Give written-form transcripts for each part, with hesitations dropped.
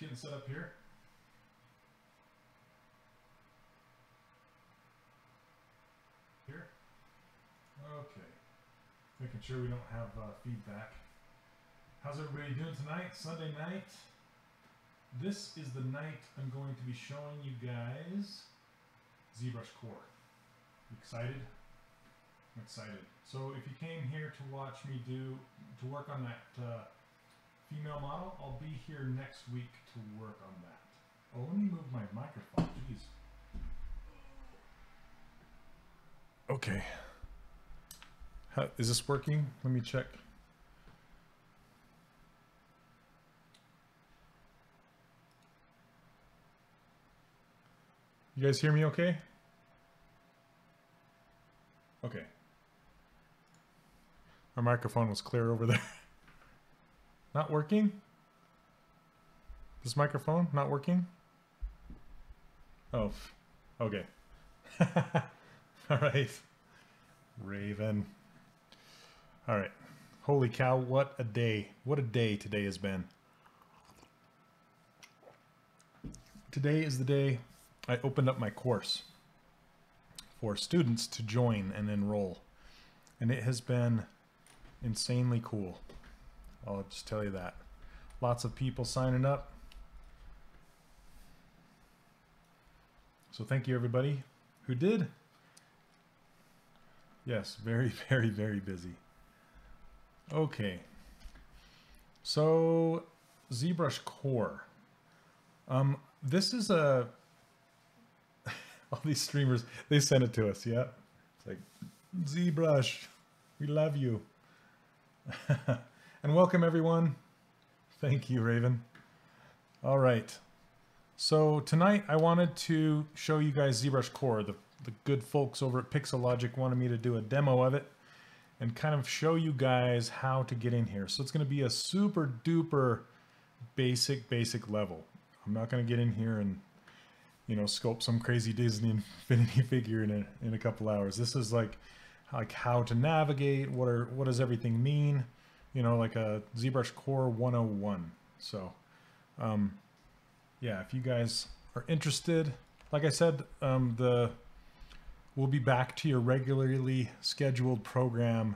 getting set up here. Okay. Making sure we don't have feedback. How's everybody doing tonight? Sunday night. This is the night I'm going to be showing you guys ZBrushCore. Excited? I'm excited. So if you came here to watch me to work on that female model, I'll be here next week to work on that. Oh, let me move my microphone. Jeez. Okay. Is this working? Let me check. You guys hear me okay? Okay. Our microphone was clear over there. Not working? This microphone not working? Oh, okay. All right. Raven. All right. Holy cow, what a day. What a day today has been. Today is the day I opened up my course for students to join and enroll. And it has been insanely cool. I'll just tell you that. Lots of people signing up. So thank you everybody who did. Yes, very, very, very busy. Okay. So ZBrushCore. This is a all these streamers, they send it to us, yeah. It's like, ZBrush, we love you. And welcome everyone. Thank you, Raven. All right. So tonight I wanted to show you guys ZBrushCore. The good folks over at Pixelogic wanted me to do a demo of it and kind of show you guys how to get in here. So it's going to be a super duper basic level. I'm not going to get in here and, you know, sculpt some crazy Disney Infinity figure in a couple hours. This is like how to navigate, what does everything mean, you know, like a ZBrushCore 101. So yeah, if you guys are interested, like I said, we'll be back to your regularly scheduled program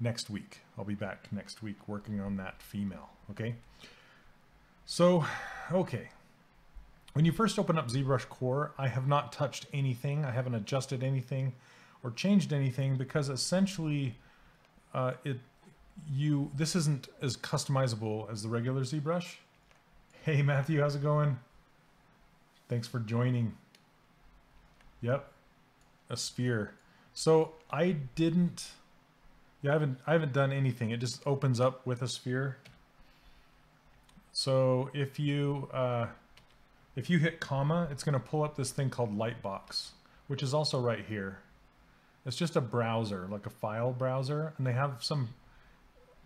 next week. I'll be back next week working on that female, okay? So, okay. When you first open up ZBrushCore, I have not touched anything. I haven't adjusted anything or changed anything because essentially this isn't as customizable as the regular ZBrush. Hey Matthew, how's it going? Thanks for joining. Yep, a sphere. So I haven't done anything. It just opens up with a sphere. So if you hit comma, it's going to pull up this thing called Lightbox, which is also right here. It's just a browser, like a file browser, and they have some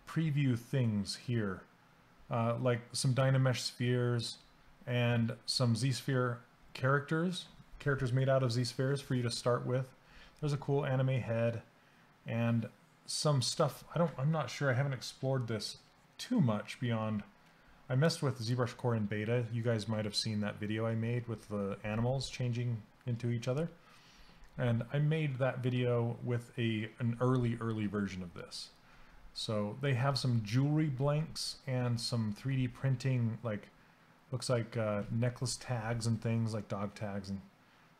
preview things here, like some Dynamesh spheres and some Z-sphere characters made out of Z-spheres for you to start with. There's a cool anime head and some stuff. I'm not sure. I haven't explored this too much beyond. I messed with ZBrushCore in beta. You guys might have seen that video I made with the animals changing into each other. And I made that video with an early version of this. So they have some jewelry blanks and some 3D printing, like, looks like necklace tags and things like dog tags and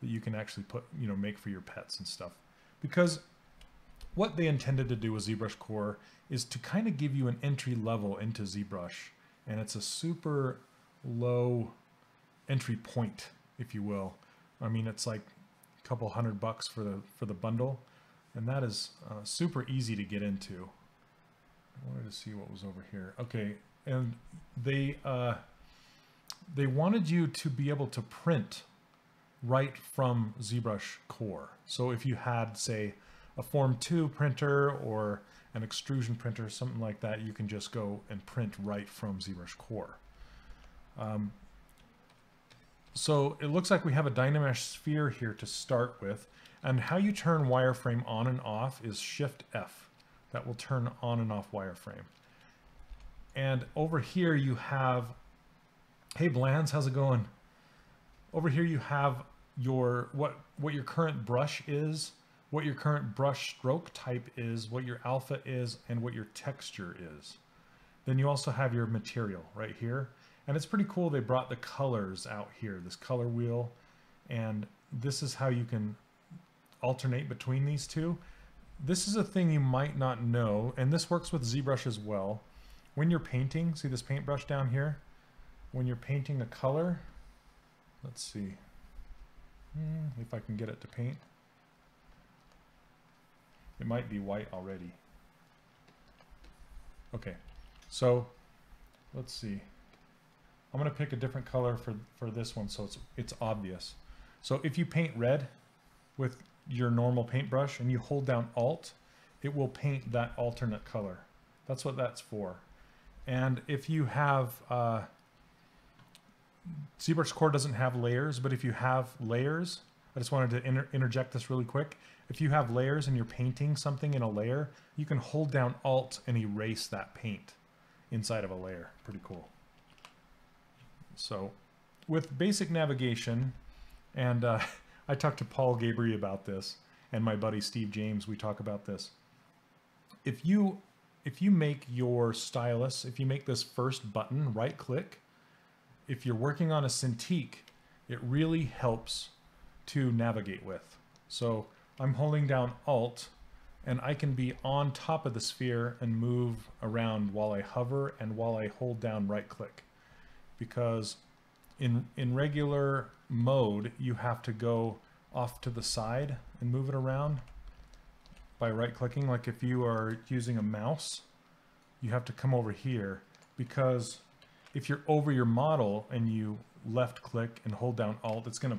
that you can actually put, you know, make for your pets and stuff. Because what they intended to do with ZBrushCore is to kind of give you an entry level into ZBrush. And it's a super low entry point, if you will. I mean, it's like a couple $100 for the bundle, and that is super easy to get into. I wanted to see what was over here. Okay, and they wanted you to be able to print right from ZBrushCore. So if you had, say, a Form 2 printer or an extrusion printer, something like that, you can just go and print right from ZBrushCore. So it looks like we have a Dynamesh sphere here to start with, and how you turn wireframe on and off is Shift F. That will turn on and off wireframe. And over here you have Hey Blands, how's it going? Over here you have your what your current brush is, what your current brush stroke type is, what your alpha is, and what your texture is. Then you also have your material right here. And it's pretty cool they brought the colors out here, this color wheel. And this is how you can alternate between these two. This is a thing you might not know, and this works with ZBrush as well. When you're painting, see this paintbrush down here? When you're painting a color, let's see if I can get it to paint. It might be white already. Okay, so let's see. I'm going to pick a different color for this one so it's obvious. So if you paint red with your normal paintbrush and you hold down Alt, it will paint that alternate color. That's what that's for. And if you have ZBrushCore doesn't have layers, but if you have layers, I just wanted to interject this really quick. If you have layers and you're painting something in a layer, you can hold down Alt and erase that paint inside of a layer. Pretty cool. So with basic navigation, and I talked to Paul Gabri about this, and my buddy Steve James, we talk about this. If you make your stylus, if you make this first button, right click, if you're working on a Cintiq, it really helps to navigate with. So I'm holding down Alt, and I can be on top of the sphere and move around while I hover and while I hold down right click. Because in regular mode, you have to go off to the side and move it around by right clicking. Like if you are using a mouse, you have to come over here, because if you're over your model and you left click and hold down Alt, it's gonna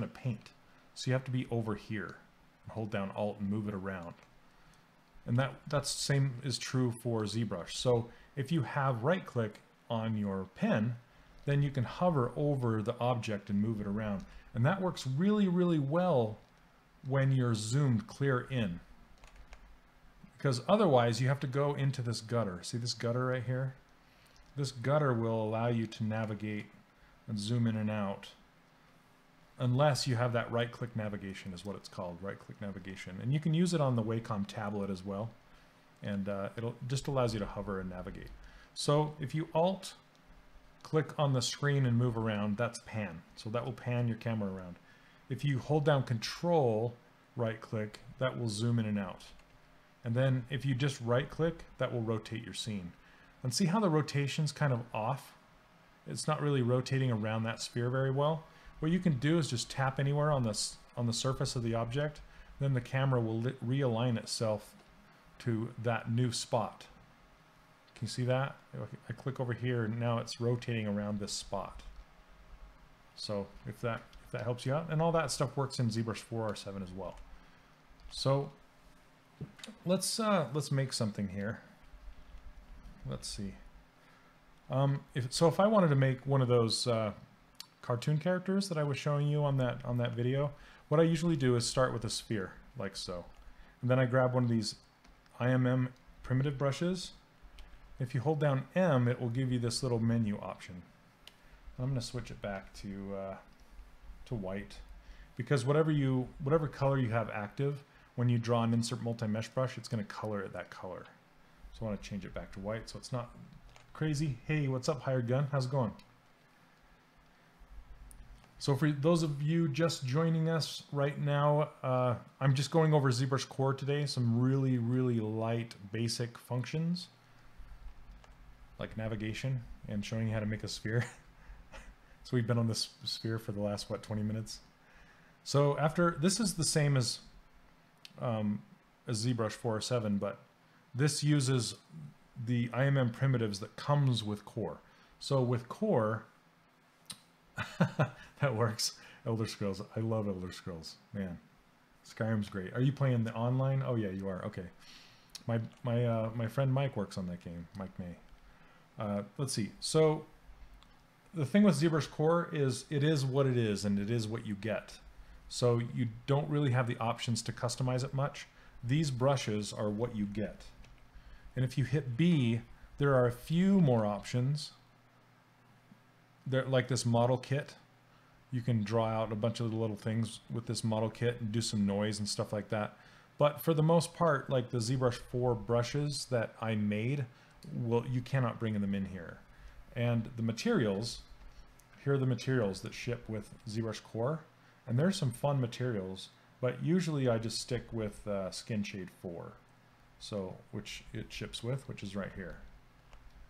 paint. So you have to be over here and hold down Alt and move it around. And that's same is true for ZBrush. So if you have right click on your pen, then you can hover over the object and move it around. And that works really, really well when you're zoomed clear in. Because otherwise you have to go into this gutter. See this gutter right here? This gutter will allow you to navigate and zoom in and out, unless you have that right click navigation is what it's called, right click navigation. And you can use it on the Wacom tablet as well. And it'll just allows you to hover and navigate. So if you Alt click on the screen and move around, that's pan. So that will pan your camera around. If you hold down Control, right click, that will zoom in and out. And then if you just right click, that will rotate your scene. And see how the rotation's kind of off? It's not really rotating around that sphere very well. What you can do is just tap anywhere on the surface of the object, then the camera will realign itself to that new spot. Can you see that? I click over here and now it's rotating around this spot. So if that helps you out, and all that stuff works in ZBrush 4R7 as well. So let's make something here. Let's see. If I wanted to make one of those cartoon characters that I was showing you on that video, what I usually do is start with a sphere like so, and then I grab one of these IMM primitive brushes. If you hold down M, it will give you this little menu option. I'm going to switch it back to white, because whatever color you have active, when you draw an insert multi-mesh brush, it's going to color it that color. So I want to change it back to white so it's not crazy. Hey, what's up, Hired Gun? How's it going? So for those of you just joining us right now, I'm just going over ZBrushCore today, some really, really light basic functions like navigation and showing you how to make a sphere. So we've been on this sphere for the last, what, 20 minutes? So after, this is the same as ZBrush 4.7, but this uses the IMM primitives that comes with Core. So with Core, that works. Elder Scrolls. I love Elder Scrolls. Man, Skyrim's great. Are you playing the online? Oh yeah, you are. Okay. My friend Mike works on that game. Mike May. Let's see. So the thing with ZBrushCore is it is what it is, and it is what you get. So you don't really have the options to customize it much. These brushes are what you get. And if you hit B, there are a few more options they're like this model kit. You can draw out a bunch of little things with this model kit and do some noise and stuff like that. But for the most part, like the ZBrush 4 brushes that I made, well, you cannot bring them in here. And the materials, here are the materials that ship with ZBrushCore. And there's some fun materials, but usually I just stick with Skin Shade 4. So, which it ships with, which is right here.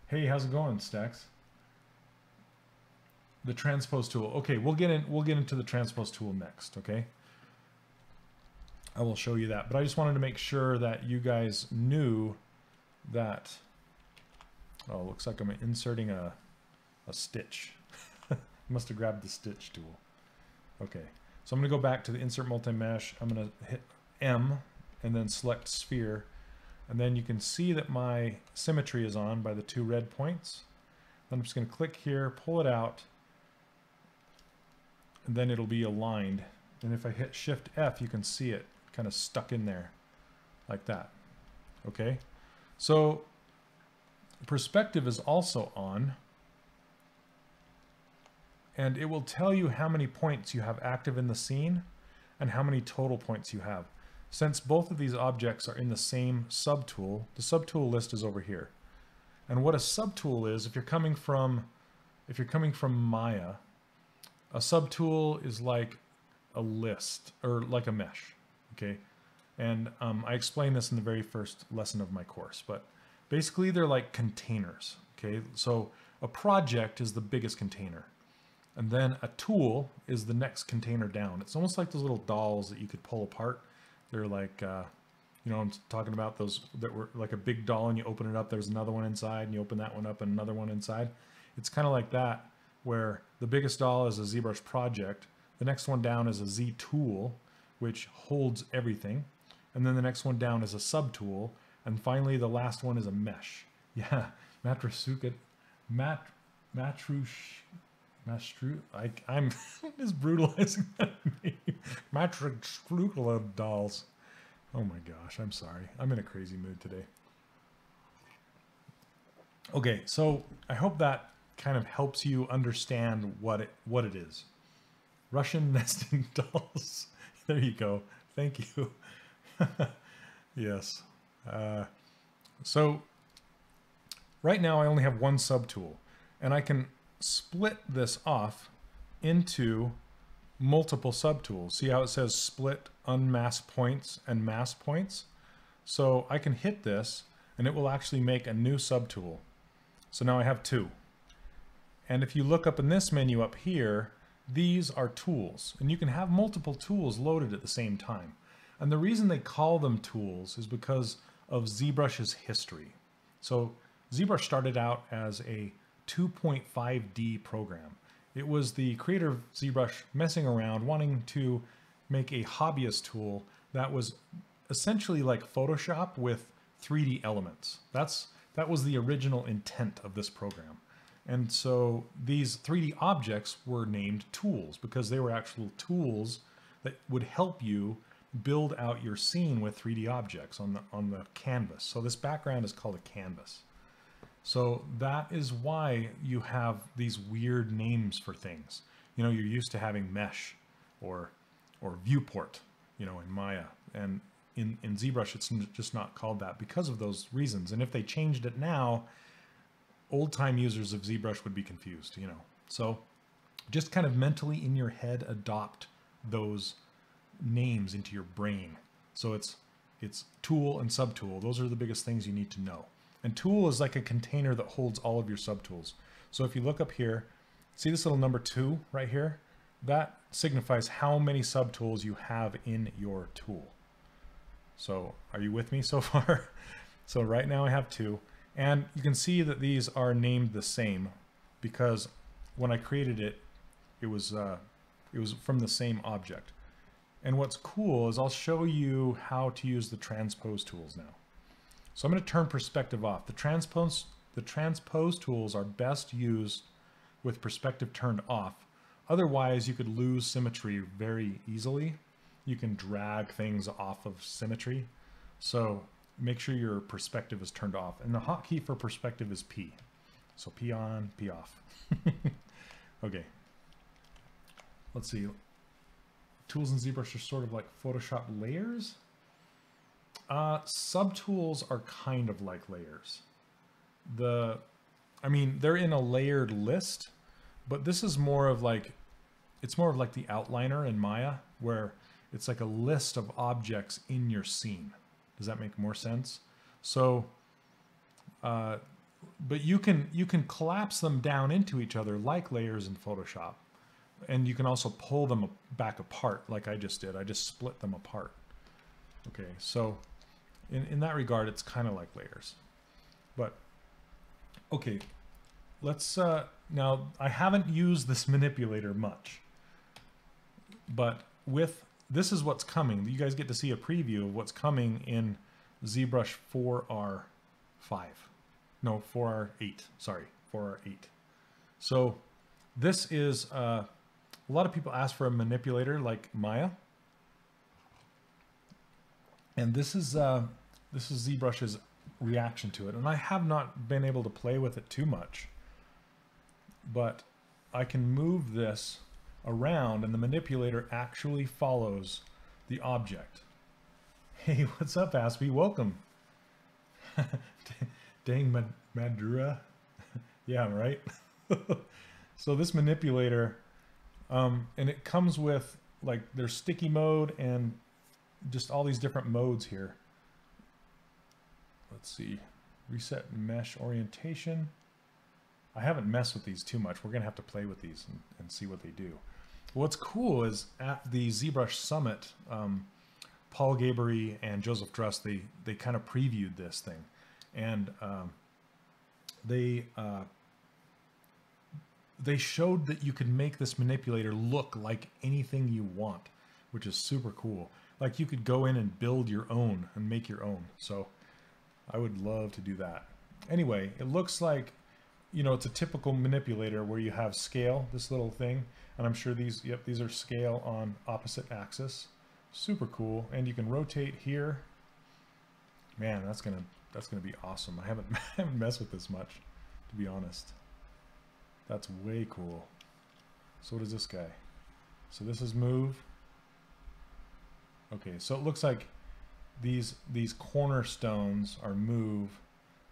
Hey, how's it going, Stacks? The Transpose Tool. Okay, we'll get into the Transpose Tool next, okay? I will show you that, but I just wanted to make sure that you guys knew that. Oh, looks like I'm inserting a stitch. Must have grabbed the stitch tool. Okay, so I'm going to go back to the Insert Multi-Mesh. I'm going to hit M and then select Sphere. And then you can see that my symmetry is on by the 2 red points. Then I'm just going to click here, pull it out, and then it'll be aligned. And if I hit Shift F, you can see it kind of stuck in there like that. Okay, so perspective is also on, and it will tell you how many points you have active in the scene and how many total points you have. Since both of these objects are in the same subtool, the subtool list is over here. And what a subtool is, if you're coming from Maya, a subtool is like a list or like a mesh, okay? And I explained this in the very first lesson of my course, but basically they're like containers, okay? So a project is the biggest container, and then a tool is the next container down. It's almost like those little dolls that you could pull apart. They're like, you know, I'm talking about those that were like a big doll and you open it up, there's another one inside, and you open that one up and another one inside. It's kind of like that, where the biggest doll is a ZBrush project, the next one down is a Z tool, which holds everything, and then the next one down is a subtool, and finally the last one is a mesh. Yeah, Matrasuka, I'm just brutalizing that name. Matrixlucula dolls. Oh my gosh, I'm sorry. I'm in a crazy mood today. Okay, so I hope that kind of helps you understand what it is. Russian nesting dolls. There you go. Thank you. Yes. So right now I only have one subtool, and I can split this off into multiple subtools. See how it says split unmask points and mask points? So I can hit this and it will actually make a new subtool. So now I have 2. And if you look up in this menu up here, these are tools, and you can have multiple tools loaded at the same time. And the reason they call them tools is because of ZBrush's history. So ZBrush started out as a 2.5D program. It was the creator of ZBrush messing around, wanting to make a hobbyist tool that was essentially like Photoshop with 3D elements. That was the original intent of this program. And so these 3D objects were named tools because they were actual tools that would help you build out your scene with 3D objects on the canvas. So this background is called a canvas. So that is why you have these weird names for things. You know, you're used to having mesh or viewport, you know, in Maya. And in ZBrush, it's just not called that because of those reasons. And if they changed it now, old-time users of ZBrush would be confused, you know. So just kind of mentally in your head adopt those names into your brain. So it's tool and subtool. Those are the biggest things you need to know. And tool is like a container that holds all of your subtools. So if you look up here, see this little number 2 right here? That signifies how many subtools you have in your tool. So are you with me so far? So right now I have 2. And you can see that these are named the same because when I created it, it was from the same object. And what's cool is I'll show you how to use the transpose tools now. So I'm going to turn perspective off. The transpose tools are best used with perspective turned off. Otherwise, you could lose symmetry very easily. You can drag things off of symmetry. So make sure your perspective is turned off. And the hotkey for perspective is P. So P on, P off. Okay. Let's see. Tools in ZBrush are sort of like Photoshop layers. Subtools are kind of like layers. I mean, they're in a layered list, but this is more of like, it's more of like the outliner in Maya, where it's like a list of objects in your scene. Does that make more sense? So, but you can collapse them down into each other like layers in Photoshop. And you can also pull them back apart like I just did. I just split them apart. Okay, so in that regard, it's kind of like layers. But, okay, let's, now I haven't used this manipulator much. But this is what's coming. You guys get to see a preview of what's coming in ZBrush 4R5. No, 4R8, sorry, 4R8. So this is, a lot of people ask for a manipulator like Maya. And this is ZBrush's reaction to it. And I have not been able to play with it too much. But I can move this around and the manipulator actually follows the object. Hey, what's up, Aspie? Welcome. Dang Madura. Yeah, right? So this manipulator, and it comes with, like, there's sticky mode and just all these different modes here. Let's see. Reset mesh orientation. I haven't messed with these too much. We're going to have to play with these and see what they do. What's cool is at the ZBrush Summit, Paul Gabery and Joseph Druss, they kind of previewed this thing. And they showed that you could make this manipulator look like anything you want, which is super cool. Like you could go in and build your own and make your own. So I would love to do that. Anyway, it looks like, you know, it's a typical manipulator where you have scale, this little thing, and I'm sure these, yep, these are scale on opposite axis. Super cool. And you can rotate here. Man, that's gonna be awesome. I haven't messed with this much, to be honest. That's way cool. So what is this guy? So this is move. Okay, so it looks like these cornerstones are move,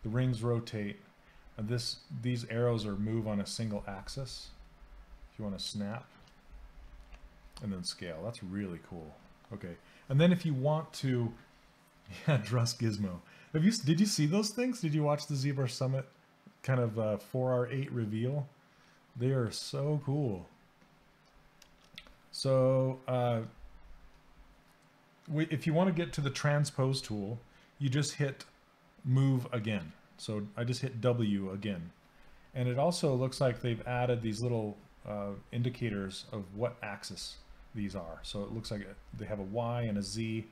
the rings rotate, and these arrows are move on a single axis. If you want to snap, and then scale. That's really cool. Okay, and then if you want to, yeah, Druss Gizmo. Did you see those things? Did you watch the ZBrush Summit kind of 4R8 reveal? They are so cool. So if you want to get to the Transpose tool, you just hit move again. So I just hit W again. And it also looks like they've added these little indicators of what axis these are. So it looks like they have a Y and a Z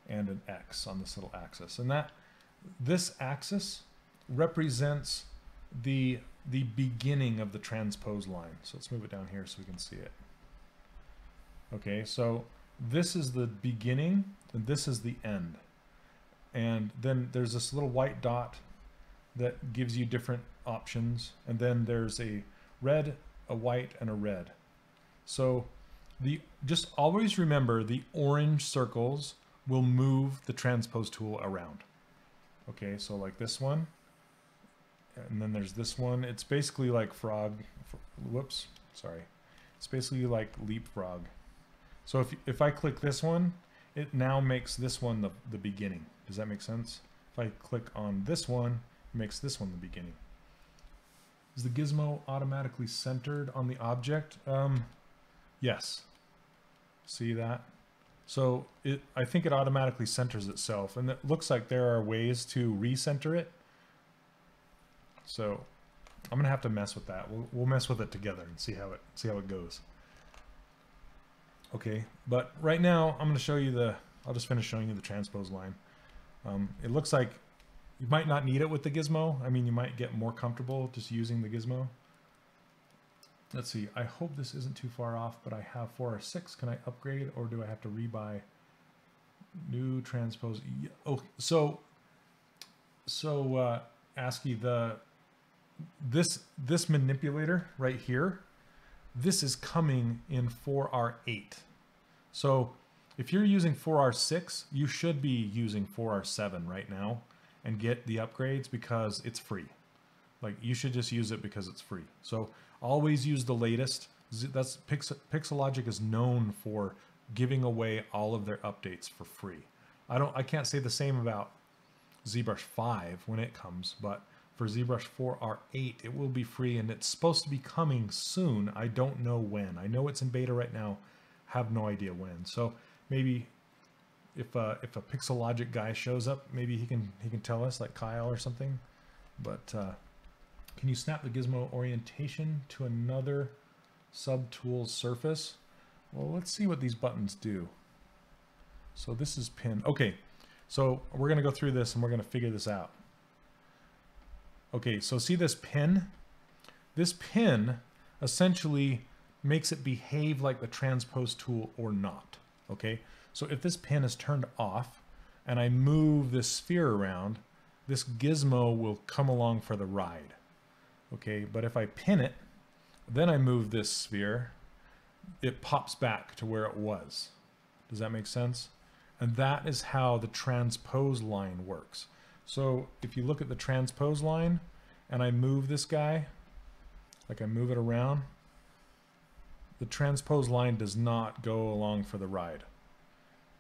and an X on this little axis. And this axis represents the beginning of the transpose line. So let's move it down here so we can see it. Okay, so this is the beginning and this is the end. And then there's this little white dot that gives you different options. And then there's a red, a white, and a red. So just always remember the orange circles will move the transpose tool around. Okay, so like this one, and then there's this one. It's basically like whoops, sorry. It's basically like leapfrog. So if I click this one, it now makes this one the beginning. Does that make sense? If I click on this one, it makes this one the beginning. Is the gizmo automatically centered on the object? Yes. See that? So I think it automatically centers itself, and it looks like there are ways to recenter it. So I'm gonna have to mess with that. We'll mess with it together and see how it goes. Okay, but right now I'm gonna show you I'll just finish showing you the transpose line. It looks like you might not need it with the gizmo. I mean, you might get more comfortable just using the gizmo. Let's see, I hope this isn't too far off, but I have 4R6. Can I upgrade, or do I have to rebuy new transpose? Oh, so ASCII, this manipulator right here, this is coming in 4R8. So if you're using 4R6, you should be using 4R7 right now and get the upgrades because it's free. Like, you should just use it because it's free. So always use the latest. That's Pixelogic is known for giving away all of their updates for free. I can't say the same about ZBrush 5 when it comes, but for ZBrush 4R8 it will be free, and it's supposed to be coming soon. I don't know when. I know it's in beta right now. Have no idea when. So maybe if a Pixelogic guy shows up, maybe he can tell us, like Kyle or something. But can you snap the gizmo orientation to another subtool surface? Well, let's see what these buttons do. So this is pin. Okay, so we're going to go through this and we're going to figure this out. Okay, so see this pin? This pin essentially makes it behave like the transpose tool or not. Okay, so if this pin is turned off and I move this sphere around, this gizmo will come along for the ride. Okay, but if I pin it, then I move this sphere, it pops back to where it was. Does that make sense? And that is how the transpose line works. So if you look at the transpose line and I move this guy, like I move it around, the transpose line does not go along for the ride.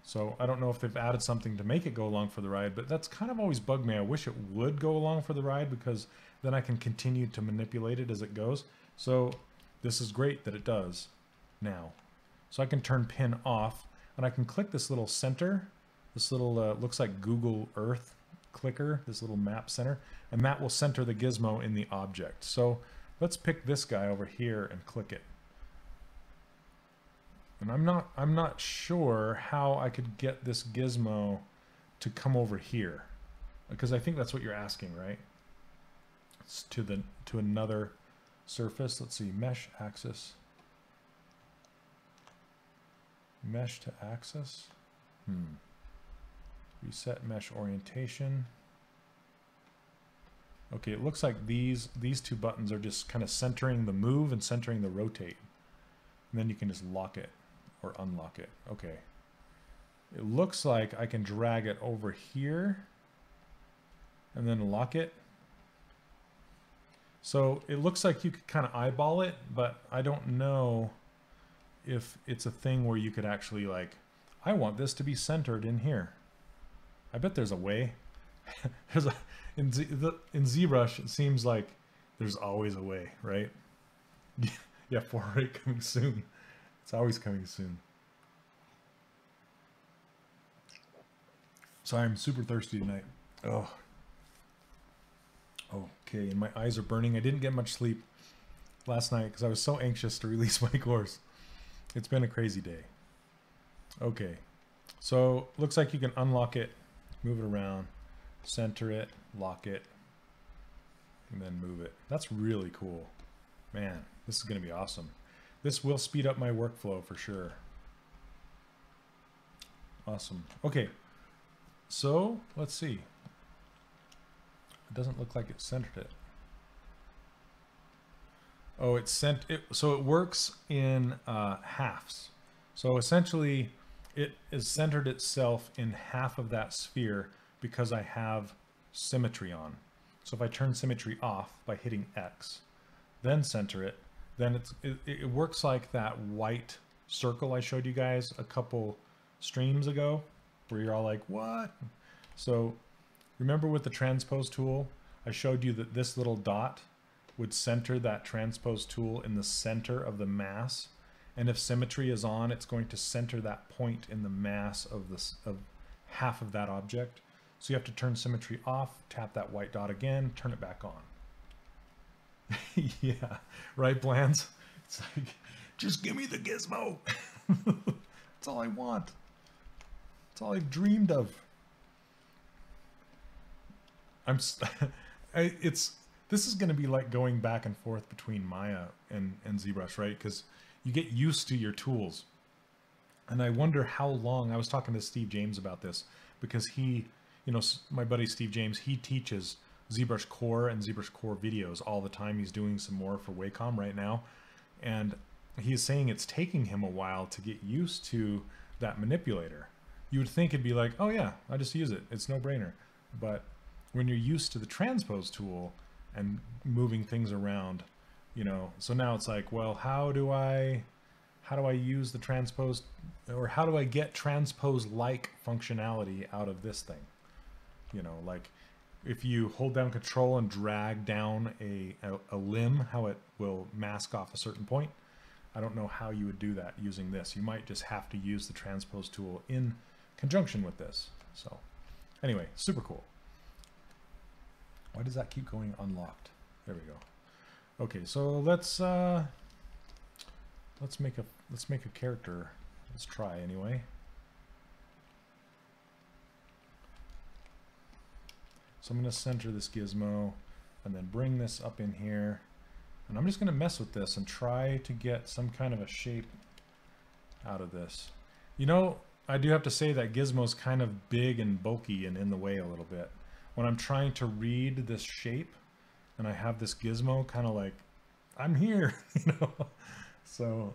So I don't know if they've added something to make it go along for the ride, but that's kind of always bugged me. I wish it would go along for the ride because then I can continue to manipulate it as it goes. So this is great that it does now. So I can turn pin off and I can click this little center, this little looks like Google Earth clicker, this little map center, and that will center the gizmo in the object. So let's pick this guy over here and click it. And I'm not sure how I could get this gizmo to come over here, because I think that's what you're asking, right? It's to another surface. Let's see, mesh axis. Mesh to axis. Reset mesh orientation. Okay, it looks like these two buttons are just kind of centering the move and centering the rotate. And then you can just lock it or unlock it. Okay. It looks like I can drag it over here and then lock it. So it looks like you could kind of eyeball it, but I don't know if it's a thing where you could actually, like, I want this to be centered in here. I bet there's a way. In ZBrush, it seems like there's always a way, right? Yeah, 4.8 coming soon. It's always coming soon. Sorry, I'm super thirsty tonight. Oh. Okay, and my eyes are burning. I didn't get much sleep last night because I was so anxious to release my course. It's been a crazy day. Okay, so looks like you can unlock it, move it around, center it, lock it, and then move it. That's really cool. Man, this is going to be awesome. This will speed up my workflow for sure. Awesome. Okay, so let's see. It doesn't look like it centered it. Oh, it sent it. So it works in halves. So essentially, it is centered itself in half of that sphere because I have symmetry on. So if I turn symmetry off by hitting X, then center it, then it works like that white circle I showed you guys a couple streams ago, where you're all like, what? So remember with the Transpose tool, I showed you that this little dot would center that Transpose tool in the center of the mass. And if symmetry is on, it's going to center that point in the mass of half of that object. So you have to turn symmetry off, tap that white dot again, turn it back on. Yeah, right, Blans? It's like, just give me the gizmo. That's all I want. That's all I've dreamed of. This is going to be like going back and forth between Maya and ZBrush, right? Because you get used to your tools. And I wonder how long, I was talking to Steve James about this, because he, you know, my buddy Steve James, he teaches ZBrushCore and ZBrushCore videos all the time. He's doing some more for Wacom right now. And he's saying it's taking him a while to get used to that manipulator. You would think it'd be like, oh yeah, I just use it. It's no brainer. But when you're used to the transpose tool and moving things around, you know, so now it's like, well, how do I use the transpose, or how do I get transpose-like functionality out of this thing? You know, like if you hold down Control and drag down a limb, how it will mask off a certain point. I don't know how you would do that using this. You might just have to use the transpose tool in conjunction with this. So anyway, super cool. Why does that keep going unlocked? There we go. Okay, so let's make a character. Let's try anyway. So I'm going to center this gizmo and then bring this up in here. And I'm just going to mess with this and try to get some kind of a shape out of this. You know, I do have to say that gizmo's kind of big and bulky and in the way a little bit. When I'm trying to read this shape and I have this gizmo kind of like, I'm here, you know? So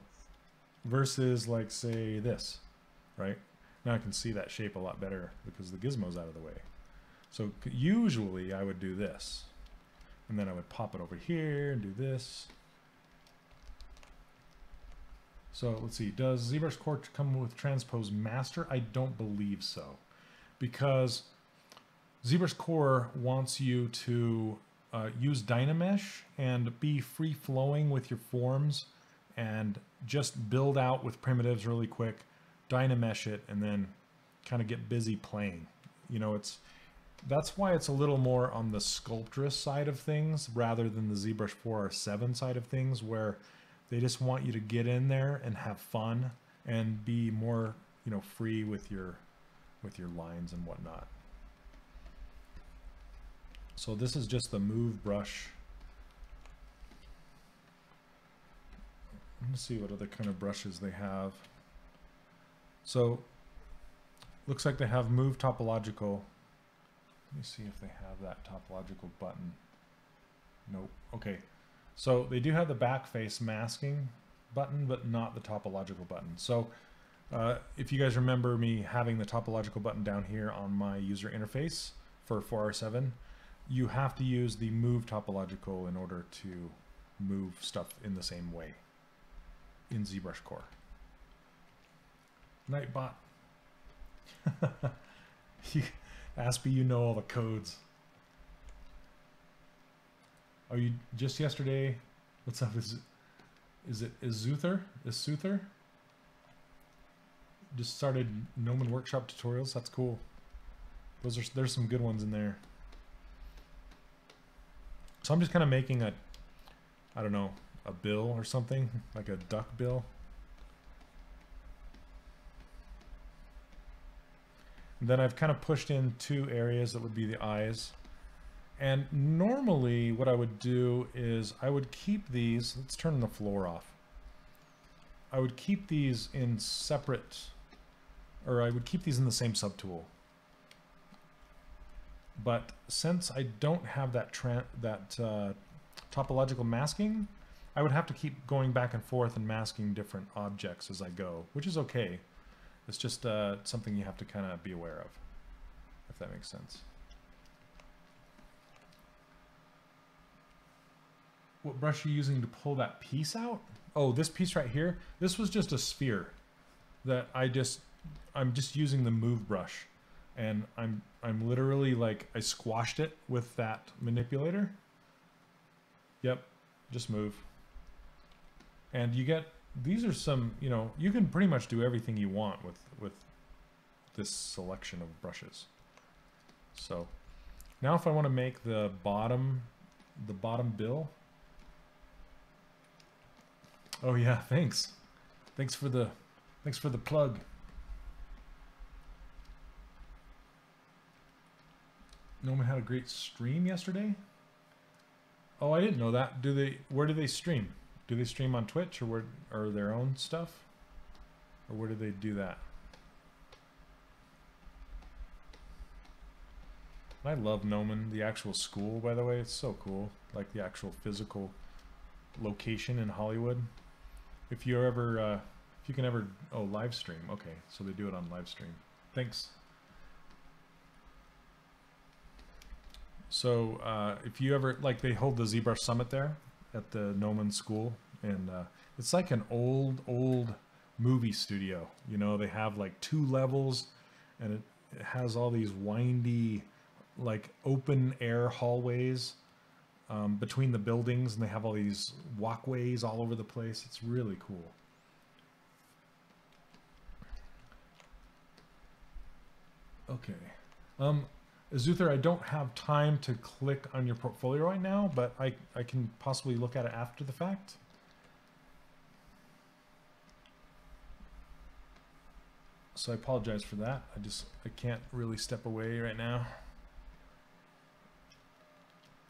versus like say this, right? Now I can see that shape a lot better because the gizmo's out of the way. So usually I would do this, and then I would pop it over here and do this. So let's see, does ZBrushCore come with Transpose Master? I don't believe so, because ZBrushCore wants you to use Dynamesh and be free-flowing with your forms and just build out with primitives really quick, Dynamesh it, and then kind of get busy playing. You know, that's why it's a little more on the sculptress side of things rather than the ZBrush 4R7 side of things, where they just want you to get in there and have fun and be more, you know, free with your lines and whatnot. So this is just the move brush. Let's see what other kind of brushes they have. So looks like they have move topological. Let me see if they have that topological button. Nope. Okay. So they do have the back face masking button, but not the topological button. So if you guys remember me having the topological button down here on my user interface for 4R7, you have to use the move topological in order to move stuff in the same way in ZBrushCore. Nightbot. Aspie, you know all the codes. Are you just yesterday? What's up? Is it Zuther? Is Suther? Just started Gnomon Workshop tutorials. That's cool. There's some good ones in there. So I'm just kind of making a, I don't know, a bill or something, like a duck bill. And then I've kind of pushed in two areas that would be the eyes. And normally what I would do is I would keep these, let's turn the floor off. I would keep these in separate, or I would keep these in the same subtool. But since I don't have that topological masking, I would have to keep going back and forth and masking different objects as I go, which is okay. It's just something you have to kind of be aware of, if that makes sense. What brush are you using to pull that piece out? Oh, this piece right here. This was just a sphere that I'm just using the move brush, and I'm literally like, I squashed it with that manipulator. Yep, just move. And you get, these are some, you know, you can pretty much do everything you want with this selection of brushes. So now if I want to make the bottom bill. Oh yeah, thanks. Thanks for the plug. Noman had a great stream yesterday. Oh, I didn't know that. Where do they stream? Do they stream on Twitch or their own stuff? Or where do they do that? I love Noman, the actual school, by the way. It's so cool. Like the actual physical location in Hollywood. if you ever, if you can ever, oh, live stream. Okay, so they do it on live stream. Thanks. So if you ever, like, they hold the ZBrush Summit there at the Noman School, and it's like an old movie studio. You know, they have like 2 levels, and it has all these windy, like, open air hallways between the buildings, and they have all these walkways all over the place. It's really cool. Okay. Azuther, I don't have time to click on your portfolio right now, but I can possibly look at it after the fact. So I apologize for that. I can't really step away right now.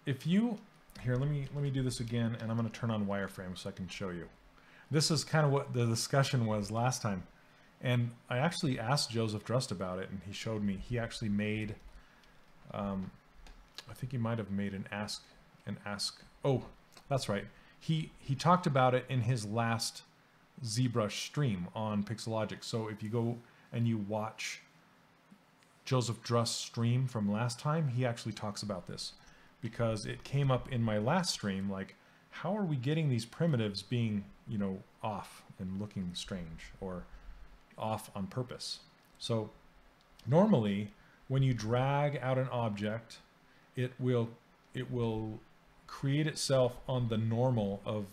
If you, here, let me do this again, and I'm going to turn on wireframe so I can show you. This is kind of what the discussion was last time. And I actually asked Joseph Drust about it, and he showed me. He actually made, I think he might have made an ask. Oh, that's right. He talked about it in his last ZBrush stream on Pixelogic. So if you go and you watch Joseph Drust's stream from last time, he actually talks about this, because it came up in my last stream, like, how are we getting these primitives being, you know, off and looking strange, or off on purpose? So normally when you drag out an object, it will create itself on the normal of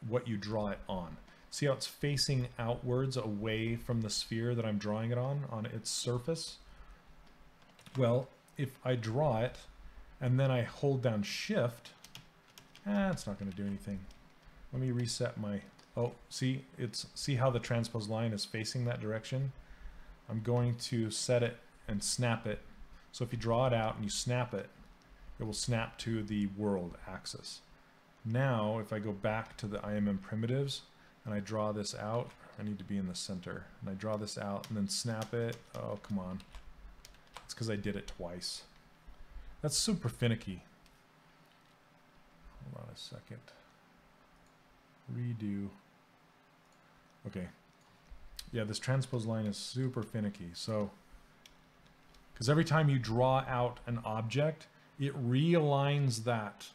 what you draw it on. See how it's facing outwards away from the sphere that I'm drawing it on its surface? Well, if I draw it and then I hold down Shift, it's not going to do anything. Let me reset my, oh, see how the transpose line is facing that direction? I'm going to set it and snap it. So if you draw it out and you snap it, it will snap to the world axis. Now, if I go back to the IMM primitives and I draw this out, I need to be in the center, and I draw this out and then snap it. Oh, come on. It's because I did it twice. That's super finicky. Hold on a second. Redo. Okay. Yeah, this transpose line is super finicky. So, because every time you draw out an object, it realigns that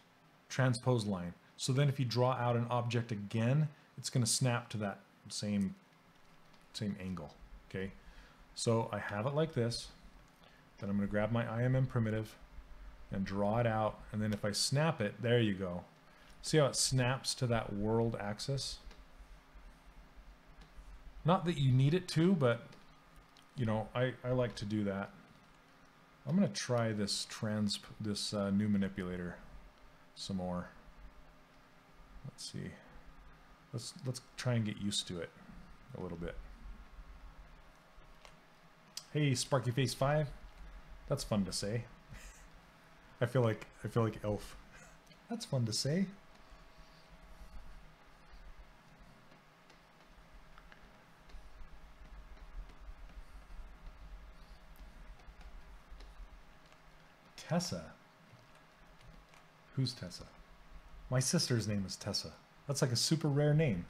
transpose line. So then if you draw out an object again, it's going to snap to that same angle. Okay. So I have it like this. Then I'm going to grab my IMM primitive and draw it out. And then if I snap it, there you go. See how it snaps to that world axis? Not that you need it to, but you know, I like to do that. I'm going to try this new manipulator some more. Let's see. Let's try and get used to it a little bit. Hey, SparkyFace5. That's fun to say. I feel like Elf. That's fun to say. Tessa. Who's Tessa? My sister's name is Tessa. That's like a super rare name.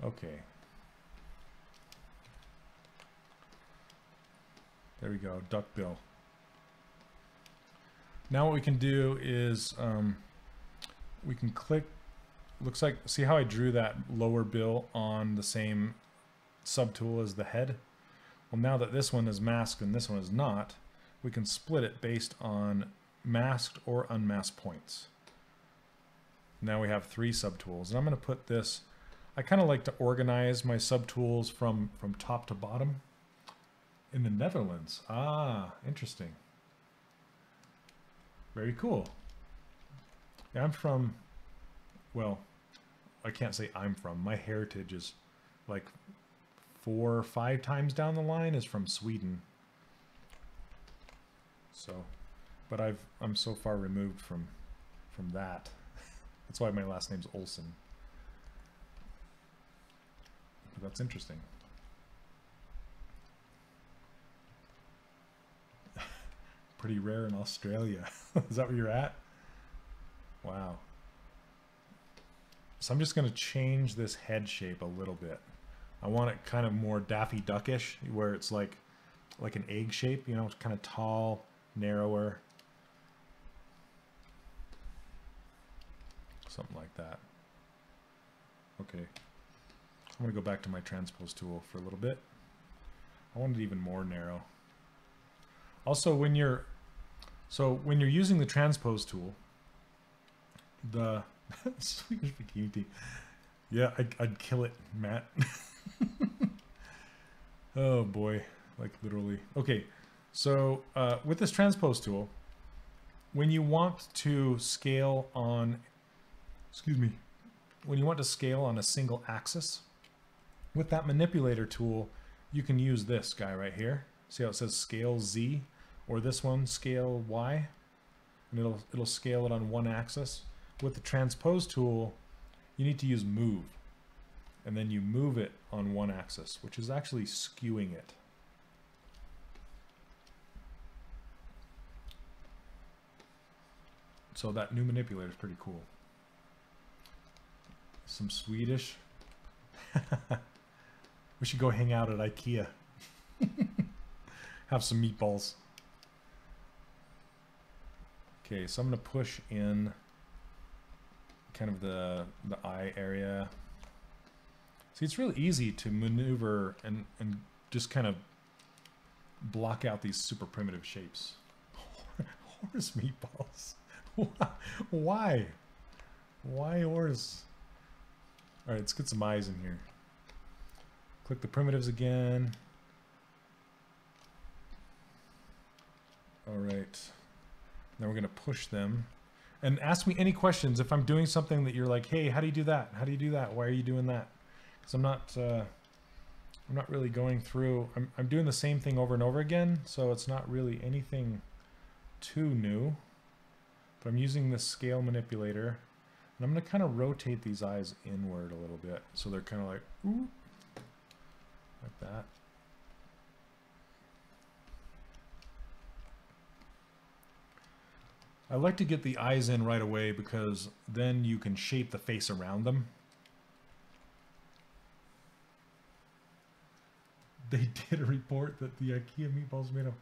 Okay. There we go, duckbill. Now what we can do is we can click, looks like, see how I drew that lower bill on the same subtool as the head? Well, now that this one is masked and this one is not, we can split it based on masked or unmasked points. Now we have 3 subtools, and I'm going to put this, I kind of like to organize my subtools from top to bottom. In the Netherlands. Ah, interesting. Very cool. Yeah, I'm from, well, I can't say I'm from. My heritage is like 4 or 5 times down the line is from Sweden. So, but I'm so far removed from that. That's why my last name's Olson. But that's interesting. Pretty rare in Australia. Is that where you're at? Wow. So I'm just going to change this head shape a little bit. I want it kind of more Daffy Duckish, where it's like an egg shape, you know, it's kind of tall, narrower. Something like that. Okay. I'm going to go back to my Transpose tool for a little bit. I want it even more narrow. Also, when you're using the Transpose tool, the Swedish bikini tea. Yeah, I'd kill it, Matt. Oh boy, like literally. Okay, so with this Transpose tool, when you want to scale on, when you want to scale on a single axis, with that Manipulator tool, you can use this guy right here. See how it says Scale Z, or this one, Scale Y, and it'll scale it on one axis. With the Transpose tool, you need to use Move, and then you move it on one axis, which is actually skewing it. So that new manipulator is pretty cool. Some Swedish. We should go hang out at IKEA. Have some meatballs. Okay, so I'm going to push in kind of the eye area. See, it's really easy to maneuver and just kind of block out these super primitive shapes. Horse meatballs. Why? Why horse? All right, let's get some eyes in here. Click the primitives again. All right. Now we're going to push them. And ask me any questions if I'm doing something that you're like, hey, how do you do that? How do you do that? Why are you doing that? Because I'm not really going through. I'm doing the same thing over and over again, so it's not really anything too new. But I'm using this scale manipulator, and I'm going to kind of rotate these eyes inward a little bit, so they're kind of like, ooh, like that. I like to get the eyes in right away because then you can shape the face around them. They did a report that the IKEA meatballs made of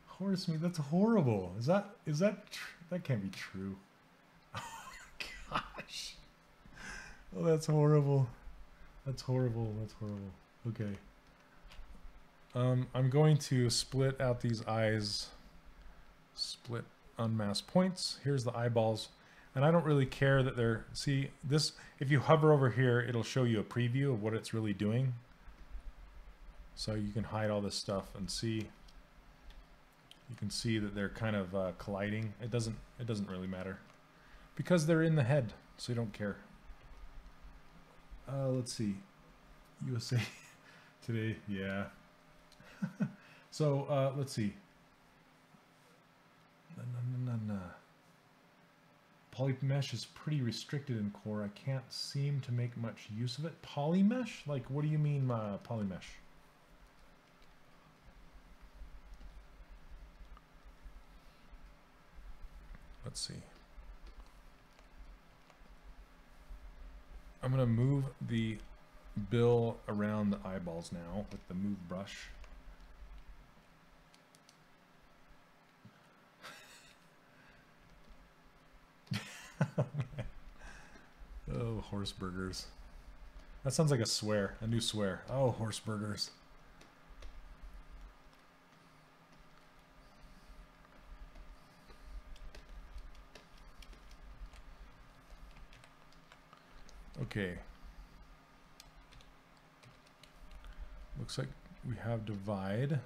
horse meat. That's horrible. Is that that can't be true. Oh gosh. Oh, that's horrible. That's horrible. That's horrible. Okay. I'm going to split out these eyes. Split unmask points. Here's the eyeballs. And I don't really care that they're, see this, if you hover over here, it'll show you a preview of what it's really doing. So you can hide all this stuff and see, you can see that they're kind of colliding. It doesn't really matter because they're in the head, so you don't care. Let's see, USA Today, yeah. So let's see. Polymesh is pretty restricted in Core. I can't seem to make much use of it. Polymesh? Like, what do you mean Polymesh? Let's see. I'm going to move the bill around the eyeballs now with the move brush. Oh, horse burgers. That sounds like a swear, a new swear. Oh, horse burgers. Okay. Looks like we have divide.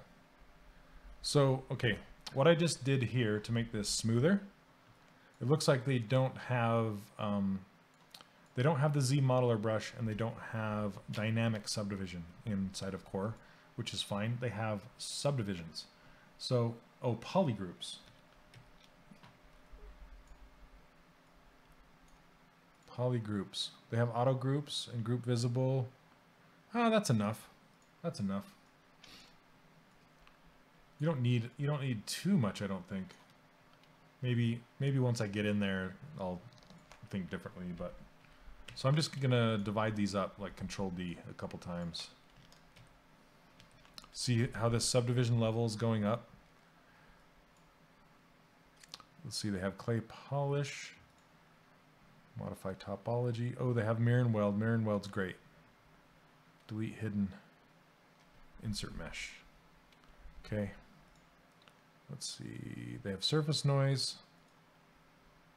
So, okay, what I just did here to make this smoother, it looks like they don't have the Z modeler brush, and they don't have dynamic subdivision inside of Core, which is fine. They have subdivisions. So, oh, polygroups. Polygroups. They have auto groups and group visible. Ah, that's enough. That's enough. You don't need too much, I don't think. Maybe once I get in there, I'll think differently, but so I'm just gonna divide these up like Control D a couple times. See how this subdivision level is going up. Let's see, they have clay polish, modify topology. Oh, they have mirror and weld. Mirror and weld's great. Delete hidden, insert mesh. Okay. Let's see, they have surface noise,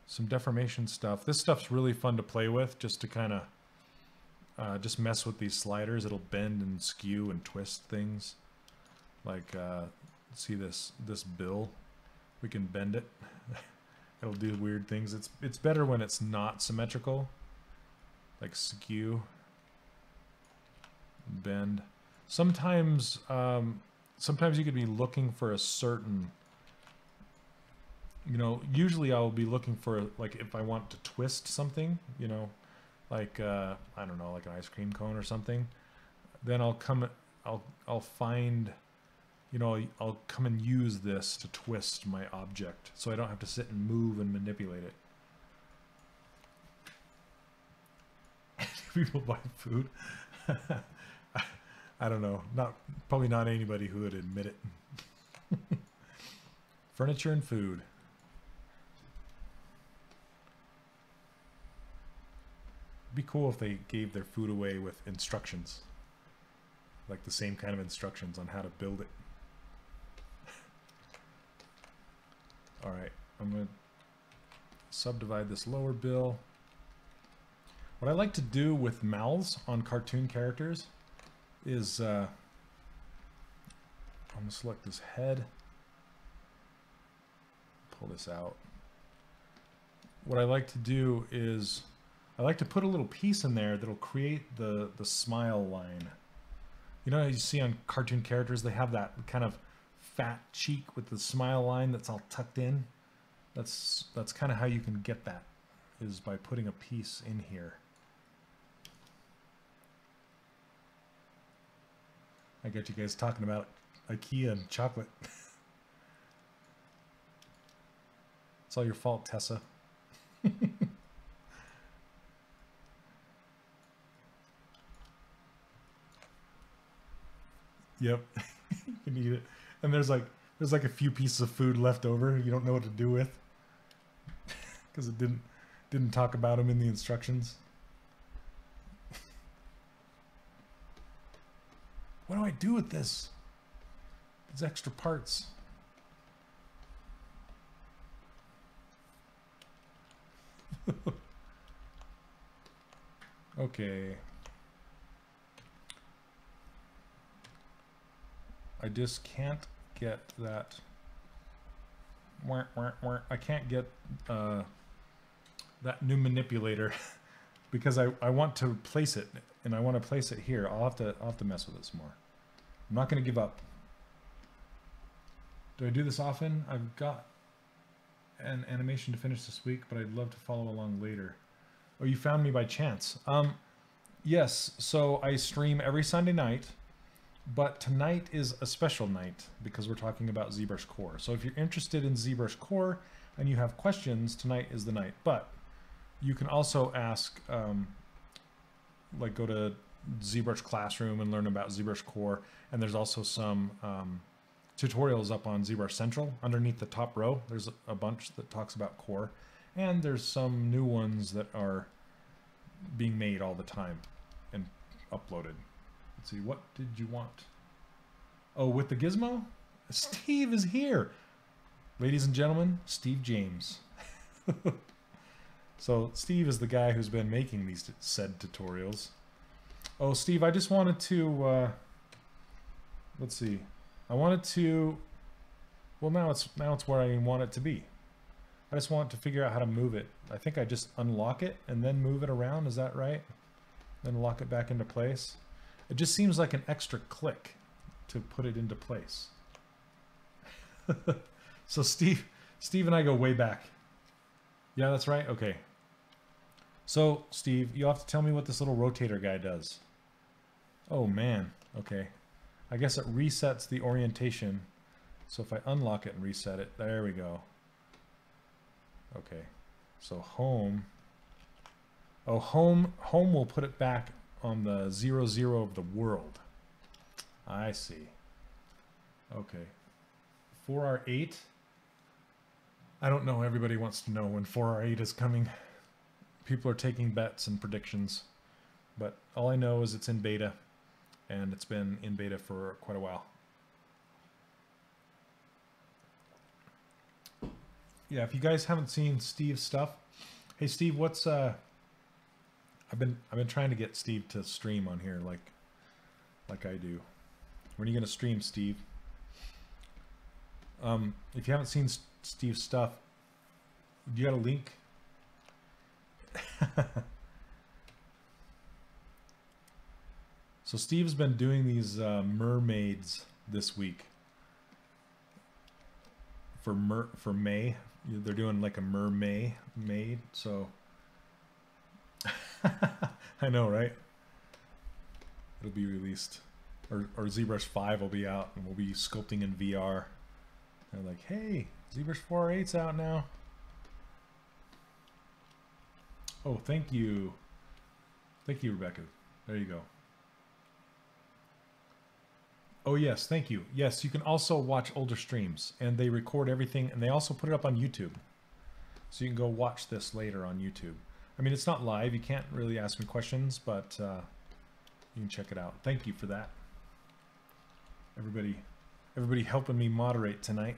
some deformation stuff. This stuff's really fun to play with, just to kind of just mess with these sliders. It'll bend and skew and twist things. Like, see this bill? We can bend it. It'll do weird things. It's better when it's not symmetrical, like skew, bend. Sometimes sometimes you could be looking for a certain, you know, usually I'll be looking for, like, if I want to twist something, you know, like I don't know, like an ice cream cone or something, then I'll find, you know, I'll come and use this to twist my object so I don't have to sit and move and manipulate it. People buy food. I don't know. Probably not anybody who would admit it. Furniture and food. It'd be cool if they gave their food away with instructions. Like the same kind of instructions on how to build it. Alright, I'm going to subdivide this lower bill. What I like to do with mouths on cartoon characters is I'm going to select this head, pull this out. What I like to do is I like to put a little piece in there that'll create the smile line. You know, you see on cartoon characters, they have that kind of fat cheek with the smile line that's all tucked in. That's kind of how you can get that, is by putting a piece in here. I got you guys talking about IKEA and chocolate. It's all your fault, Tessa. Yep, you can eat it. And there's like a few pieces of food left over you don't know what to do with because it didn't talk about them in the instructions. What do I do with this? These extra parts. Okay. I just can't get that. I can't get that new manipulator because I want to place it, and I want to place it here. I'll have to mess with it some more. I'm not going to give up. Do I do this often? I've got an animation to finish this week, but I'd love to follow along later. Oh, you found me by chance. Yes, so I stream every Sunday night, but tonight is a special night because we're talking about ZBrushCore. So if you're interested in ZBrushCore and you have questions, tonight is the night. But you can also ask, like go to ZBrush Classroom and learn about ZBrushCore. And there's also some tutorials up on ZBrush Central. Underneath the top row, there's a bunch that talks about core. And there's some new ones that are being made all the time and uploaded. Let's see, what did you want? Oh, with the Gizmo? Steve is here. Ladies and gentlemen, Steve James. So Steve is the guy who's been making these said tutorials. Oh, Steve, I just wanted to, let's see. I wanted to, well, now it's where I want it to be. I just want to figure out how to move it. I think I just unlock it and then move it around. Is that right? Then lock it back into place. It just seems like an extra click to put it into place. So Steve and I go way back. Yeah, that's right. Okay. So Steve, you'll have to tell me what this little rotator guy does. Oh man. Okay. I guess it resets the orientation. So if I unlock it and reset it, there we go. Okay. So home. Oh, home will put it back on the 0, 0 of the world. I see. Okay. 4R8. I don't know. Everybody wants to know when 4R8 is coming. People are taking bets and predictions. But all I know is it's in beta. And it's been in beta for quite a while. Yeah, if you guys haven't seen Steve's stuff. Hey Steve, what's I've been trying to get Steve to stream on here like I do. When are you gonna stream, Steve? If you haven't seen Steve's stuff, you got a link? So Steve's been doing these mermaids this week for May. They're doing like a mermaid, so I know, right? It'll be released, or ZBrush 5 will be out, and we'll be sculpting in VR. They're like, hey, ZBrush 4.8's out now. Oh, thank you, Rebecca. There you go. Oh yes, thank you. Yes, you can also watch older streams, and they record everything, and they also put it up on YouTube. So you can go watch this later on YouTube. I mean, it's not live, you can't really ask me questions, but you can check it out. Thank you for that. Everybody helping me moderate tonight.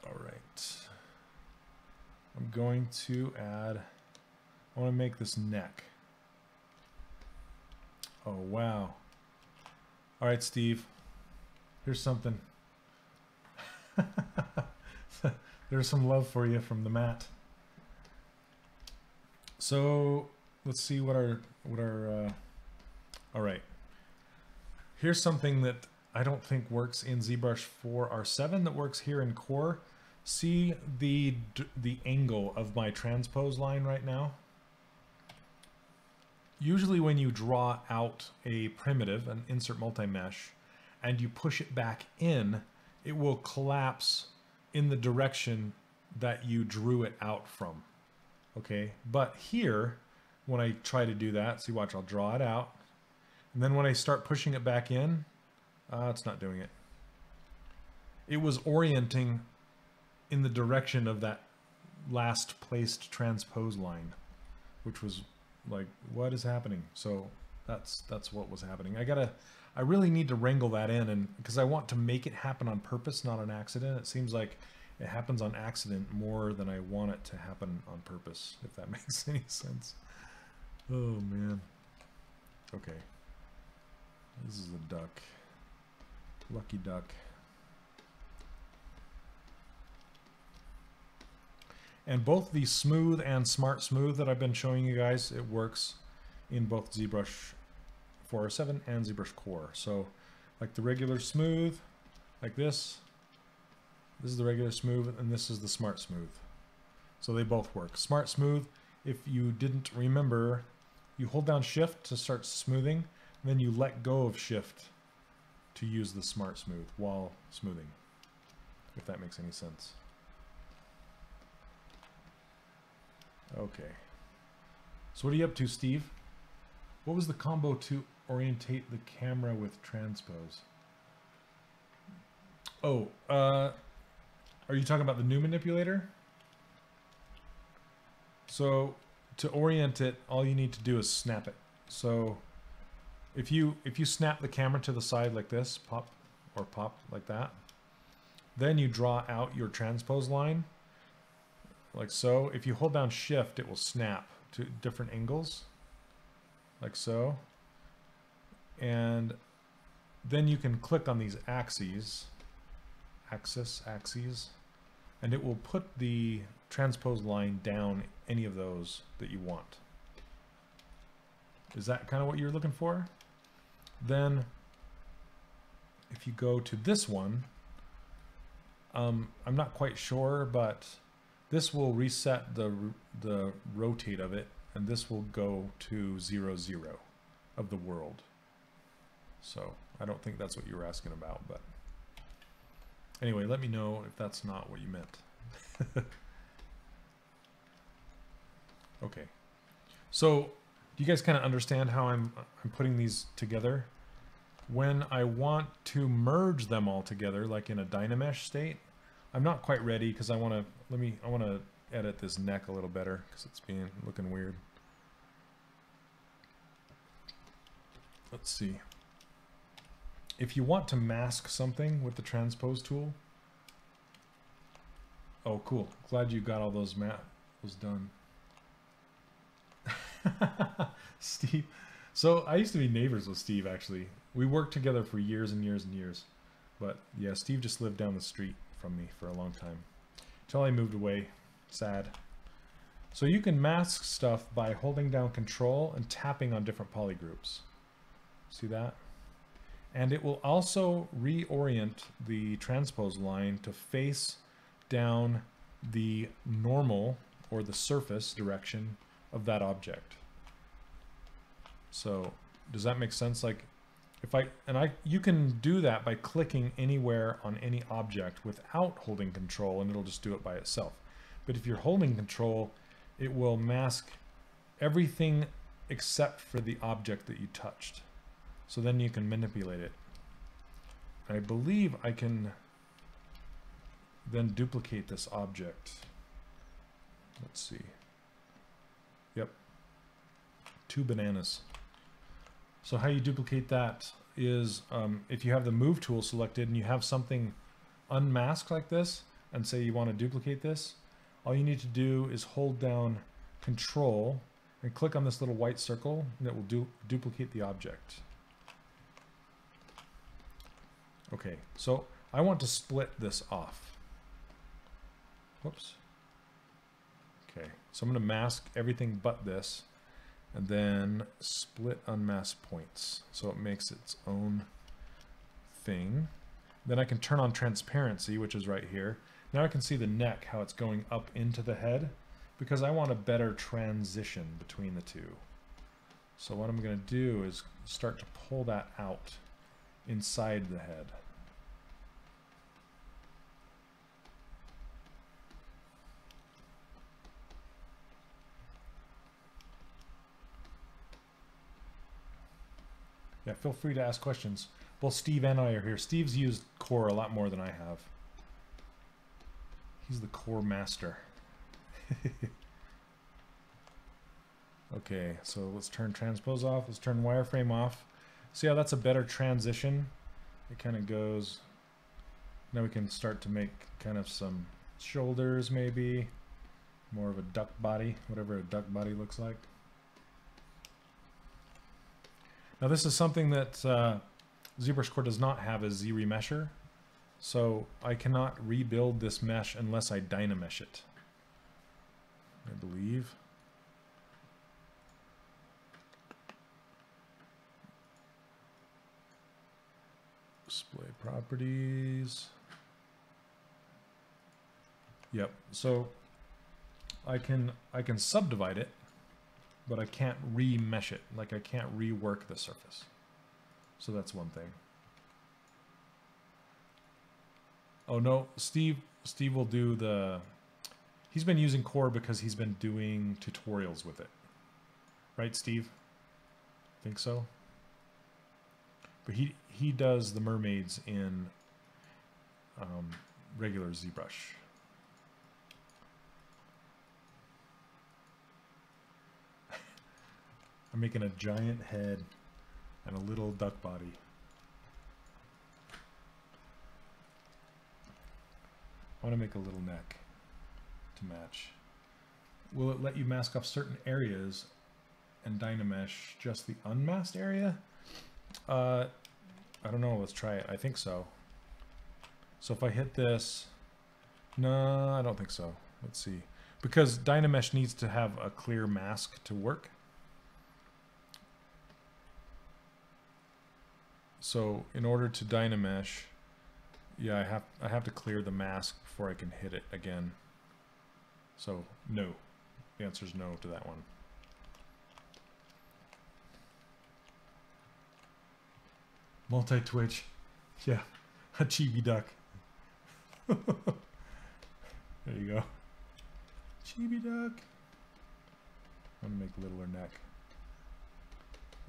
All right. I'm going to add, I want to make this neck. Oh, wow. All right, Steve. Here's something. There's some love for you from the mat. So let's see what our all right. Here's something that I don't think works in ZBrush 4R7 that works here in Core. See the angle of my transpose line right now? Usually when you draw out a primitive, an insert multi-mesh, and you push it back in, it will collapse in the direction that you drew it out from. Okay, but here, when I try to do that, see, watch, I'll draw it out, and then when I start pushing it back in, it's not doing it. It was orienting in the direction of that last placed transpose line, which was like, what is happening? So that's what was happening. I really need to wrangle that in, and because I want to make it happen on purpose, not on accident. It seems like it happens on accident more than I want it to happen on purpose, if that makes any sense. Oh man. Okay. This is a duck. Lucky duck. And both the smooth and smart smooth that I've been showing you guys, it works in both ZBrush 4R7 and ZBrushCore. So like the regular smooth, like this is the regular smooth, and this is the smart smooth. So they both work. Smart smooth, if you didn't remember, you hold down shift to start smoothing, and then you let go of shift to use the smart smooth while smoothing, if that makes any sense. Okay. So what are you up to, Steve? What was the combo to orientate the camera with transpose? Oh, are you talking about the new manipulator? So to orient it, all you need to do is snap it. So if you snap the camera to the side like this, pop or pop like that, then you draw out your transpose line like so. If you hold down shift, it will snap to different angles like so. And then you can click on these axes, and it will put the transpose line down any of those that you want. Is that kind of what you're looking for? Then if you go to this one, I'm not quite sure, but this will reset the rotate of it, and this will go to 0, 0 of the world. So I don't think that's what you were asking about, but anyway, let me know if that's not what you meant. Okay. So do you guys kind of understand how I'm putting these together? When I want to merge them all together, like in a Dynamesh state, I'm not quite ready because I want to edit this neck a little better because it's looking weird. Let's see. If you want to mask something with the Transpose tool, oh cool, glad you got all those done. Steve. So I used to be neighbors with Steve, actually. We worked together for years and years and years. But yeah, Steve just lived down the street from me for a long time. Until I moved away. Sad. So you can mask stuff by holding down Control and tapping on different polygroups. See that? And it will also reorient the transpose line to face down the normal or the surface direction of that object. So does that make sense? Like you can do that by clicking anywhere on any object without holding Control, and it'll just do it by itself. But if you're holding Control, it will mask everything except for the object that you touched. So then you can manipulate it. I believe I can then duplicate this object. Let's see. Yep. 2 bananas. So how you duplicate that is if you have the move tool selected and you have something unmasked like this, and say you want to duplicate this, all you need to do is hold down Control and click on this little white circle, and it will duplicate the object. Okay, so I want to split this off. Whoops. Okay, so I'm going to mask everything but this, and then split unmask points, so it makes its own thing. Then I can turn on transparency, which is right here. Now I can see the neck, how it's going up into the head, because I want a better transition between the two. So what I'm going to do is start to pull that out inside the head. Yeah, feel free to ask questions. Both Steve and I are here. Steve's used Core a lot more than I have. He's the Core master. Okay, so let's turn Transpose off. Let's turn Wireframe off. See how that's a better transition? It kind of goes... Now we can start to make kind of some shoulders maybe. More of a duck body, whatever a duck body looks like. Now this is something that ZBrushCore does not have as Z-remesher, so I cannot rebuild this mesh unless I Dynamesh it, I believe. Display properties. Yep, so I can subdivide it, but I can't remesh it. Like I can't rework the surface. So that's one thing. Oh no, Steve will do the... He's been using Core because he's been doing tutorials with it. Right, Steve? Think so? But he does the mermaids in regular ZBrush. I'm making a giant head and a little duck body. I want to make a little neck to match. Will it let you mask off certain areas and Dynamesh just the unmasked area? I don't know. Let's try it. I think so. So if I hit this, no, I don't think so. Let's see. Because Dynamesh needs to have a clear mask to work. So in order to Dynamesh, yeah, I have to clear the mask before I can hit it again. So no, the answer is no to that one. Multi-twitch, yeah, a chibi duck. There you go, chibi duck. I'm gonna make littler neck.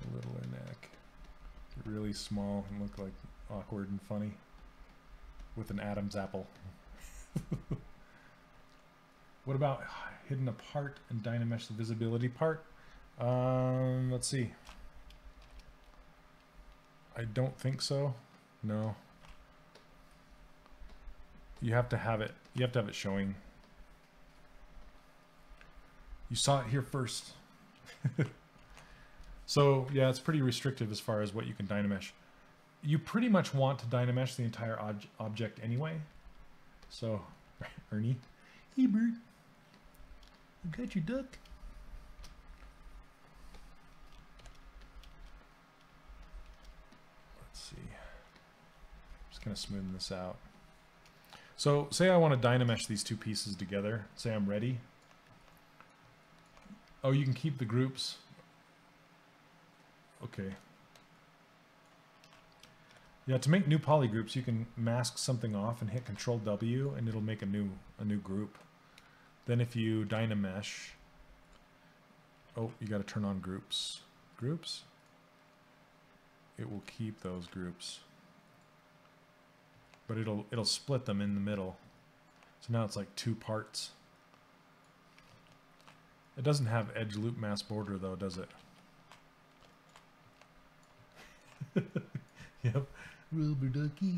A littler neck. Get really small and look like awkward and funny with an Adam's apple. What about hidden apart and Dynamesh the visibility part? Let's see. I don't think so. No. You have to have it. You have to have it showing. You saw it here first. So yeah, it's pretty restrictive as far as what you can Dynamesh. You pretty much want to Dynamesh the entire object anyway. So, Ernie, hey bird, you got your duck? Let's see. Just gonna smoothen this out. So, say I want to Dynamesh these two pieces together. Say I'm ready. Oh, you can keep the groups. Okay. Yeah, to make new polygroups, you can mask something off and hit Control W, and it'll make a new group. Then if you Dynamesh, oh, you got to turn on groups. Groups. It will keep those groups, but it'll split them in the middle. So now it's like two parts. It doesn't have edge loop mask border though, does it? Yep. Rubber ducky.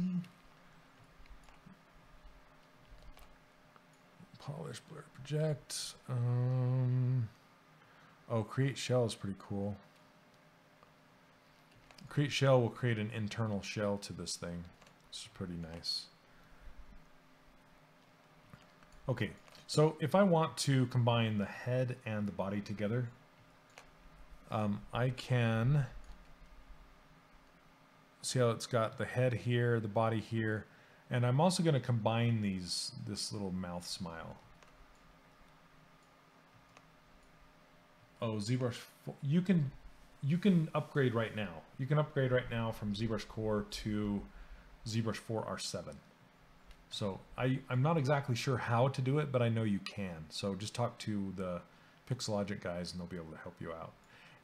Polish, blur, project. Oh, create shell is pretty cool. Create shell will create an internal shell to this thing. This is pretty nice. Okay, so if I want to combine the head and the body together, I can see how it's got the head here, the body here, and I'm also going to combine this little mouth smile. Oh, ZBrush, you can upgrade right now. You can upgrade right now from ZBrushCore to ZBrush 4R7. So I'm not exactly sure how to do it, but I know you can. So just talk to the Pixelogic guys and they'll be able to help you out.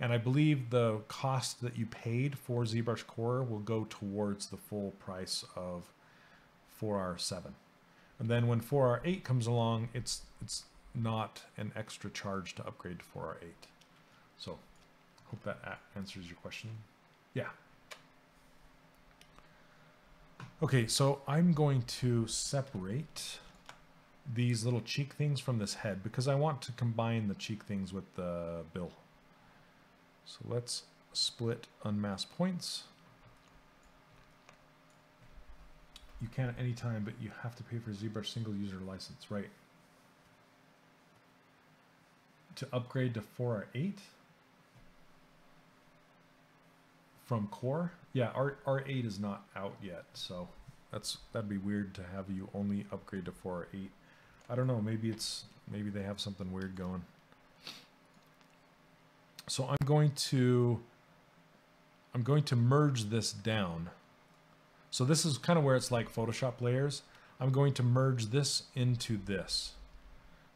And I believe the cost that you paid for ZBrushCore will go towards the full price of 4R7. And then when 4R8 comes along, it's not an extra charge to upgrade to 4R8. So hope that answers your question. Yeah. Okay, so I'm going to separate these little cheek things from this head because I want to combine the cheek things with the bill. So let's split unmask points. You can at any time, but you have to pay for ZBrush single user license, right? To upgrade to 4R8 from Core. Yeah, R8 is not out yet, so that'd be weird to have you only upgrade to 4R8. I don't know, maybe they have something weird going. So I'm going to merge this down. So this is kind of where it's like Photoshop layers. I'm going to merge this into this,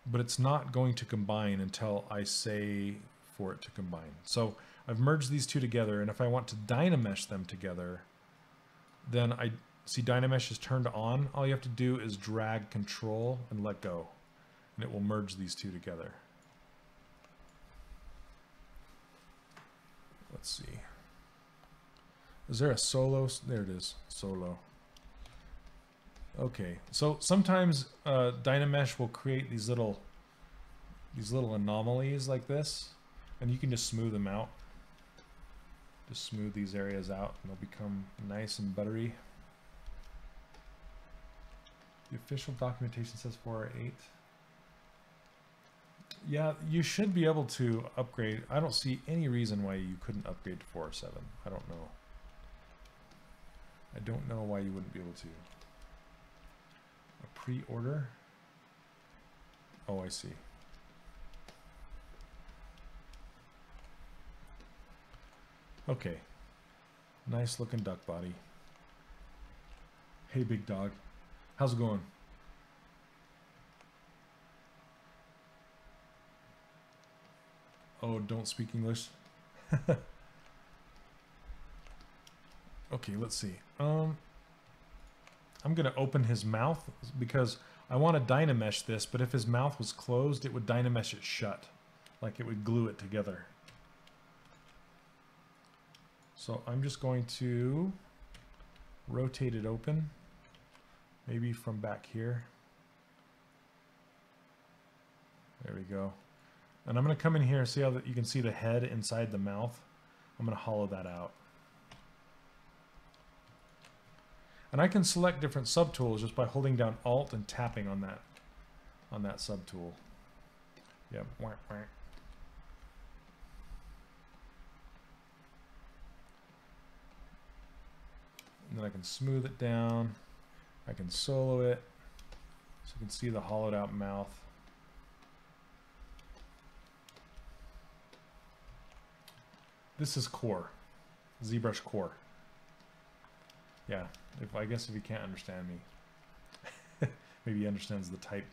but it's not going to combine until I say for it to combine. So I've merged these two together, and if I want to Dynamesh them together, then I see Dynamesh is turned on. All you have to do is drag Control and let go, and it will merge these two together. Let's see. Is there a solo? There it is, solo. Okay, so sometimes Dynamesh will create these little anomalies like this, and you can just smooth them out. Just smooth these areas out, and they'll become nice and buttery. The official documentation says 4R8. Yeah, you should be able to upgrade. I don't see any reason why you couldn't upgrade to 4R7. I don't know. I don't know why you wouldn't be able to. A pre-order? Oh, I see. Okay. Nice looking duck body. Hey, big dog. How's it going? Oh, don't speak English. Okay, let's see. I'm gonna open his mouth because I want to Dynamesh this, but if his mouth was closed, it would Dynamesh it shut. Like it would glue it together. So I'm just going to rotate it open, maybe from back here. There we go. And I'm going to come in here, see how that you can see the head inside the mouth. I'm going to hollow that out. And I can select different subtools just by holding down Alt and tapping on that subtool. Yep. Whack, whack. And then I can smooth it down. I can solo it so you can see the hollowed out mouth. This is Core, ZBrushCore. Yeah, I guess if you can't understand me, maybe he understands the type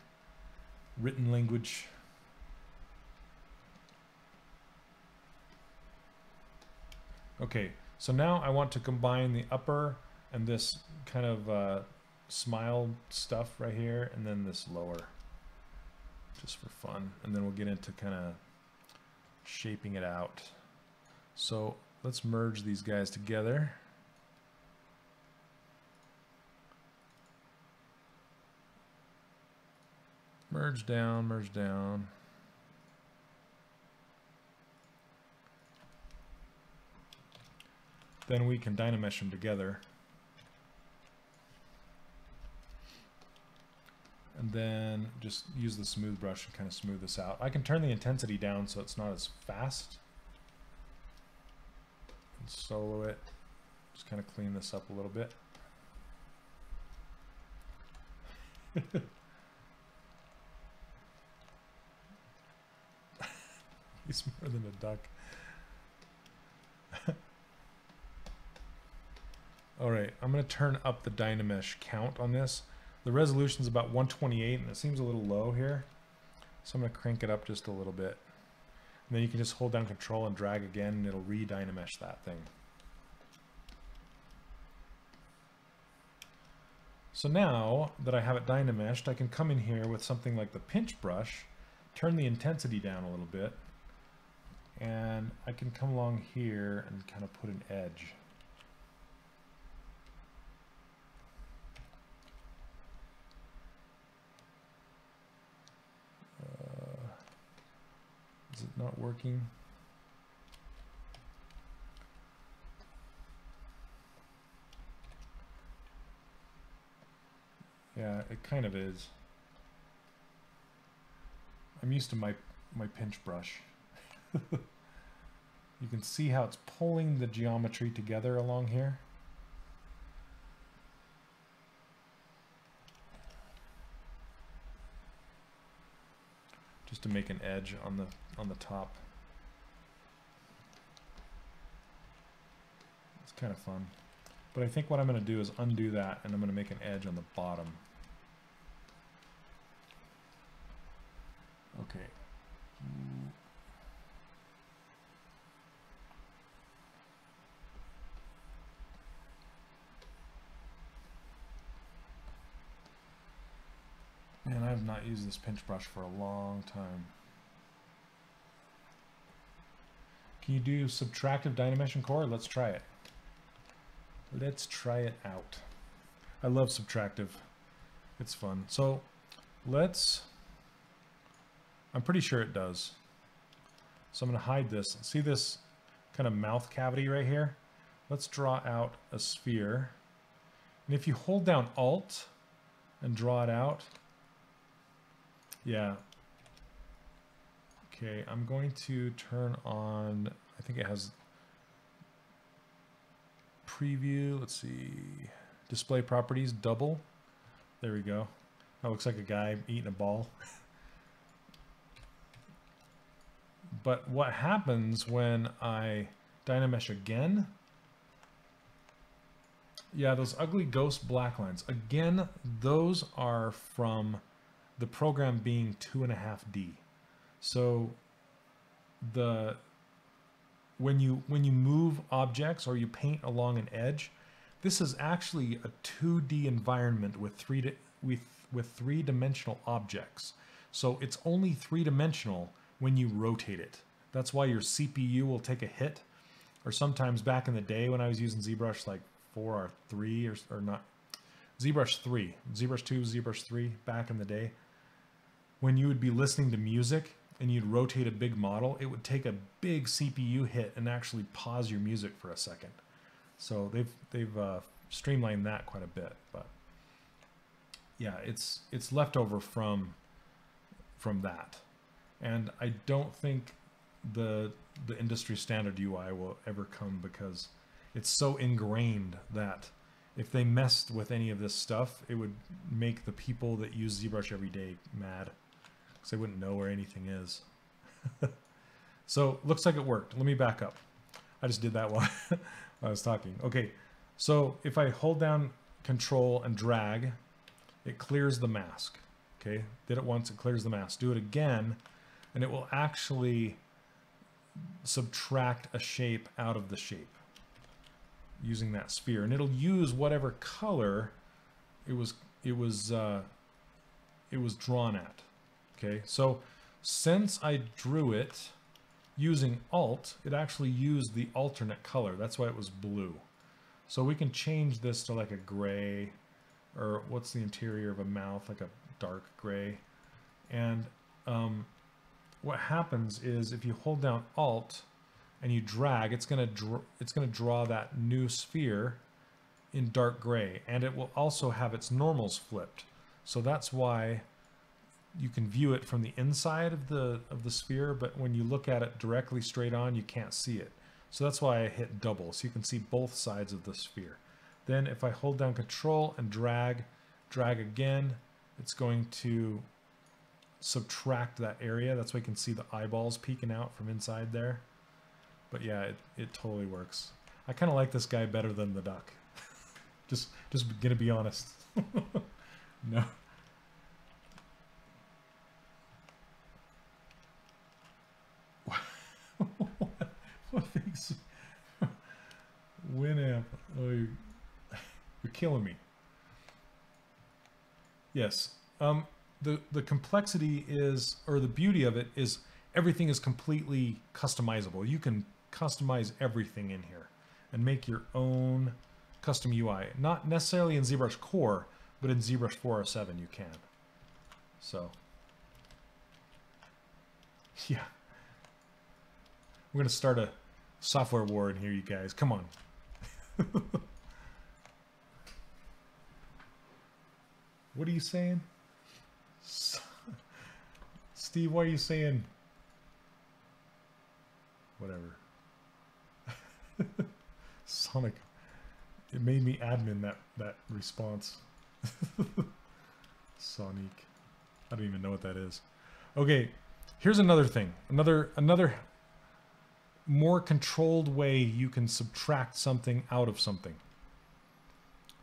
written language. Okay, so now I want to combine the upper and this kind of smile stuff right here, and then this lower, just for fun. And then we'll get into kind of shaping it out. So let's merge these guys together. Merge down, merge down. Then we can Dynamesh them together. And then just use the smooth brush and kind of smooth this out. I can turn the intensity down so it's not as fast. And solo it. Just kind of clean this up a little bit. He's more than a duck. Alright, I'm going to turn up the Dynamesh count on this. The resolution is about 128 and it seems a little low here. So I'm going to crank it up just a little bit. And then you can just hold down Control and drag again and it'll re-Dynamesh that thing. So now that I have it Dynameshed, I can come in here with something like the pinch brush, turn the intensity down a little bit, and I can come along here and kind of put an edge. Is it not working? Yeah, it kind of is. I'm used to my pinch brush. You can see how it's pulling the geometry together along here. Just to make an edge on the top. It's kind of fun. But I think what I'm going to do is undo that and I'm going to make an edge on the bottom. Okay. Man, I have not used this pinch brush for a long time. Can you do Subtractive Dynamesh in Core? Let's try it. Let's try it out. I love Subtractive. It's fun. So let's, I'm pretty sure it does. So I'm going to hide this. See this kind of mouth cavity right here? Let's draw out a sphere. And if you hold down Alt and draw it out, yeah. Okay, I'm going to turn on, I think it has preview, let's see, display properties, double. There we go. That looks like a guy eating a ball. But what happens when I Dynamesh again? Yeah, those ugly ghost black lines. Again, those are from the program being 2.5D. So the when you move objects or you paint along an edge, this is actually a 2D environment with three-dimensional objects. So it's only three-dimensional when you rotate it. That's why your CPU will take a hit. Or sometimes back in the day when I was using ZBrush like 4 or 3 or not, ZBrush 3, ZBrush 2, ZBrush 3 back in the day, when you would be listening to music and you'd rotate a big model, it would take a big CPU hit and actually pause your music for a second. So they've streamlined that quite a bit, but yeah, it's leftover from that, and I don't think the industry standard UI will ever come, because it's so ingrained that if they messed with any of this stuff, it would make the people that use ZBrush every day mad, because they wouldn't know where anything is. So looks like it worked. Let me back up. I just did that while I was talking. Okay, so if I hold down Control and drag, it clears the mask. Okay, did it once, it clears the mask. Do it again, and it will actually subtract a shape out of the shape using that sphere, and it'll use whatever color it was drawn at. Okay, so since I drew it using Alt, it actually used the alternate color. That's why it was blue. So we can change this to like a gray, or what's the interior of a mouth, like a dark gray. And what happens is if you hold down Alt and you drag, it's gonna draw that new sphere in dark gray, and it will also have its normals flipped. So that's why you can view it from the inside of the sphere, but when you look at it directly straight on, you can't see it. So that's why I hit double, so you can see both sides of the sphere. Then if I hold down Control and drag again, it's going to subtract that area. That's why you can see the eyeballs peeking out from inside there. But yeah, it totally works. I kind of like this guy better than the duck. just gonna be honest. No. What things? Winamp. Oh, you're killing me. Yes. The complexity is, or the beauty of it is, everything is completely customizable. You can customize everything in here and make your own custom UI. Not necessarily in ZBrushCore, but in ZBrush 407 you can. So, yeah. We're going to start a software war in here, you guys. Come on. What are you saying? Steve, why are you saying? Whatever. Sonic. It made me admin that response. Sonic. I don't even know what that is. Okay, here's another thing. Another more controlled way you can subtract something out of something.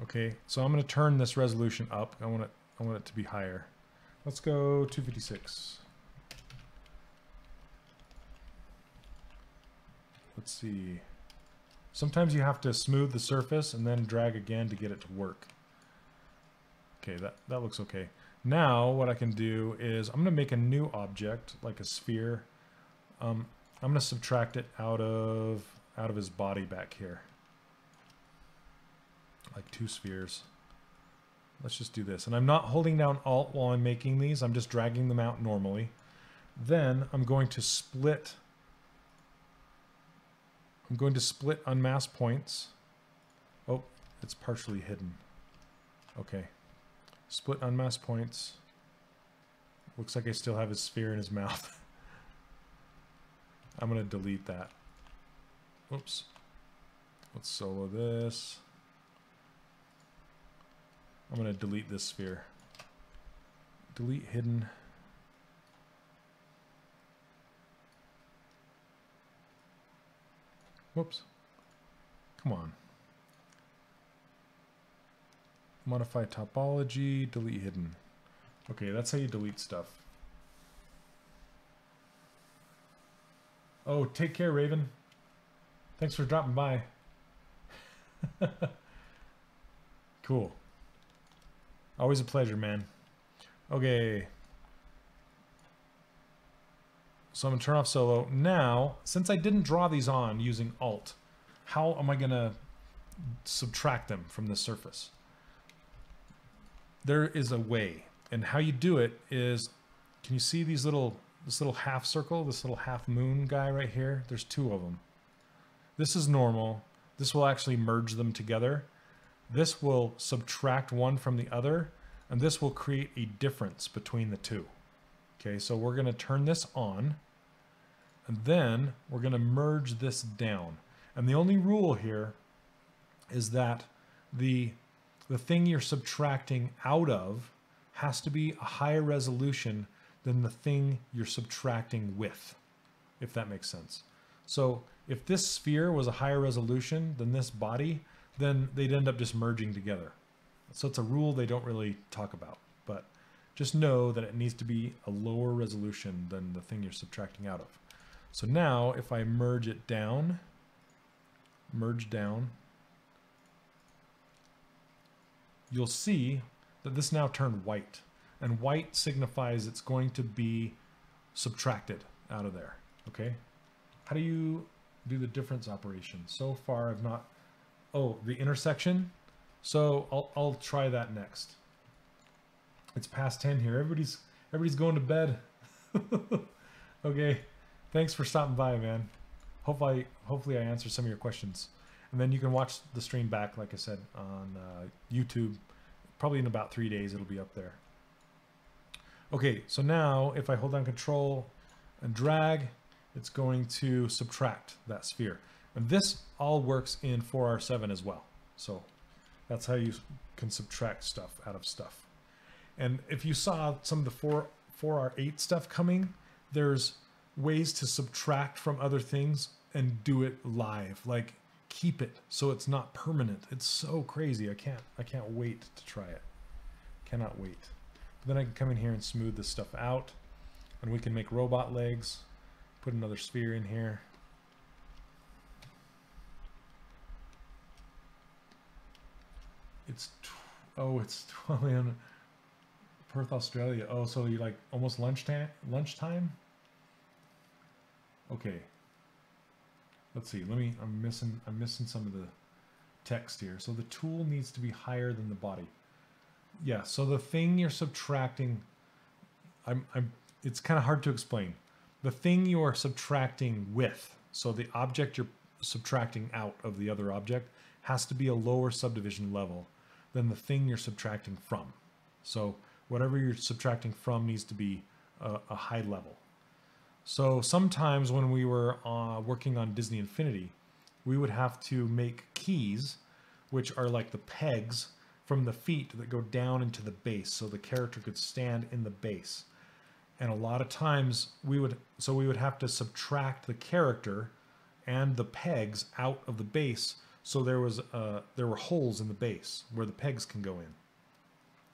Okay, so I'm going to turn this resolution up. I want it to be higher. Let's go 256. Let's see. Sometimes you have to smooth the surface and then drag again to get it to work. Okay, that looks okay. Now what I can do is I'm going to make a new object, like a sphere. I'm going to subtract it out of his body back here. Like 2 spheres. Let's just do this. And I'm not holding down Alt while I'm making these. I'm just dragging them out normally. Then I'm going to split. I'm going to split unmasked points. Oh, it's partially hidden. Okay. Split unmasked points. Looks like I still have his sphere in his mouth. I'm going to delete that. Oops. Let's solo this. I'm going to delete this sphere. Delete hidden. Whoops. Come on. Modify topology, delete hidden. Okay, that's how you delete stuff. Oh, take care, Raven. Thanks for dropping by. Cool. Always a pleasure, man. Okay. So I'm going to turn off solo. Now, since I didn't draw these on using Alt, how am I going to subtract them from the surface? There is a way. And how you do it is, can you see these this little half circle, this little half moon guy right here? There's two of them. This is normal. This will actually merge them together. This will subtract one from the other, and this will create a difference between the two. Okay, so we're going to turn this on, and then we're going to merge this down. And the only rule here is that the thing you're subtracting out of has to be a higher resolution than the thing you're subtracting with, if that makes sense. So if this sphere was a higher resolution than this body, then they'd end up just merging together. So it's a rule they don't really talk about, but just know that it needs to be a lower resolution than the thing you're subtracting out of. So now if I merge it down, merge down, you'll see that this now turned white, and white signifies it's going to be subtracted out of there. Okay, how do you do the difference operation? So far I've not, oh, the intersection. So I'll try that next. It's past 10 here. Everybody's going to bed. Okay, thanks for stopping by, man. Hopefully I answered some of your questions. And then you can watch the stream back, like I said, on YouTube. Probably in about 3 days it'll be up there. Okay, so now if I hold down Control and drag, it's going to subtract that sphere. And this all works in 4R7 as well. So that's how you can subtract stuff out of stuff. And if you saw some of the 4R8 stuff coming, there's ways to subtract from other things and do it live. Like, keep it so it's not permanent. It's so crazy. I can't wait to try it. Cannot wait. But then I can come in here and smooth this stuff out, and we can make robot legs, put another sphere in here. It's 12 in Perth, Australia. Oh, so you like almost lunchtime? Okay. Let's see. I'm missing some of the text here. So the tool needs to be higher than the body. Yeah, so the thing you're subtracting, it's kind of hard to explain. The thing you are subtracting with, so the object you're subtracting out of the other object, has to be a lower subdivision level than the thing you're subtracting from. So whatever you're subtracting from needs to be a high level. So sometimes when we were working on Disney Infinity, we would have to make keys, which are like the pegs from the feet that go down into the base, so the character could stand in the base. And a lot of times we would have to subtract the character and the pegs out of the base, so there were holes in the base where the pegs can go in.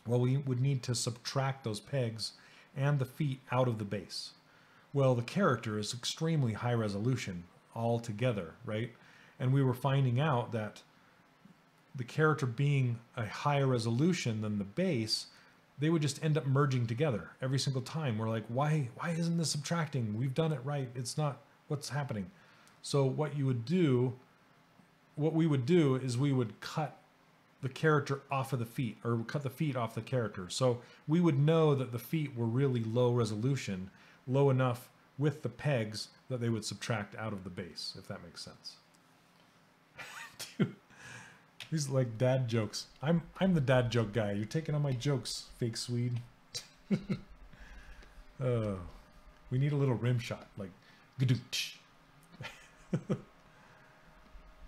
Well, we would need to subtract those pegs and the feet out of the base. Well, the character is extremely high resolution altogether, right? And we were finding out that the character being a higher resolution than the base, they would just end up merging together every single time. We're like, why isn't this subtracting? We've done it right. It's not, what's happening? So what we would do is we would cut the character off of the feet, or cut the feet off the character. So we would know that the feet were really low resolution, low enough with the pegs that they would subtract out of the base, if that makes sense. Dude, these are like dad jokes. I'm the dad joke guy. You're taking all my jokes, fake Swede. We need a little rim shot, like gadooch.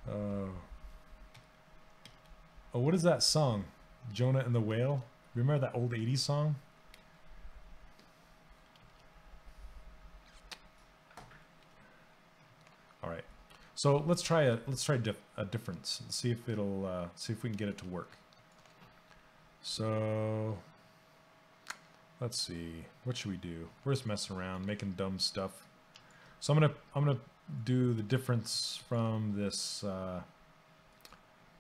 Oh, what is that song? Jonah and the Whale? Remember that old 80s song? All right. So let's try a difference and see if it'll see if we can get it to work. So let's see, what should we do? We're just messing around, making dumb stuff. So I'm gonna do the difference from this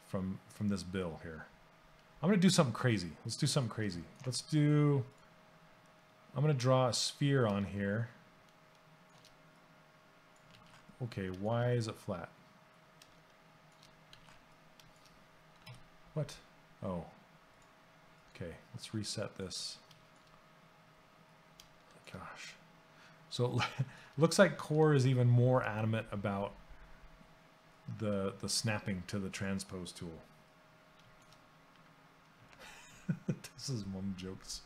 from this bill here. I'm gonna do something crazy. Let's do something crazy. I'm gonna draw a sphere on here. Okay, why is it flat? What? Oh. Okay, let's reset this. Gosh. So it looks like Core is even more adamant about the snapping to the Transpose tool. This is mom jokes.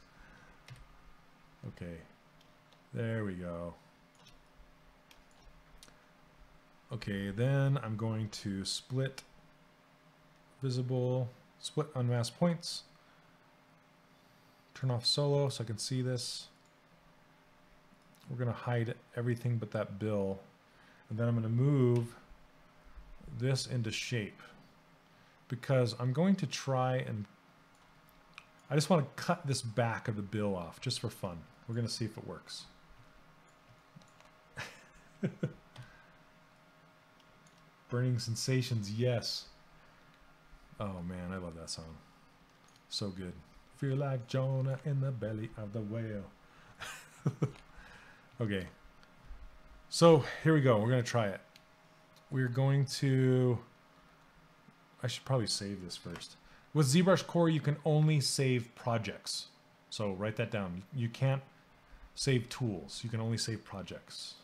Okay. There we go. Okay, then I'm going to split visible, split unmasked points. Turn off solo so I can see this. We're going to hide everything but that bill. And then I'm going to move this into shape because I'm going to try and I just want to cut this back of the bill off just for fun. We're going to see if it works. Burning Sensations, yes. Oh man, I love that song. So good. Feel like Jonah in the belly of the whale. Okay. So here we go. We're going to try it. We're going to... I should probably save this first. With ZBrushCore, you can only save projects. So write that down. You can't save tools. You can only save projects.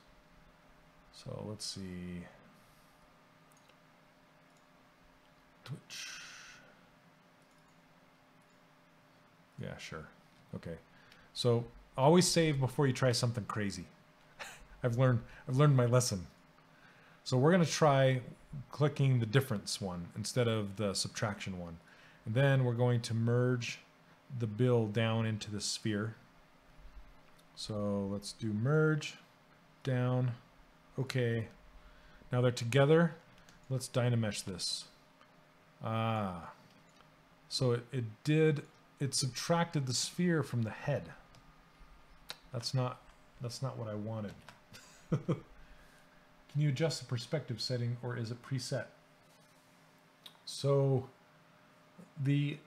So let's see. Twitch. Yeah, sure. Okay. So always save before you try something crazy. I've learned my lesson. So we're going to try clicking the difference one instead of the subtraction one. And then we're going to merge the bill down into the sphere. So let's do merge, down, okay. Now they're together. Let's Dynamesh this. So it subtracted the sphere from the head. That's not what I wanted. Can you adjust the perspective setting or is it preset? So the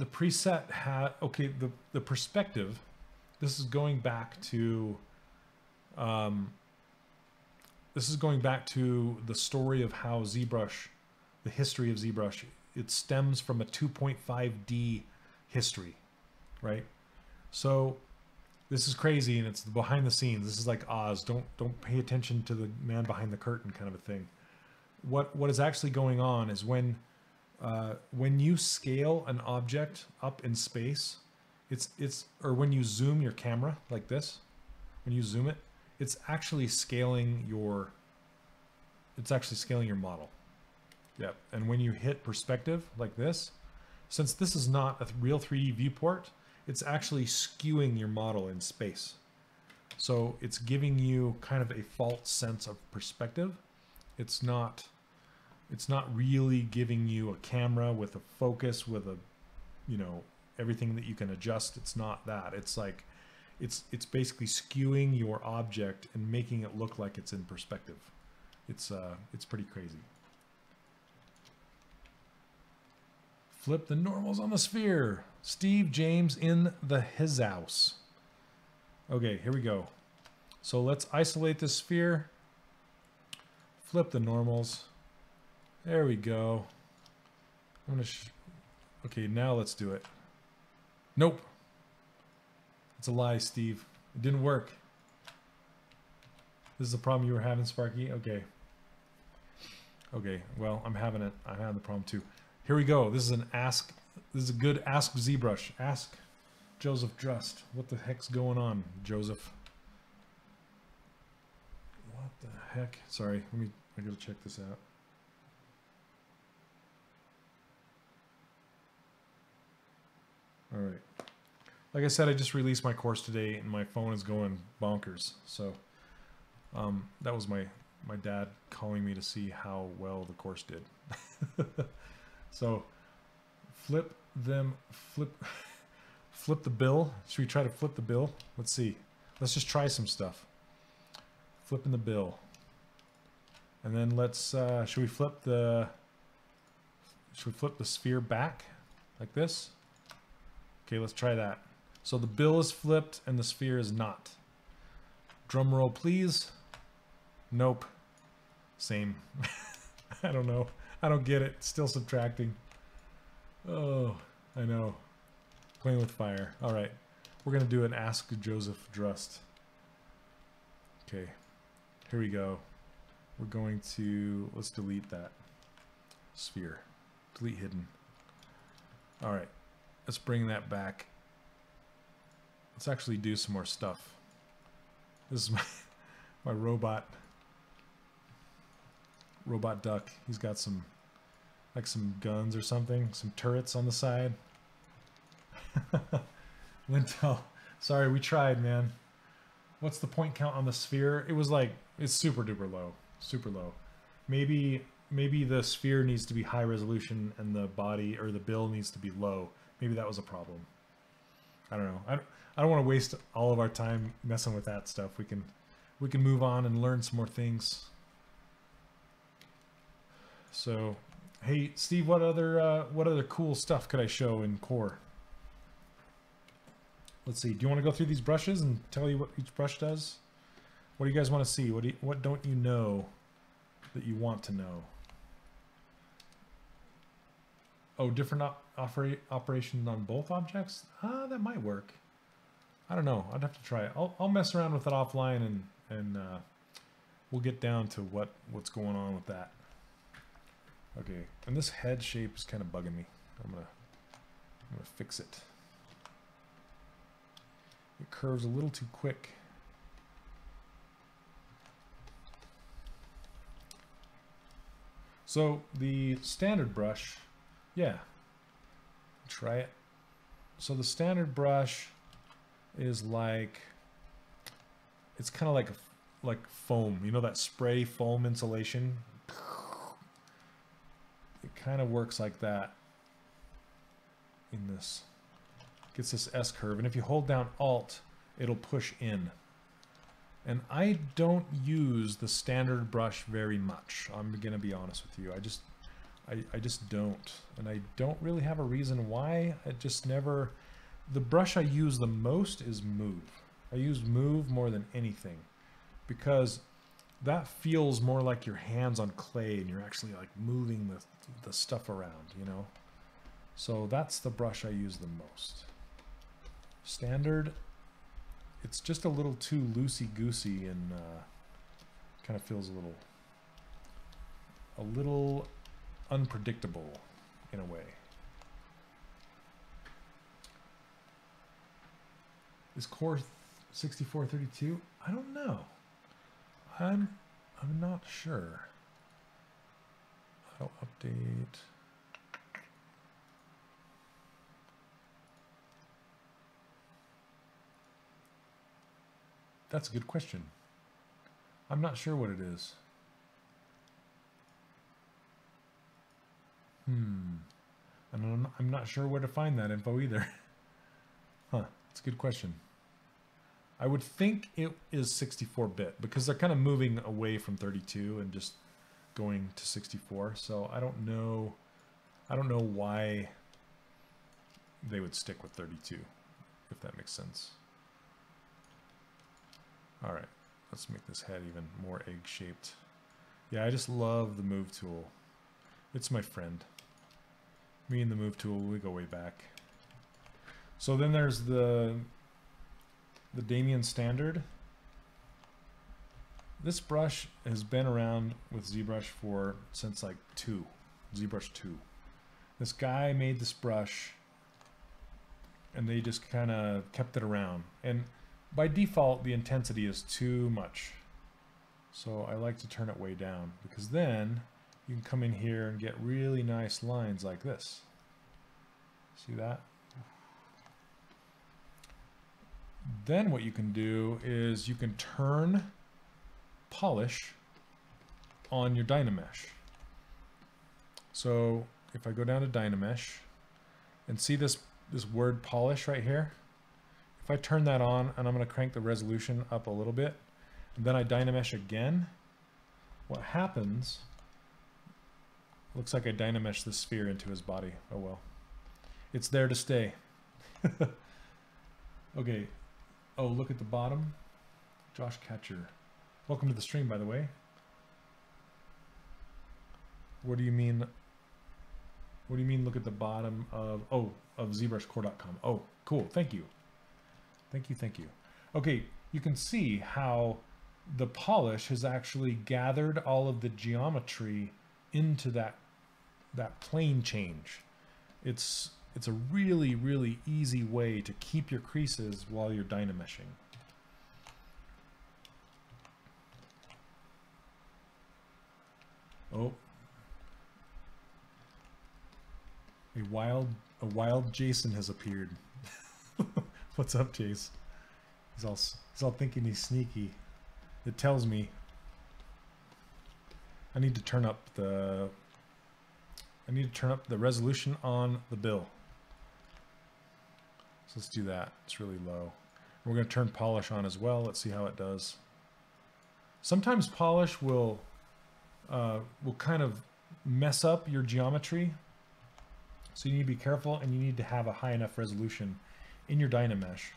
preset had, okay, the perspective, this is going back to the story of how ZBrush, the history of ZBrush, it stems from a 2.5D history, right? So this is crazy, and it's the behind the scenes. This is like Oz. Don't pay attention to the man behind the curtain kind of a thing. What is actually going on is when you scale an object up in space, or when you zoom your camera like this, when you zoom it, it's actually scaling your model. Yep. And when you hit perspective like this, since this is not a real 3D viewport, it's actually skewing your model in space. So it's giving you kind of a false sense of perspective. It's not really giving you a camera with a focus, with a, everything that you can adjust. It's not that. It's like, it's basically skewing your object and making it look like it's in perspective. It's pretty crazy. Flip the normals on the sphere. Steve James in his house. Okay, here we go. So let's isolate the sphere. Flip the normals. There we go. I'm gonna okay, now let's do it. Nope. It's a lie, Steve. It didn't work. This is the problem you were having, Sparky? Okay. Okay, well, I'm having the problem too. Here we go. This is a good Ask ZBrush. Ask Joseph Drust. What the heck's going on, Joseph? What the heck? Sorry, I gotta check this out. All right. Like I said, I just released my course today and my phone is going bonkers. So that was my dad calling me to see how well the course did. So flip the bill. Should we try to flip the bill? Let's see. Let's just try some stuff. Flipping the bill. And then let's, should we flip the sphere back like this? Okay, let's try that. So the bill is flipped and the sphere is not. Drum roll, please. Nope. Same. I don't know. I don't get it. Still subtracting. Oh, I know. Playing with fire. All right. We're going to do an Ask Joseph Drust. Okay. Here we go. We're going to, let's delete that sphere. Delete hidden. All right. Let's bring that back. Let's actually do some more stuff. This is my robot duck. He's got some, like some guns or something, some turrets on the side. Lintel, sorry, we tried, man. What's the point count on the sphere? It was like, it's super duper low, super low. Maybe the sphere needs to be high resolution and the body or the bill needs to be low. Maybe that was a problem. I don't know. I don't want to waste all of our time messing with that stuff. We can move on and learn some more things. So, hey Steve, what other cool stuff could I show in Core? Let's see. Do you want to go through these brushes and tell you what each brush does? What do you guys want to see? What don't you know that you want to know? Oh, different operations on both objects? That might work. I don't know. I'd have to try it. I'll mess around with it offline and we'll get down to what's going on with that. Okay, and this head shape is kind of bugging me. I'm gonna fix it. It curves a little too quick. So the standard brush, yeah, try it. So the standard brush is like, it's kind of like foam. You know that spray foam insulation? It kind of works like that in this. Gets this S curve, and if you hold down Alt, it'll push in. And I don't use the standard brush very much. I'm gonna be honest with you. I just don't, and I don't really have a reason why. I just never. The brush I use the most is Move. I use Move more than anything because that feels more like your hands on clay and you're actually like moving the stuff around, you know? So that's the brush I use the most. Standard, it's just a little too loosey-goosey and kind of feels a little unpredictable in a way. Is Core 6432? I don't know. I'm not sure. I'll update. That's a good question. I'm not sure what it is. And I'm not sure where to find that info either. Huh, that's a good question. I would think it is 64-bit because they're kind of moving away from 32 and just going to 64. So I don't know why they would stick with 32, if that makes sense. All right, let's make this head even more egg-shaped. Yeah, I just love the Move tool. It's my friend. Me and the Move tool, we go way back. So then there's the Damien Standard. This brush has been around with ZBrush since like ZBrush 2. This guy made this brush and they just kind of kept it around. And by default, the intensity is too much. So I like to turn it way down because then you can come in here and get really nice lines like this. See that? Then what you can do is you can turn polish on your Dynamesh. So if I go down to Dynamesh and see this word polish right here, if I turn that on and I'm going to crank the resolution up a little bit, and then I Dynamesh again, what happens, looks like I Dynamesh the sphere into his body. Oh well. It's there to stay. Okay. Oh, look at the bottom. Josh Catcher. Welcome to the stream, by the way. What do you mean? What do you mean look at the bottom of, oh, of ZBrushCore.com? Oh, cool. Thank you. Thank you, thank you. Okay, you can see how the polish has actually gathered all of the geometry into that plane change. It's a really, really easy way to keep your creases while you're Dynameshing. Oh. A wild Jason has appeared. What's up, Jace? He's all thinking he's sneaky. It tells me I need to turn up the resolution on the bill. So let's do that. It's really low. We're going to turn polish on as well. Let's see how it does. Sometimes polish will kind of mess up your geometry. So you need to be careful, and you need to have a high enough resolution in your Dynamesh,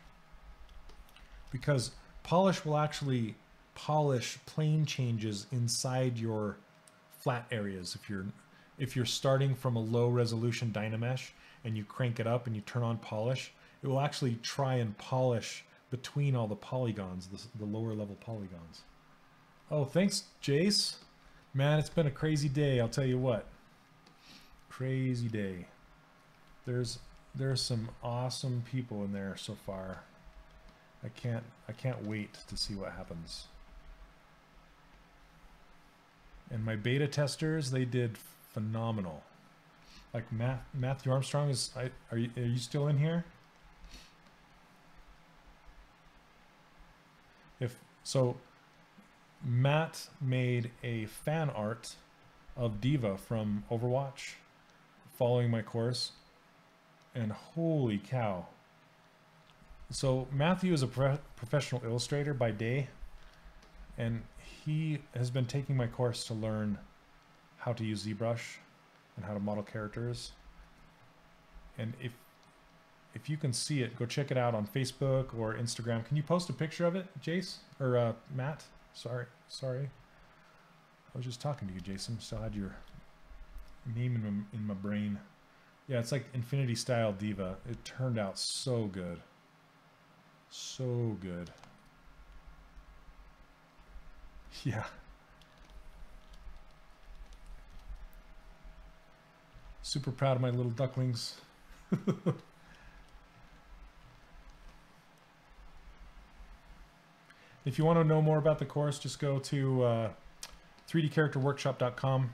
because polish will actually polish plane changes inside your flat areas. If you're starting from a low resolution Dynamesh and you crank it up and you turn on polish, it will actually try and polish between all the polygons, the lower level polygons. Oh, thanks, Jace. Man, it's been a crazy day, I'll tell you what. Crazy day. There's some awesome people in there so far. I can't wait to see what happens. And my beta testers, they did phenomenal. Like Matthew Armstrong is. Are you still in here? So, Matt made a fan art of Diva from Overwatch, following my course. And holy cow. So Matthew is a professional illustrator by day, and he has been taking my course to learn how to use ZBrush and how to model characters. And if you can see it, go check it out on Facebook or Instagram. Can you post a picture of it, Jace? Or Matt? Sorry. I was just talking to you, Jason. Still had your name in my brain. Yeah, it's like Infinity Style Diva. It turned out so good. So good. Yeah. Super proud of my little ducklings. If you want to know more about the course, just go to 3dcharacterworkshop.com.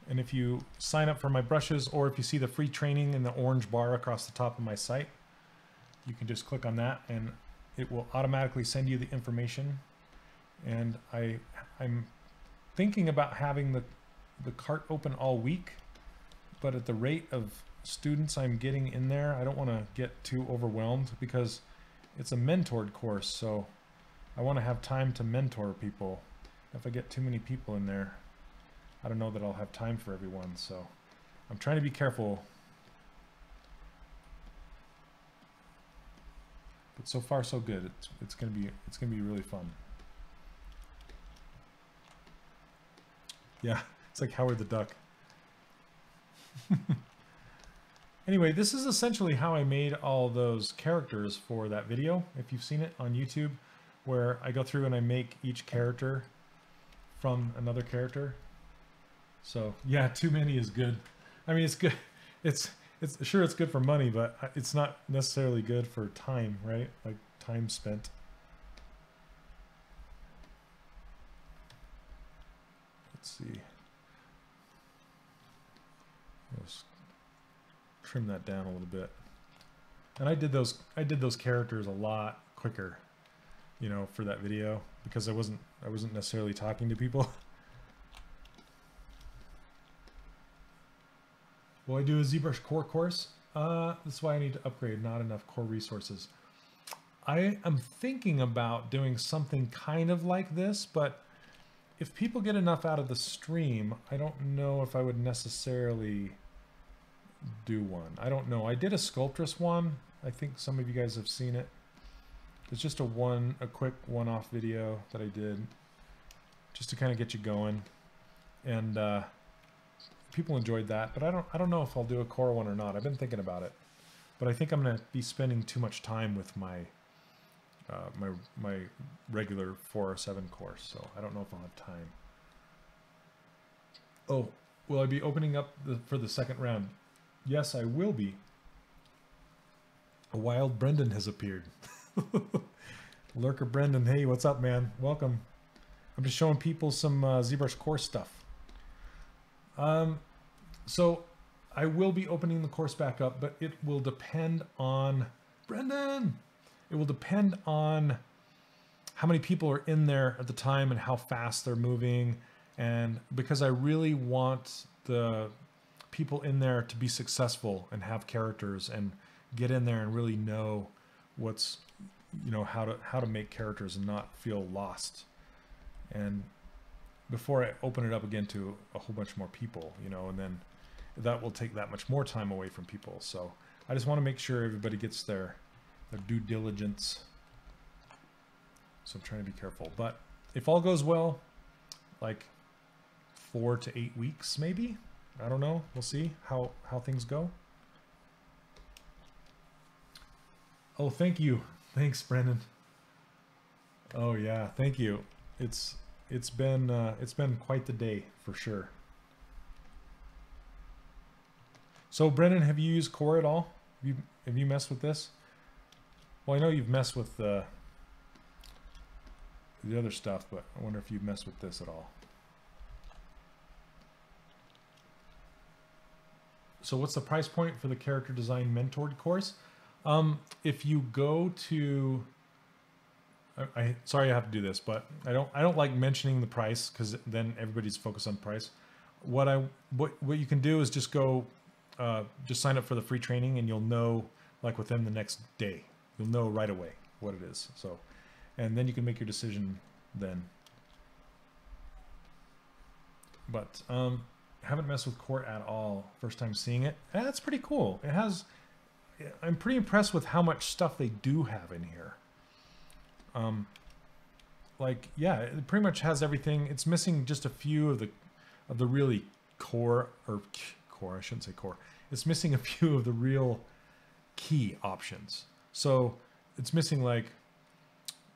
And if you sign up for my brushes, or if you see the free training in the orange bar across the top of my site, you can just click on that and it will automatically send you the information. And I'm thinking about having the cart open all week, but at the rate of students I'm getting in there, I don't want to get too overwhelmed, because it's a mentored course, so I want to have time to mentor people. If I get too many people in there, I don't know that I'll have time for everyone, so I'm trying to be careful. But so far so good. It's gonna be really fun. Yeah, it's like Howard the Duck. Anyway, this is essentially how I made all those characters for that video, if you've seen it on YouTube, where I go through and I make each character from another character. So yeah, too many is good. I mean, it's good. It's sure it's good for money, but it's not necessarily good for time, right? Like time spent. Let's see. Let's trim that down a little bit. And I did those characters a lot quicker, you know, for that video, because I wasn't necessarily talking to people. Will I do a ZBrushCore course? That's why I need to upgrade. Not enough core resources. I am thinking about doing something kind of like this, but if people get enough out of the stream, I don't know if I would necessarily do one. I don't know. I did a Sculptress one. I think some of you guys have seen it. It's just a quick one-off video that I did just to kind of get you going. And people enjoyed that, but I don't know if I'll do a core one or not. I've been thinking about it, but I think I'm going to be spending too much time with my my regular 407 course, so I don't know if I'll have time. Oh, will I be opening up for the second round? Yes, I will be. A wild Brendan has appeared. Lurker Brendan, hey, what's up, man? Welcome. I'm just showing people some ZBrushCore stuff. So I will be opening the course back up, but it will depend on Brendan. It will depend on how many people are in there at the time and how fast they're moving. And because I really want the people in there to be successful and have characters and get in there and really know what's, you know, how to make characters and not feel lost. And before I open it up again to a whole bunch more people, you know, and then that will take that much more time away from people. So I just want to make sure everybody gets their due diligence. So I'm trying to be careful, but if all goes well, like 4 to 8 weeks, maybe, I don't know. We'll see how things go. Oh, thank you. Thanks, Brendan. Oh yeah, thank you. It's been quite the day for sure. So Brendan, have you used Core at all? Have you messed with this? Well, I know you've messed with the other stuff, but I wonder if you've messed with this at all. So what's the price point for the character design mentored course? If you go to, sorry I have to do this, but I don't like mentioning the price because then everybody's focused on price. What you can do is just go, just sign up for the free training and you'll know like within the next day. You'll know right away what it is. So, and then you can make your decision then. But haven't messed with Core at all. First time seeing it. That's pretty cool. It has. I'm pretty impressed with how much stuff they do have in here. Like yeah, it pretty much has everything. It's missing just a few of the really core I shouldn't say core. It's missing a few of the real key options. So it's missing like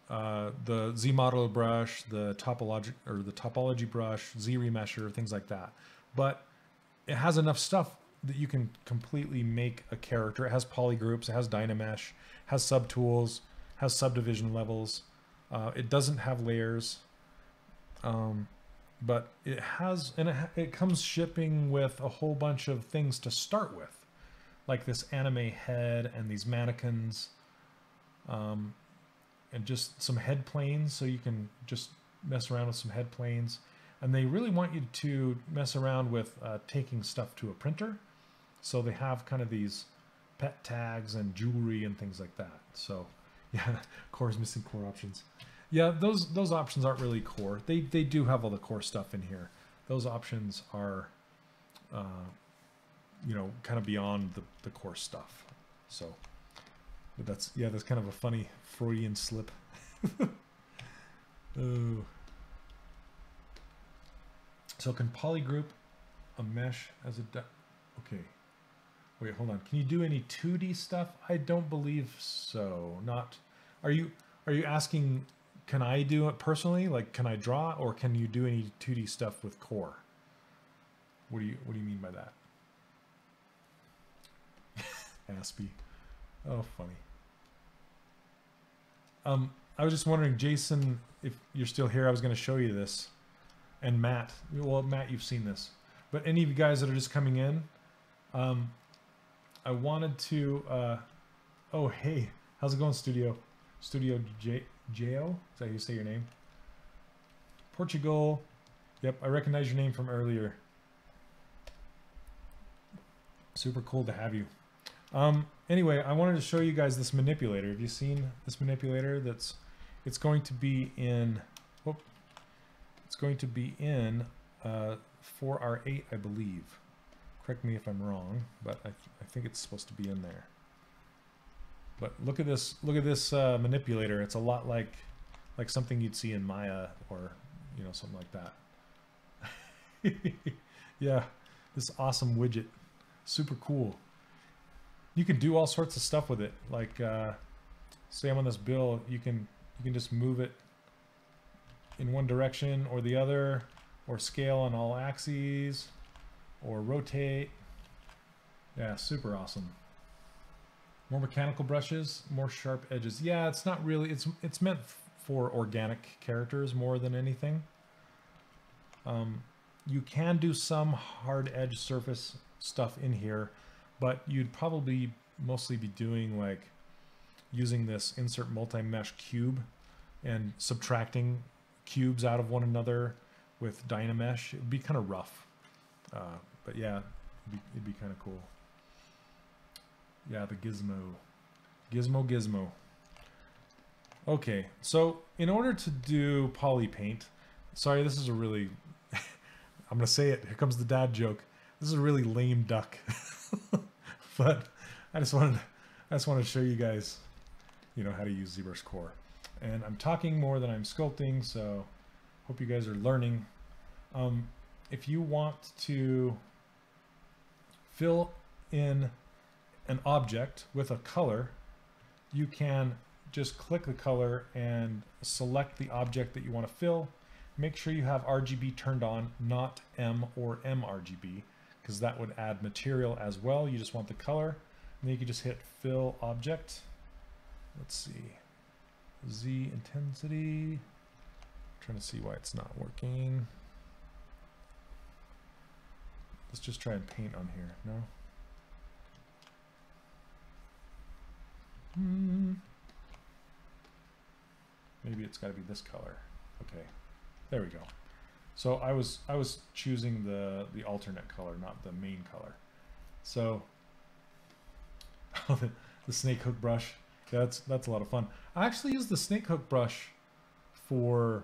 the Z modeler brush, the topology brush, Z remesher, things like that. But it has enough stuff that you can completely make a character. It has polygroups, it has Dynamesh, has subtools, has subdivision levels. It doesn't have layers, but it has, and it comes shipping with a whole bunch of things to start with, like this anime head and these mannequins, and just some head planes, so you can just mess around with some head planes. And they really want you to mess around with taking stuff to a printer. So they have kind of these pet tags and jewelry and things like that. So yeah, Core's missing core options. Yeah, those options aren't really core. They do have all the core stuff in here. Those options are, you know, kind of beyond the core stuff. So, but that's kind of a funny Freudian slip. Oh. So can polygroup a mesh as a okay. Wait, hold on. Can you do any 2D stuff? I don't believe so. Not. Are you asking? Can I do it personally? Like, can I draw, or can you do any 2D stuff with Core? What do you mean by that? Aspie. Oh, funny. I was just wondering, Jason, if you're still here, I was going to show you this. And Matt, well, Matt, you've seen this, but any of you guys that are just coming in, I wanted to, oh, hey, how's it going, Studio J-O? Is that how you say your name? Portugal. Yep, I recognize your name from earlier. Super cool to have you. Anyway, I wanted to show you guys this manipulator. Have you seen this manipulator? It's going to be in, whoop, It's going to be in 4R8, I believe. Correct me if I'm wrong, but I think it's supposed to be in there. But look at this manipulator. It's a lot like something you'd see in Maya or something like that. Yeah, this awesome widget, super cool. You can do all sorts of stuff with it. Like say I'm on this bill, you can just move it in one direction or the other, or scale on all axes, or rotate. Yeah, super awesome. More mechanical brushes, more sharp edges. Yeah, it's not really, it's meant for organic characters more than anything. You can do some hard edge surface stuff in here, but you'd probably mostly be doing like using this insert multi-mesh cube and subtracting cubes out of one another with Dynamesh. It'd be kind of rough, but yeah, it'd be kind of cool. Yeah, the Gizmo. Okay, so in order to do poly paint, sorry, this is a really, I'm gonna say it, here comes the dad joke. This is a really lame duck, but I just wanted to show you guys, how to use ZBrushCore. And I'm talking more than I'm sculpting, so hope you guys are learning. If you want to fill in an object with a color, you can just click the color and select the object that you want to fill. Make sure you have RGB turned on, not M or mRGB, because that would add material as well. You just want the color, and then you can just hit fill object. Let's see, Z intensity. I'm trying to see why it's not working. Let's just try and paint on here. No. Maybe it's got to be this color. Okay, there we go. So I was choosing the alternate color, not the main color. So the snake hook brush, yeah, that's a lot of fun. I actually use the snake hook brush for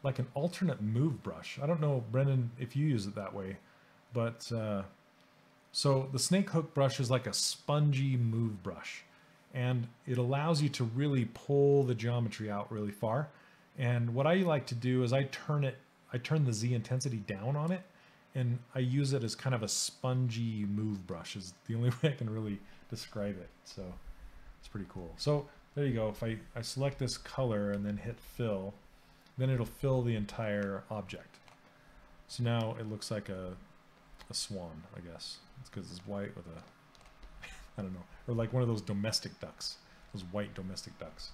like an alternate move brush. I don't know, Brendan, if you use it that way, but so the snake hook brush is like a spongy move brush, and it allows you to really pull the geometry out really far. And what I like to do is I turn the Z intensity down on it, and I use it as kind of a spongy move brush is the only way I can really describe it. So it's pretty cool. So there you go. If I select this color and then hit fill, then it'll fill the entire object. So now it looks like a swan, I guess. It's because it's white with a, I don't know, or like one of those domestic ducks, those white domestic ducks.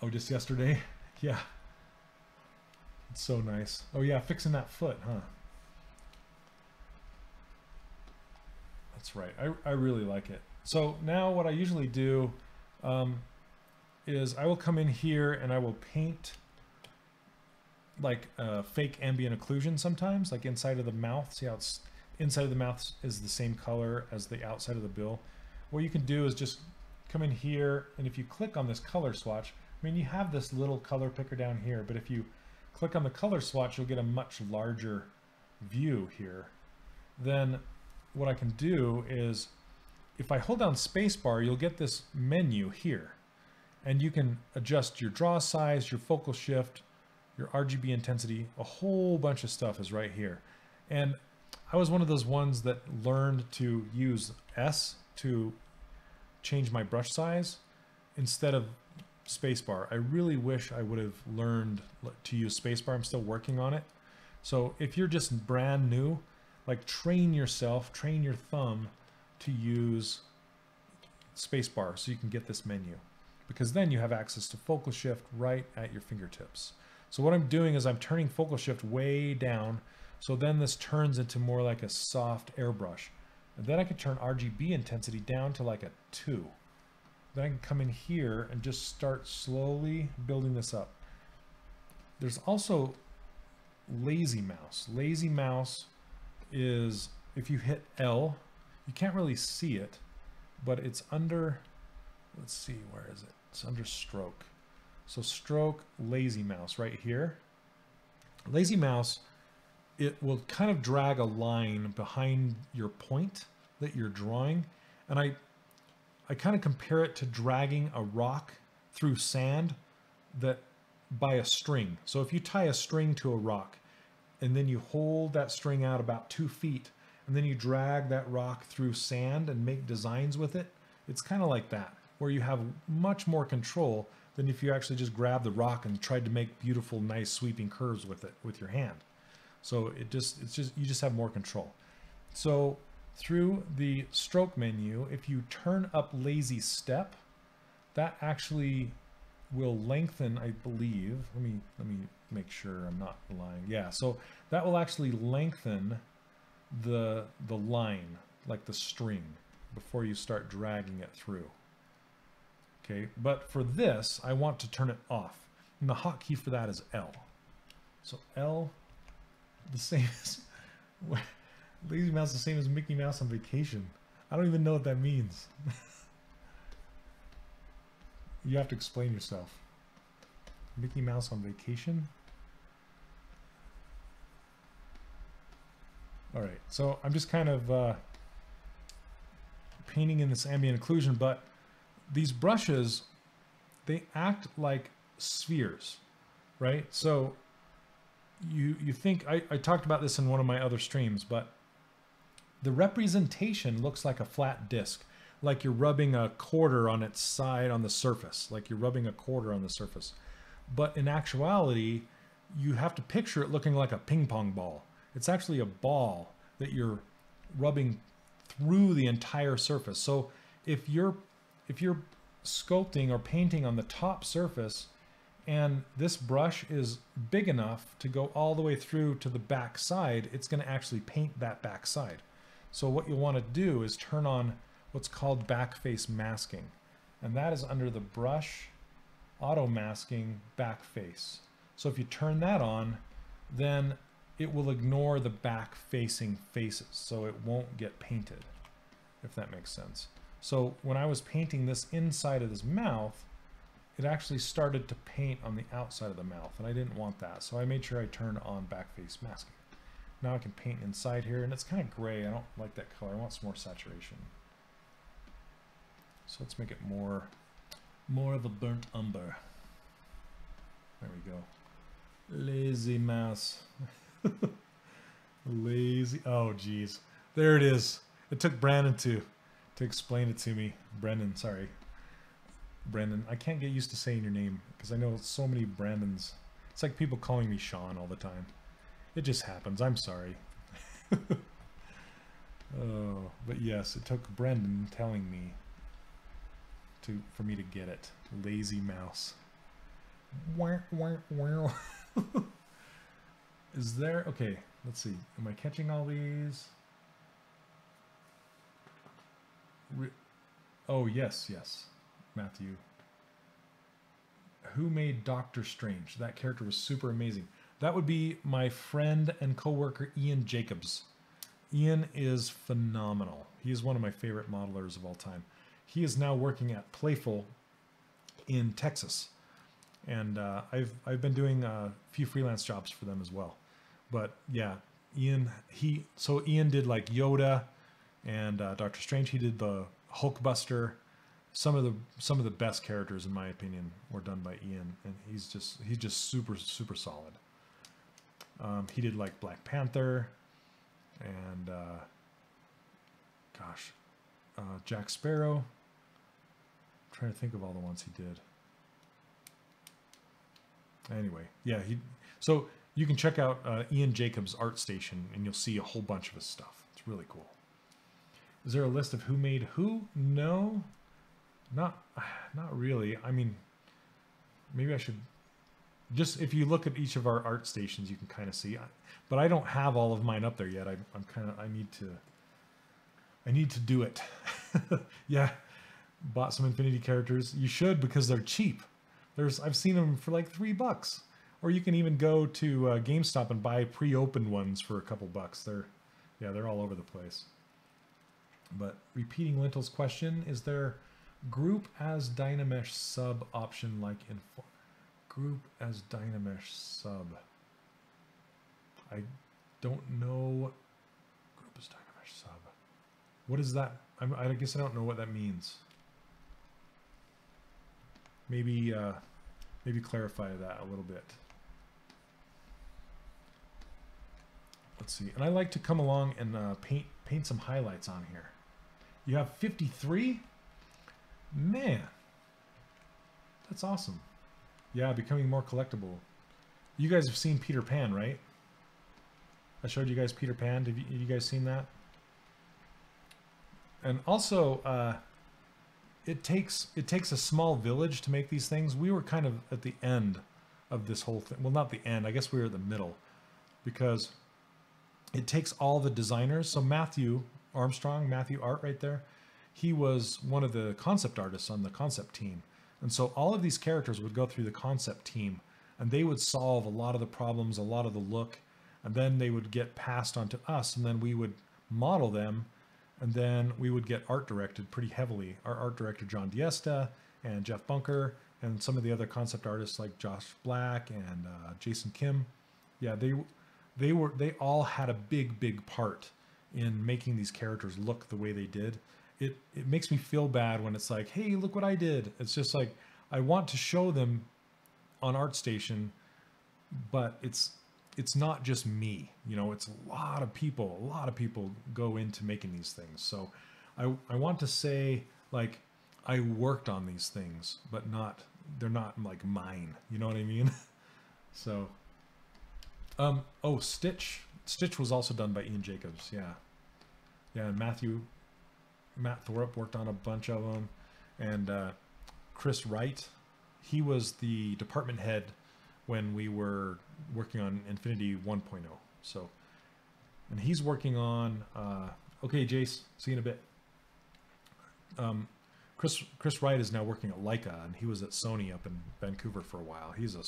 Oh, just yesterday? Yeah. It's so nice. Oh yeah, fixing that foot, huh? That's right. I really like it. So now what I usually do is I will come in here and I will paint like fake ambient occlusion sometimes, like inside of the mouth. See how it's inside of the mouth is the same color as the outside of the bill. What you can do is just come in here, and if you click on this color swatch, I mean, you have this little color picker down here, but if you click on the color swatch, you'll get a much larger view here. Then what I can do is, if I hold down spacebar, you'll get this menu here, and you can adjust your draw size, your focal shift, your RGB intensity, a whole bunch of stuff is right here. And I was one of those ones that learned to use S to change my brush size instead of spacebar. I really wish I would have learned to use spacebar. I'm still working on it. So if you're just brand new, like train yourself, train your thumb to use spacebar so you can get this menu, because then you have access to focal shift right at your fingertips. So what I'm doing is I'm turning focal shift way down, so then this turns into more like a soft airbrush. And then I can turn RGB intensity down to like a 2. Then I can come in here and just start slowly building this up. There's also lazy mouse. Lazy mouse is, if you hit L, you can't really see it, but it's under, let's see, where is it? It's under stroke. So stroke, lazy mouse right here. Lazy mouse, it will kind of drag a line behind your point that you're drawing. And I kind of compare it to dragging a rock through sand that by a string. So if you tie a string to a rock and then you hold that string out about 2 feet and then you drag that rock through sand and make designs with it, it's kind of like that, where you have much more control than if you actually just grab the rock and tried to make beautiful, nice sweeping curves with it with your hand. So you just have more control. So through the stroke menu, if you turn up lazy step, that actually will lengthen, I believe. Let me make sure I'm not lying. Yeah, so that will actually lengthen the line, like the string, before you start dragging it through. Okay, but for this, I want to turn it off. And the hotkey for that is L. So L, the same as lazy mouse, the same as Mickey Mouse on vacation. I don't even know what that means. You have to explain yourself. Mickey Mouse on vacation? All right, so I'm just kind of painting in this ambient occlusion, but these brushes, they act like spheres, right? So you think, I talked about this in one of my other streams, but the representation looks like a flat disc, like you're rubbing a quarter on its side on the surface, like you're rubbing a quarter on the surface. But in actuality, you have to picture it looking like a ping pong ball. It's actually a ball that you're rubbing through the entire surface. So if you're sculpting or painting on the top surface and this brush is big enough to go all the way through to the back side, it's going to actually paint that back side. So what you'll want to do is turn on what's called back face masking, and that is under the brush auto masking back face. So if you turn that on, then it will ignore the back facing faces, so it won't get painted, if that makes sense. So when I was painting this inside of his mouth, it actually started to paint on the outside of the mouth, and I didn't want that, so I made sure I turned on back face masking. Now I can paint inside here, and it's kind of gray. I don't like that color. I want some more saturation. So let's make it more of a burnt umber. There we go. Lazy mouse. Lazy. Oh, geez. There it is. It took Brandon to explain it to me. Brendan, sorry. Brendan. I can't get used to saying your name because I know so many Brandons. It's like people calling me Sean all the time. It just happens. I'm sorry. Oh, but yes, it took Brendan telling me for me to get it. Lazy mouse. Is there, okay, let's see. Am I catching all these? Oh, yes, Matthew. Who made Doctor Strange? That character was super amazing. That would be my friend and coworker Ian Jacobs. Ian is phenomenal. He is one of my favorite modelers of all time. He is now working at Playful in Texas, and I've been doing a few freelance jobs for them as well. But yeah, Ian did like Yoda and Doctor Strange. He did the Hulkbuster. Some of the best characters, in my opinion, were done by Ian, and he's just super solid. He did like Black Panther and Jack Sparrow. I'm trying to think of all the ones he did. Anyway, yeah, so you can check out Ian Jacobs' ArtStation and you'll see a whole bunch of his stuff. It's really cool. Is there a list of who made who? No, not really. I mean, maybe I should just, if you look at each of our art stations, you can kind of see, but I don't have all of mine up there yet. I need to do it. Yeah, bought some Infinity characters. You should, because they're cheap. I've seen them for like $3, or you can even go to GameStop and buy pre-opened ones for a couple bucks. They're all over the place. But repeating Lentil's question, is there group as Dynamesh sub option like in? Group as Dynamesh sub. I don't know. Group as Dynamesh sub. What is that? I guess I don't know what that means. Maybe maybe clarify that a little bit. Let's see. And I like to come along and paint some highlights on here. You have 53? Man, that's awesome. Yeah, becoming more collectible. You guys have seen Peter Pan, right? I showed you guys Peter Pan. Have you guys seen that? And also, it takes a small village to make these things. We were kind of at the end of this whole thing. Well, not the end. I guess we were at the middle, because it takes all the designers. So Matthew Armstrong, Matthew Art right there, he was one of the concept artists on the concept team. And so all of these characters would go through the concept team, and they would solve a lot of the problems, a lot of the look, and then they would get passed on to us, and then we would model them, and then we would get art directed pretty heavily. Our art director, John Diesta, and Jeff Bunker, and some of the other concept artists like Josh Black and Jason Kim. Yeah, they all had a big part in making these characters look the way they did. It makes me feel bad when it's like, hey, look what I did. It's just like, I want to show them on ArtStation, but it's not just me, you know, it's a lot of people go into making these things. So I want to say, like, I worked on these things, but they're not like mine, you know what I mean? So oh, Stitch was also done by Ian Jacobs. Yeah, and Matt Thorpe worked on a bunch of them, and Chris Wright, he was the department head when we were working on Infinity 1.0. So, and he's working on, okay, Jace, see you in a bit. Chris Wright is now working at Leica, and he was at Sony up in Vancouver for a while. He's a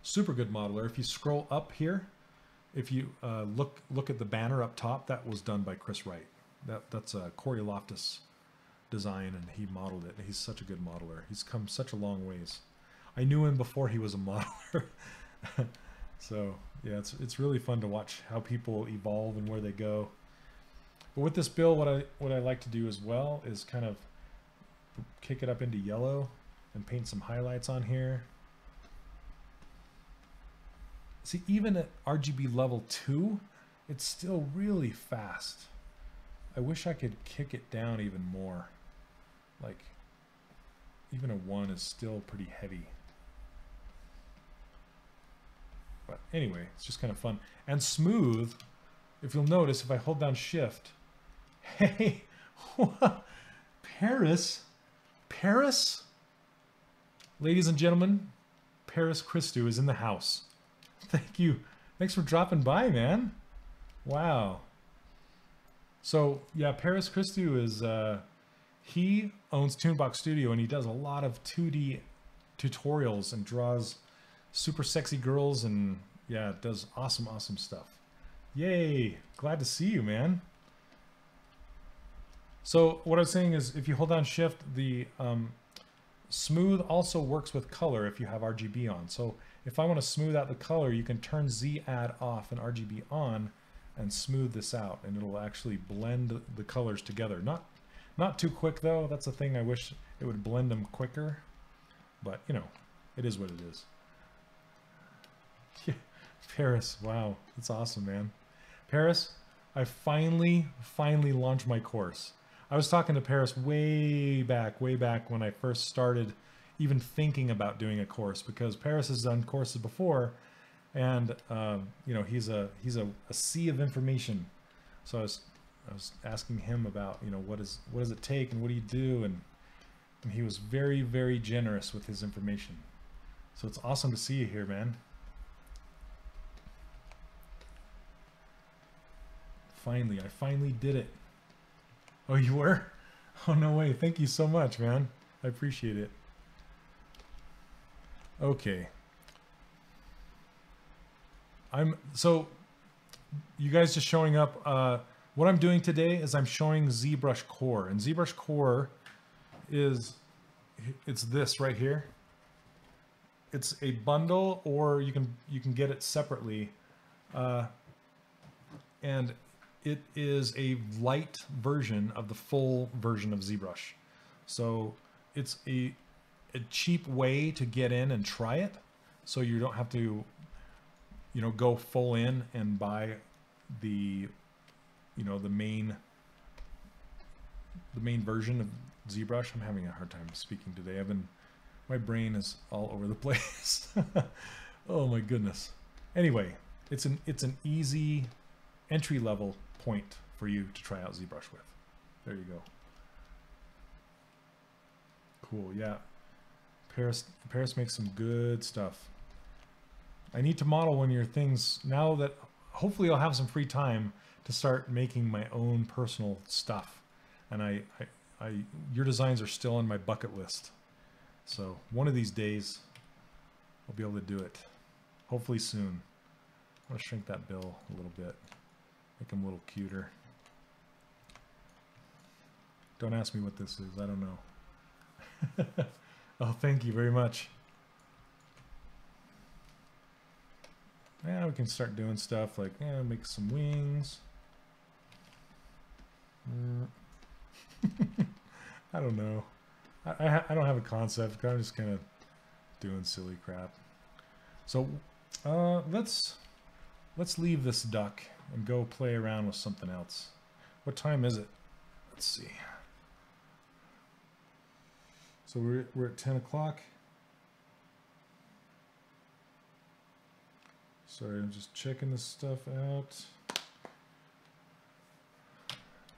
super good modeler. If you scroll up here, if you look at the banner up top, that was done by Chris Wright. That's a Corey Loftus design, and he modeled it. He's such a good modeler. He's come such a long ways. I knew him before he was a modeler. So yeah, it's really fun to watch how people evolve and where they go. But with this build, what I like to do as well is kind of kick it up into yellow and paint some highlights on here. See, even at RGB level 2, it's still really fast. I wish I could kick it down even more. Like, even a 1 is still pretty heavy. But anyway, it's just kind of fun. And smooth, if you'll notice, if I hold down shift, hey, Paris, ladies and gentlemen, Paris Christou is in the house. Thank you. Thanks for dropping by, man. Wow. So yeah, Paris Christou is, he owns Toonbox Studio, and he does a lot of 2D tutorials and draws super sexy girls, and yeah, does awesome stuff. Yay, glad to see you, man. So what I was saying is, if you hold down shift, the smooth also works with color if you have RGB on. So if I want to smooth out the color, you can turn Z add off and RGB on and smooth this out, and it'll actually blend the colors together. Not too quick though. That's the thing. I wish it would blend them quicker, but you know, it is what it is. Yeah, Paris, wow, that's awesome, man. Paris, I finally launched my course. I was talking to Paris way back when I first started even thinking about doing a course, because Paris has done courses before, and you know, he's a sea of information. So I was asking him about, you know, what does it take and what do you do, and he was very generous with his information. So it's awesome to see you here, man. I finally did it. Oh, you were? Oh, no way. Thank you so much, man. I appreciate it. Okay. So you guys just showing up. What I'm doing today is I'm showing ZBrushCore, and ZBrushCore it's this right here. it's a bundle, or you can get it separately, and it is a light version of the full version of ZBrush. So it's a cheap way to get in and try it, so you don't have to, you know, go full in and buy the, you know, the main version of ZBrush. I'm having a hard time speaking today. My brain is all over the place. Oh my goodness. Anyway, it's an easy entry level point for you to try out ZBrush with. There you go. Cool, yeah. Paris makes some good stuff. I need to model one of your things now that hopefully I'll have some free time to start making my own personal stuff. And your designs are still on my bucket list. So one of these days I'll be able to do it. Hopefully soon. I'm gonna shrink that bill a little bit. Make him a little cuter. Don't ask me what this is, I don't know. Oh, thank you very much. Yeah, we can start doing stuff like, yeah, make some wings. I don't know. I don't have a concept. I'm just kind of doing silly crap. So let's leave this duck and go play around with something else. What time is it? Let's see. So we're at 10 o'clock. Sorry, I'm just checking this stuff out.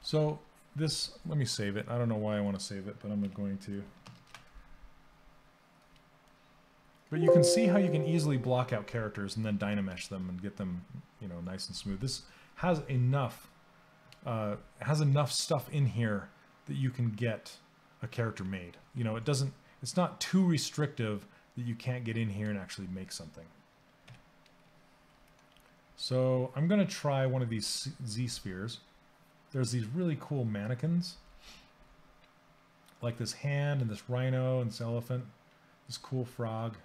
So this, let me save it. I don't know why I want to save it, but I'm going to. But you can see how you can easily block out characters and then Dynamesh them and get them, you know, nice and smooth. This has enough stuff in here that you can get a character made. You know, it's not too restrictive that you can't get in here and actually make something. So I'm going to try one of these Z-spheres. There's these really cool mannequins, like this hand and this rhino and this elephant, this cool frog.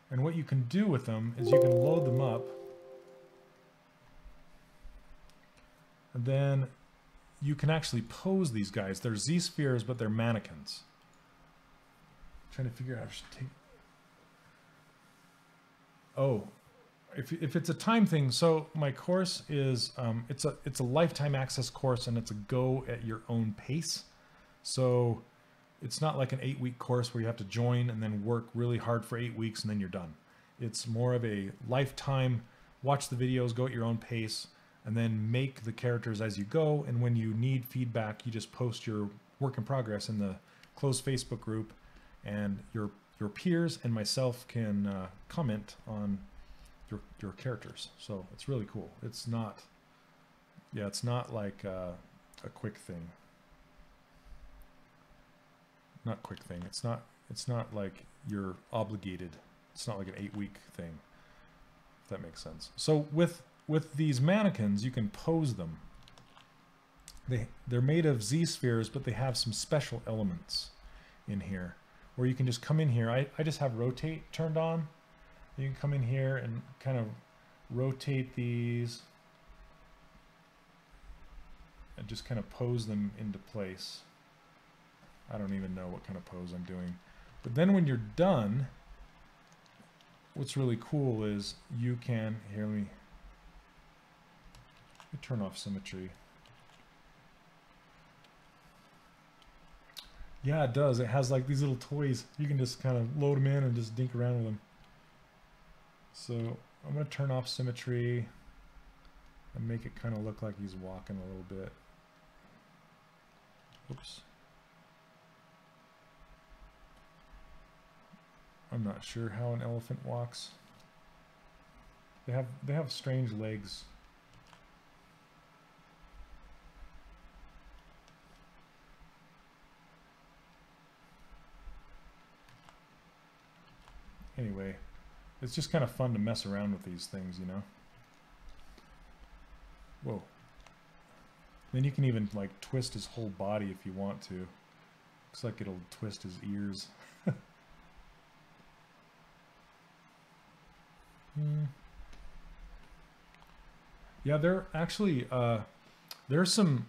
And what you can do with them is you can load them up, and then you can actually pose these guys. They're Z-spheres, but they're mannequins. I'm trying to figure out how I should take. Oh, if it's a time thing, so my course is it's a lifetime access course, and it's a go at your own pace. So it's not like an 8-week course where you have to join and then work really hard for 8 weeks and then you're done. It's more of a lifetime, watch the videos, go at your own pace, and then make the characters as you go. And when you need feedback, you just post your work in progress in the closed Facebook group, and your peers and myself can comment on your characters. So it's really cool. It's not, yeah, it's not like a quick thing. Not quick thing. It's not like you're obligated. It's not like an 8-week thing, if that makes sense. So with these mannequins, you can pose them. They're made of Z-spheres, but they have some special elements in here where you can just come in here. I just have rotate turned on. You can come in here and kind of rotate these and just kind of pose them into place. I don't even know what kind of pose I'm doing. But then when you're done, what's really cool is you can, here, let me turn off symmetry. Yeah, it does. It has like these little toys. You can just kind of load them in and just dink around with them. So I'm going to turn off symmetry and make it kind of look like he's walking a little bit. Oops. I'm not sure how an elephant walks. They have strange legs. Anyway, it's just kind of fun to mess around with these things, you know? Whoa. Then you can even like twist his whole body if you want to. Looks like it'll twist his ears. Yeah, there actually there's some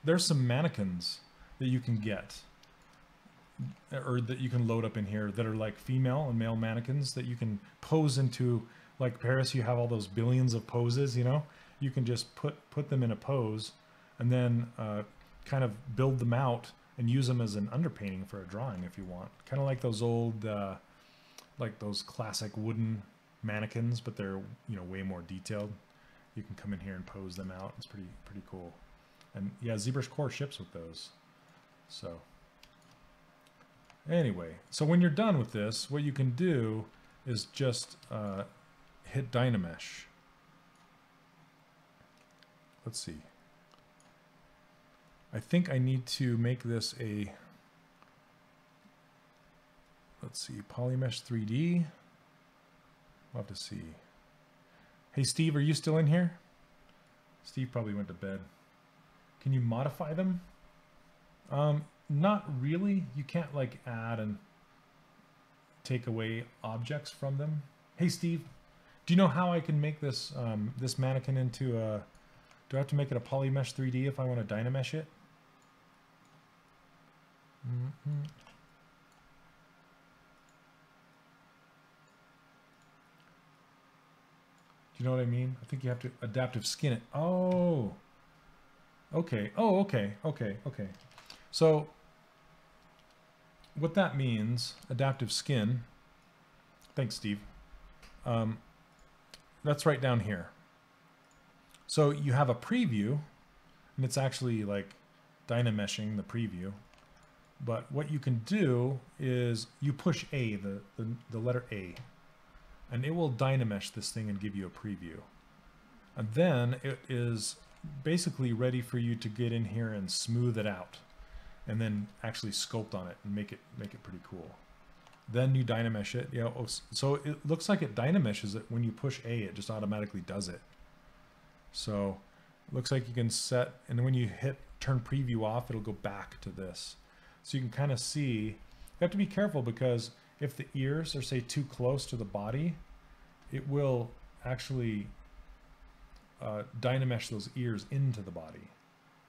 mannequins that you can get, or that you can load up in here, that are like female and male mannequins that you can pose into. Like Paris, you have all those billions of poses, you know? You can just put them in a pose and then kind of build them out and use them as an underpainting for a drawing if you want. Kind of like those old, like those classic wooden mannequins, but they're, you know, way more detailed. You can come in here and pose them out. It's pretty cool. And yeah, ZBrushCore ships with those. So anyway, so when you're done with this, what you can do is just hit Dynamesh. Let's see. I think I need to make this a, let's see, Polymesh 3D. We'll have to see. Hey Steve, are you still in here? Steve probably went to bed. Can you modify them? Not really. You can't like add and take away objects from them. Hey Steve, do you know how I can make this this mannequin into a, do I have to make it a Polymesh 3D if I want to Dynamesh it? Mm-hmm. Do you know what I mean? I think you have to adaptive skin it. Oh, okay. Oh, okay. So what that means, adaptive skin, thanks Steve, that's right down here. So you have a preview, and it's actually like Dynameshing the preview. But what you can do is you push A, the letter A, and it will Dynamesh this thing and give you a preview. And then it is basically ready for you to get in here and smooth it out, and then actually sculpt on it and make it pretty cool. Then you Dynamesh it. Yeah, so it looks like it Dynameshes it when you push A. It just automatically does it. So it looks like you can set, and when you hit turn preview off, it'll go back to this. So you can kind of see. You have to be careful, because if the ears are, say, too close to the body, it will actually Dynamesh those ears into the body.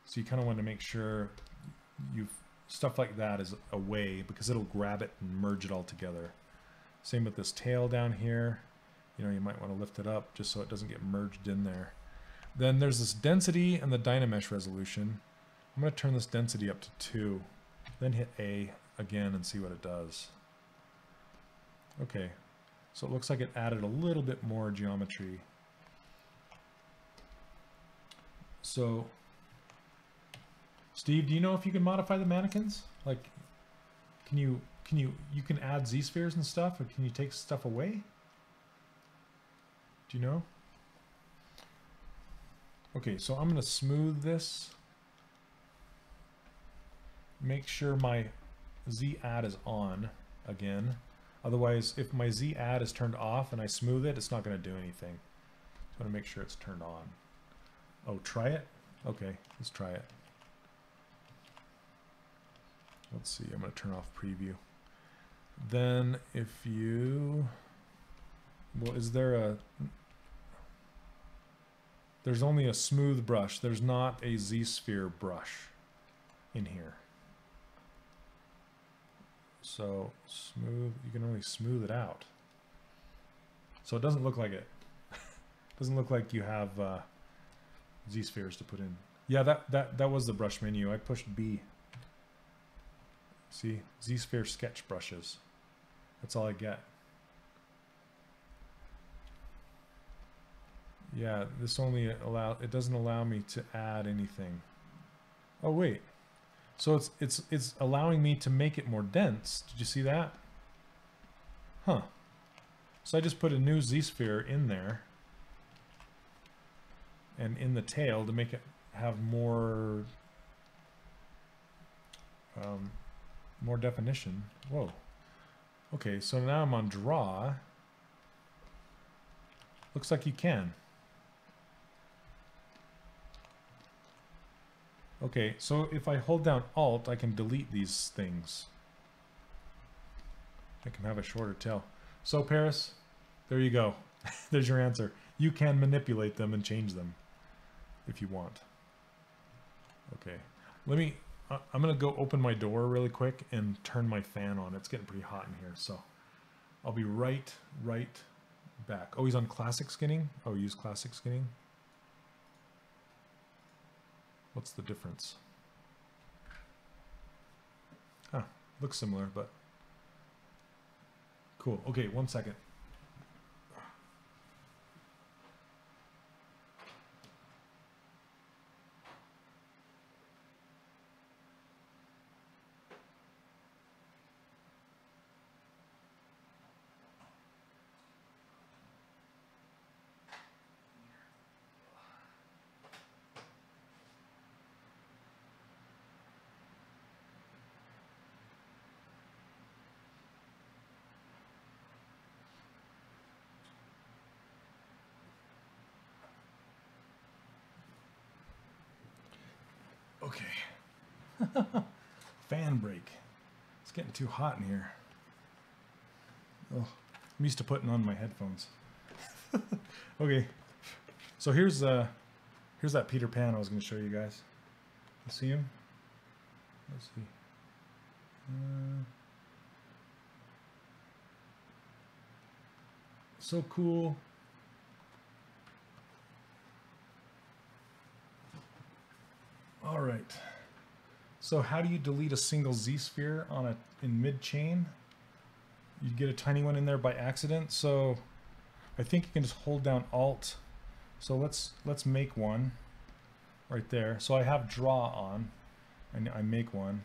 So you kind of want to make sure stuff like that is away, because it'll grab it and merge it all together. Same with this tail down here. You know, you might want to lift it up just so it doesn't get merged in there. Then there's this density and the Dynamesh resolution. I'm going to turn this density up to 2, then hit A again and see what it does. Okay, so it looks like it added a little bit more geometry. So Steve, do you know if you can modify the mannequins? Like, you can add Z-spheres and stuff, or can you take stuff away? Do you know? Okay, so I'm going to smooth this. Make sure my Z add is on again. Otherwise, if my Z add is turned off and I smooth it, it's not going to do anything. So I want to make sure it's turned on. Oh, try it? Okay, let's try it. Let's see, I'm going to turn off preview. Then if you, well, is there a, there's only a smooth brush. There's not a Z-sphere brush in here. So smooth, you can only smooth it out. So it doesn't look like it. Doesn't look like you have Z-spheres to put in. Yeah, that was the brush menu. I pushed B. See, Z-sphere sketch brushes. That's all I get. Yeah, this only it doesn't allow me to add anything. Oh wait. So it's allowing me to make it more dense. Did you see that? Huh. So I just put a new Z-sphere in there and in the tail to make it have more more definition. Whoa. Okay, so now I'm on draw. Looks like you can. Okay, so if I hold down Alt, I can delete these things. I can have a shorter tail. So Paris, there you go. There's your answer. You can manipulate them and change them if you want. Okay, let me, I'm gonna go open my door really quick and turn my fan on. It's getting pretty hot in here, so I'll be right back. Oh, he's on classic skinning? Oh, use classic skinning? What's the difference? Huh, looks similar, but cool. Okay, 1 second. Okay. Fan break. It's getting too hot in here. Oh, I'm used to putting on my headphones. Okay. So here's that Peter Pan I was going to show you guys. You see him? Let's see. So cool. All right. So how do you delete a single Z-sphere on in mid-chain? You get a tiny one in there by accident. So I think you can just hold down Alt. So let's make one right there. So I have draw on, and I make one.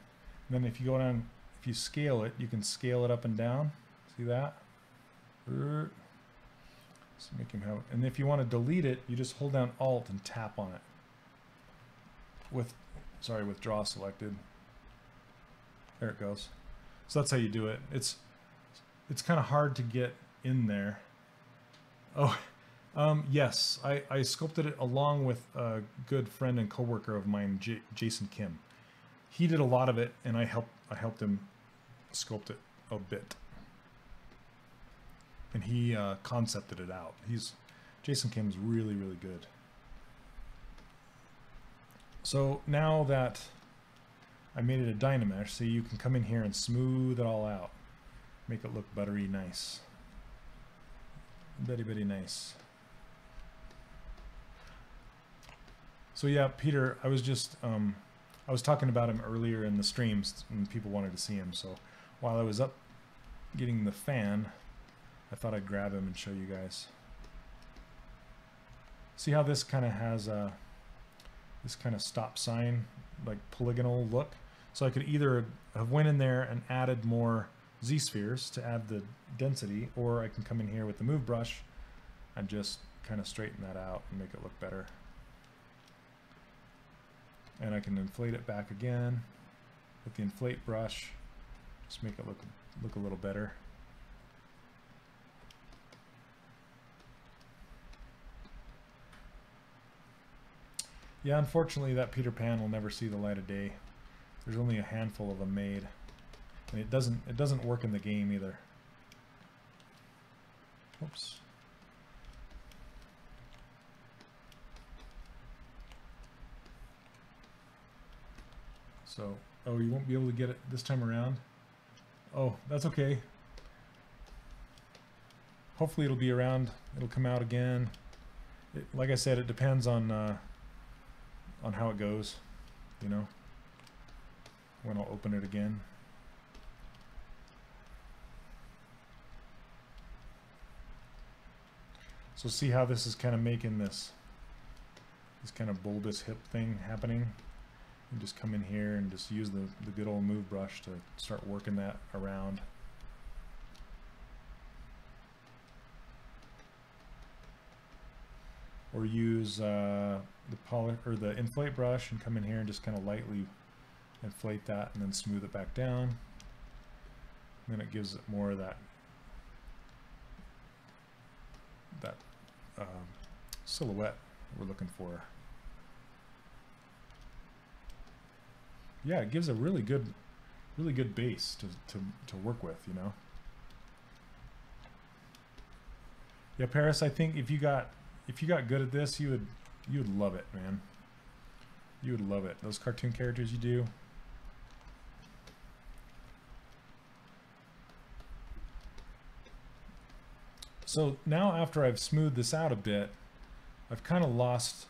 And then if you go down, if you scale it, you can scale it up and down. See that? So make him have. And if you want to delete it, you just hold down Alt and tap on it. With draw selected. There it goes. So that's how you do it. It's kind of hard to get in there. Oh, yes, I sculpted it along with a good friend and coworker of mine, Jason Kim. He did a lot of it, and I helped him sculpt it a bit. And he concepted it out. Jason Kim's really, really good. So now that I made it a Dynamesh, so you can come in here and smooth it all out. Make it look buttery nice. Very, very nice. So yeah, Peter, I was just, I was talking about him earlier in the streams and people wanted to see him. So while I was up getting the fan, I thought I'd grab him and show you guys. See how this kind of has a, this kind of stop sign, like polygonal look. So I could either have went in there and added more Z-spheres to add the density, or I can come in here with the move brush and just kind of straighten that out and make it look better. And I can inflate it back again with the inflate brush, just make it look a little better. Yeah, unfortunately that Peter Pan will never see the light of day. There's only a handful of them made. And it doesn't work in the game either. Oops. So, oh, you won't be able to get it this time around? Oh, that's okay. Hopefully it'll be around, it'll come out again. Like I said, it depends on how it goes, you know, when I'll open it again. So see how this is kind of making this kind of bulbous hip thing happening. And just come in here and just use the good old move brush to start working that around. Or use the inflate brush and come in here and just kind of lightly inflate that and then smooth it back down. And then it gives it more of that silhouette we're looking for. Yeah, it gives a really good base to work with, you know. Yeah, Paris, I think if you got good at this, you would love it, man. You would love it. Those cartoon characters you do. So now after I've smoothed this out a bit, I've kind of lost,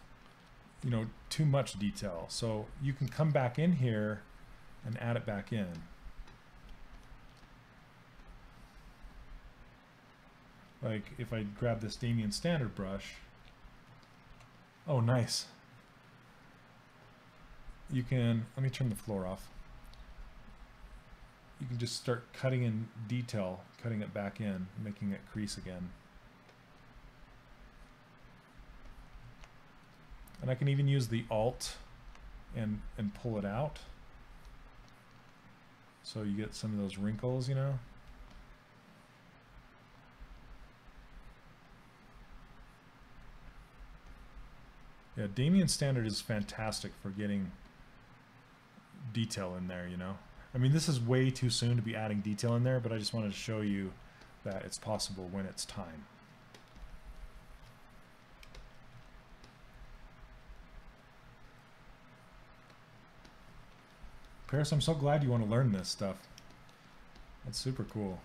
you know, too much detail. So you can come back in here and add it back in. Like if I grab this Damien Standard brush, oh nice. You can, let me turn the floor off. You can just start cutting in detail, cutting it back in, making it crease again. And I can even use the Alt and pull it out. So you get some of those wrinkles, you know. Yeah, Damien Standard is fantastic for getting detail in there, you know. I mean, this is way too soon to be adding detail in there, but I just wanted to show you that it's possible when it's time. Paris, I'm so glad you want to learn this stuff. That's super cool.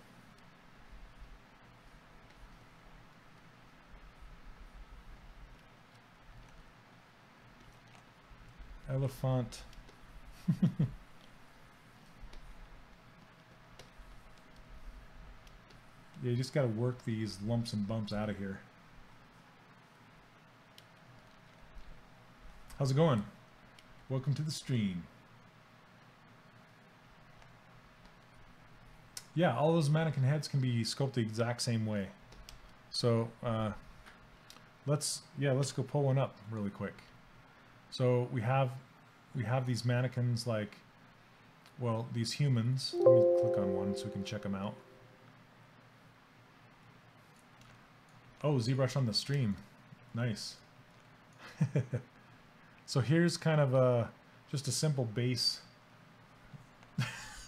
Elephant. Yeah, you just got to work these lumps and bumps out of here. How's it going? Welcome to the stream. Yeah, all those mannequin heads can be sculpted the exact same way. So let's go pull one up really quick. So we have these mannequins, like, well, these humans. Let me click on one so we can check them out. Oh, ZBrush on the stream. Nice. So here's kind of just a simple base.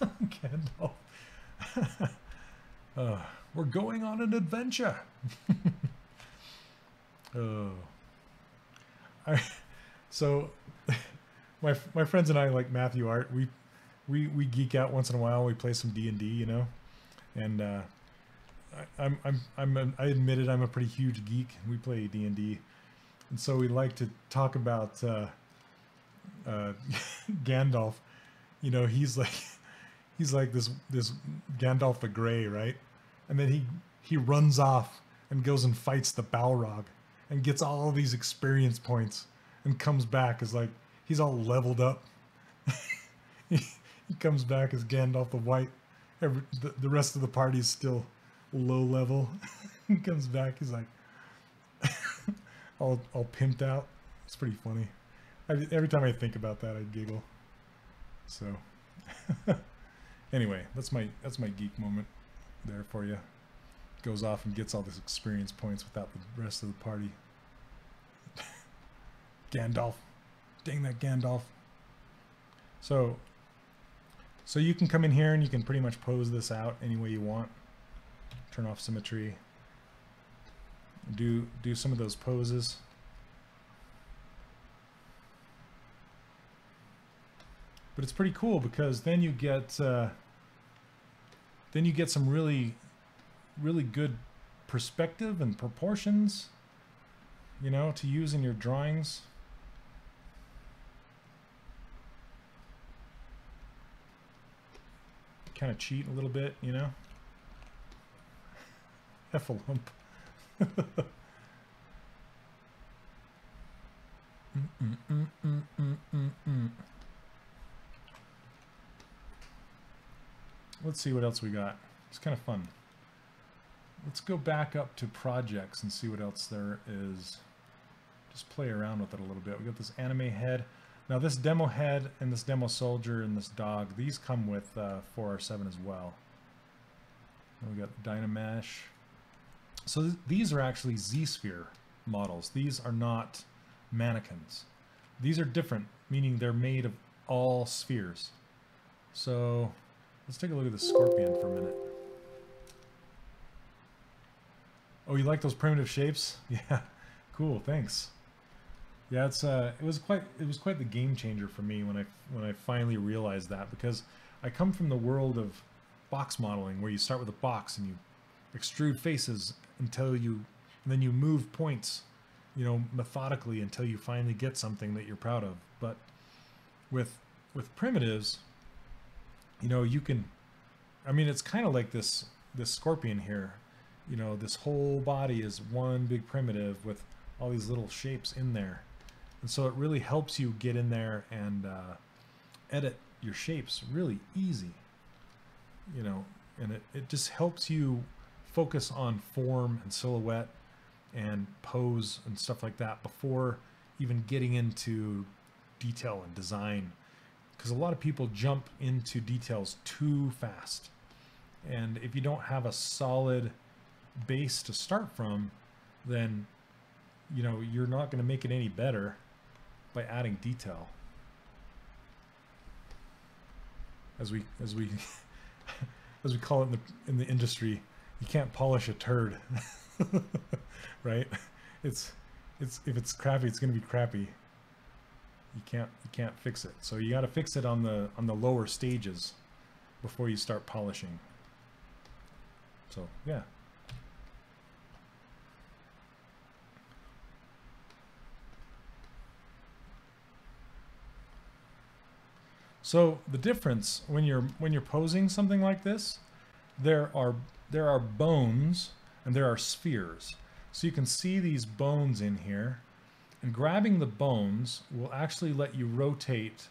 Gandalf. We're going on an adventure. Oh. So my friends and I, like Matthew Art, we geek out once in a while. We play some D&D, you know, and I admit it, I'm a pretty huge geek. We play D&D, and so we like to talk about Gandalf. You know, he's like this Gandalf the Grey, right? And then he runs off and goes and fights the Balrog and gets all these experience points and comes back as, like, he's all leveled up. he comes back as Gandalf the White. The rest of the party is still low level. He comes back, he's like all pimped out. It's pretty funny. Every time I think about that, I giggle. So anyway, that's my geek moment there for you. Goes off and gets all this experience points without the rest of the party. Gandalf. Dang that Gandalf. So you can come in here and you can pretty much pose this out any way you want. Turn off symmetry. Do some of those poses. But it's pretty cool because then you get some really good perspective and proportions, you know, to use in your drawings. Kind of cheat a little bit, you know. Heffalump. Let's see what else we got. It's kind of fun. Let's go back up to projects and see what else there is. Just play around with it a little bit. We got this anime head. Now this demo head and this demo soldier and this dog, these come with 4R7 as well. And we got Dynamesh. So these are actually Z-sphere models. These are not mannequins. These are different, meaning they're made of all spheres. So... let's take a look at the scorpion for a minute. Oh, you like those primitive shapes? Yeah, cool. Thanks. Yeah, it was quite the game changer for me when I finally realized that, because I come from the world of box modeling where you start with a box and you extrude faces and then you move points, methodically until you finally get something that you're proud of. But with primitives, you can, I mean, it's kind of like this scorpion here. This whole body is one big primitive with all these little shapes in there. And so it really helps you get in there and edit your shapes really easy, and it just helps you focus on form and silhouette and pose and stuff like that before even getting into detail and design. Because a lot of people jump into details too fast. And if you don't have a solid base to start from, then you're not going to make it any better by adding detail. As we as we call it in the industry, you can't polish a turd. Right? If it's crappy, it's going to be crappy. You can't fix it. So you got to fix it on the lower stages before you start polishing. So, yeah. So the difference when you're posing something like this, there are bones and there are spheres. So you can see these bones in here, and grabbing the bones will actually let you rotate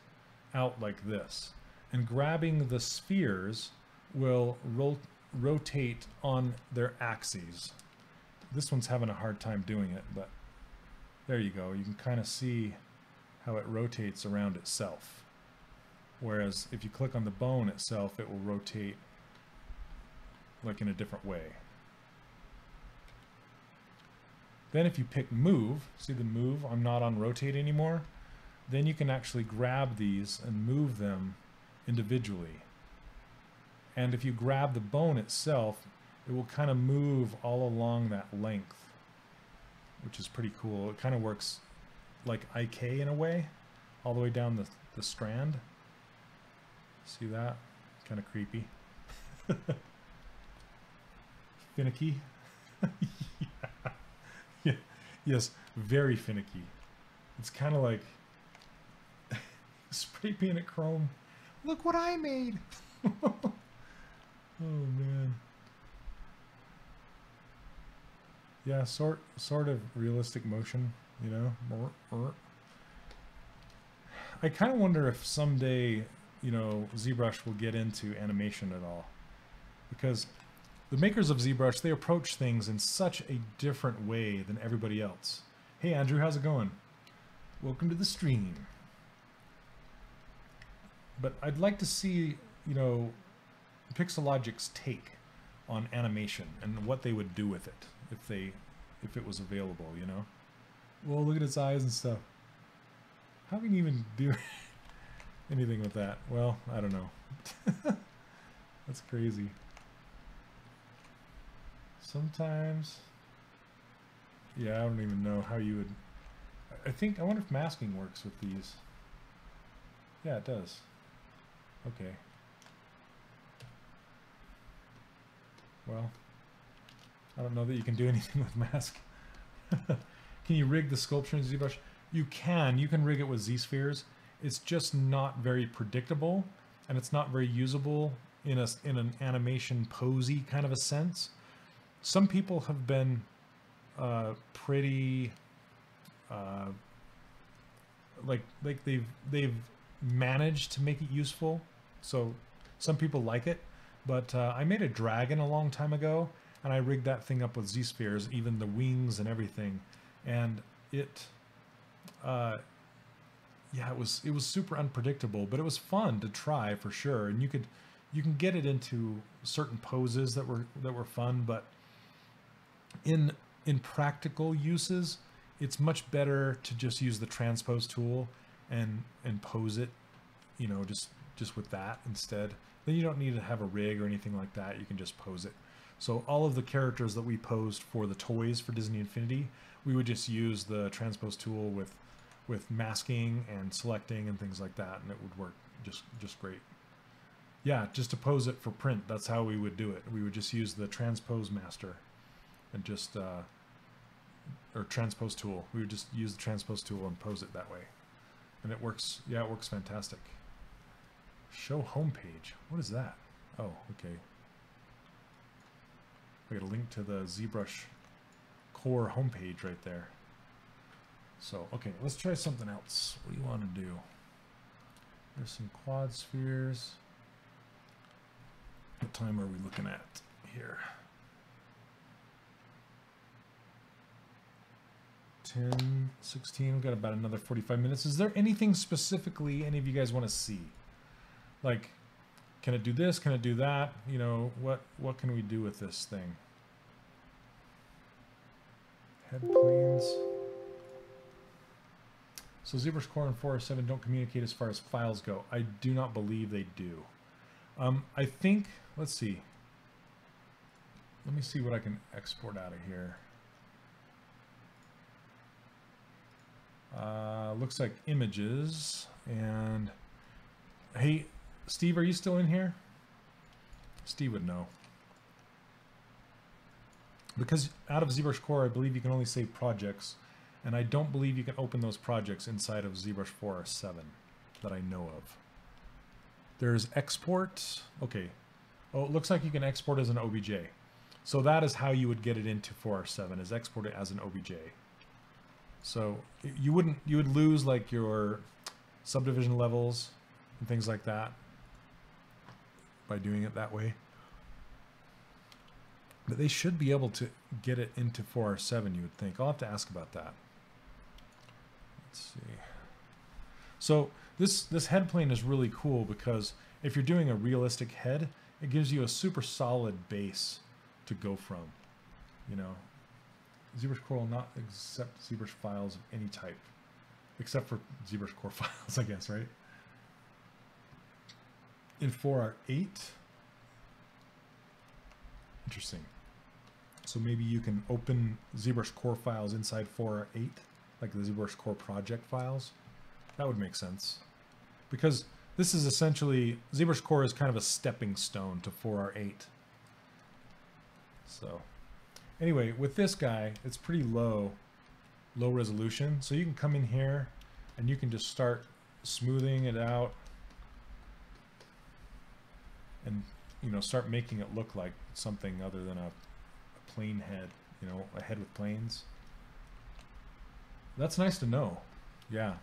out like this. And grabbing the spheres will rotate on their axes. This one's having a hard time doing it, but there you go. You can kind of see how it rotates around itself. Whereas if you click on the bone itself, it will rotate like in a different way. Then if you pick move, see the move, I'm not on rotate anymore, then you can actually grab these and move them individually. And if you grab the bone itself, it will kind of move all along that length, which is pretty cool. It kind of works like IK in a way, all the way down the strand. See that? Kind of creepy. Finicky. Yeah. Yeah. Yes, very finicky. It's kind of like spray painted chrome. Look what I made. Oh man. Yeah, sort of realistic motion, you know. I kind of wonder if someday, you know, ZBrush will get into animation at all, because the makers of ZBrush, they approach things in such a different way than everybody else. Hey Andrew, how's it going? Welcome to the stream. But I'd like to see, you know, Pixelogic's take on animation and what they would do with it if it was available, you know. Well, look at its eyes and stuff. How can you even do anything with that? Well, I don't know. That's crazy. Sometimes, yeah, I don't even know how you would. I wonder if masking works with these. Yeah, it does. Okay. Well, I don't know that you can do anything with mask. Can you rig the sculpture in ZBrush? You can rig it with Z-spheres. It's just not very predictable, and it's not very usable in an animation posy kind of a sense. Some people have been pretty like they've managed to make it useful. So some people like it, but I made a dragon a long time ago, and I rigged that thing up with Z-spheres, even the wings and everything, and it yeah, it was super unpredictable, but it was fun to try for sure. And you can get it into certain poses that were fun, but in practical uses, it's much better to just use the Transpose tool and pose it, you know, just with that instead. Then you don't need to have a rig or anything like that. You can just pose it. So all of the characters that we posed for the toys for Disney Infinity, we would just use the Transpose tool with masking and selecting and things like that, and it would work just great. Yeah, just to pose it for print, that's how we would do it. We would just use the Transpose master and just, or Transpose tool. We would just use the Transpose tool and pose it that way. And it works, yeah, it works fantastic. Show homepage. What is that? Oh, okay. I got a link to the ZBrushCore homepage right there. So, okay, let's try something else. What do you want to do? There's some quad spheres. What time are we looking at here? 10:16. We've got about another 45 minutes. Is there anything specifically any of you guys want to see? Like, can it do this? Can it do that? You know, what can we do with this thing? Head planes. So ZBrushCore and 407 don't communicate as far as files go. I do not believe they do. I think, let's see. Let me see what I can export out of here. Looks like images. And hey, Steve, are you still in here? Steve would know. Because out of ZBrushCore, I believe you can only save projects. And I don't believe you can open those projects inside of ZBrush 407 that I know of. There's export. Okay. Oh, it looks like you can export as an OBJ. So that is how you would get it into 407, is export it as an OBJ. So you would lose like your subdivision levels and things like that by doing it that way. But they should be able to get it into 407, you would think. I'll have to ask about that. Let's see. So this head plane is really cool because if you're doing a realistic head, it gives you a super solid base to go from. You know, ZBrushCore will not accept ZBrush files of any type, except for ZBrushCore files, I guess, right? In 4R8. Interesting. So maybe you can open ZBrushCore files inside 4R8, like the ZBrushCore project files. That would make sense. Because this is essentially, ZBrushCore is kind of a stepping stone to 4R8. So anyway, with this guy, it's pretty low resolution. So you can come in here and you can just start smoothing it out and, you know, start making it look like something other than a plane head, you know, a head with planes. That's nice to know. Yeah.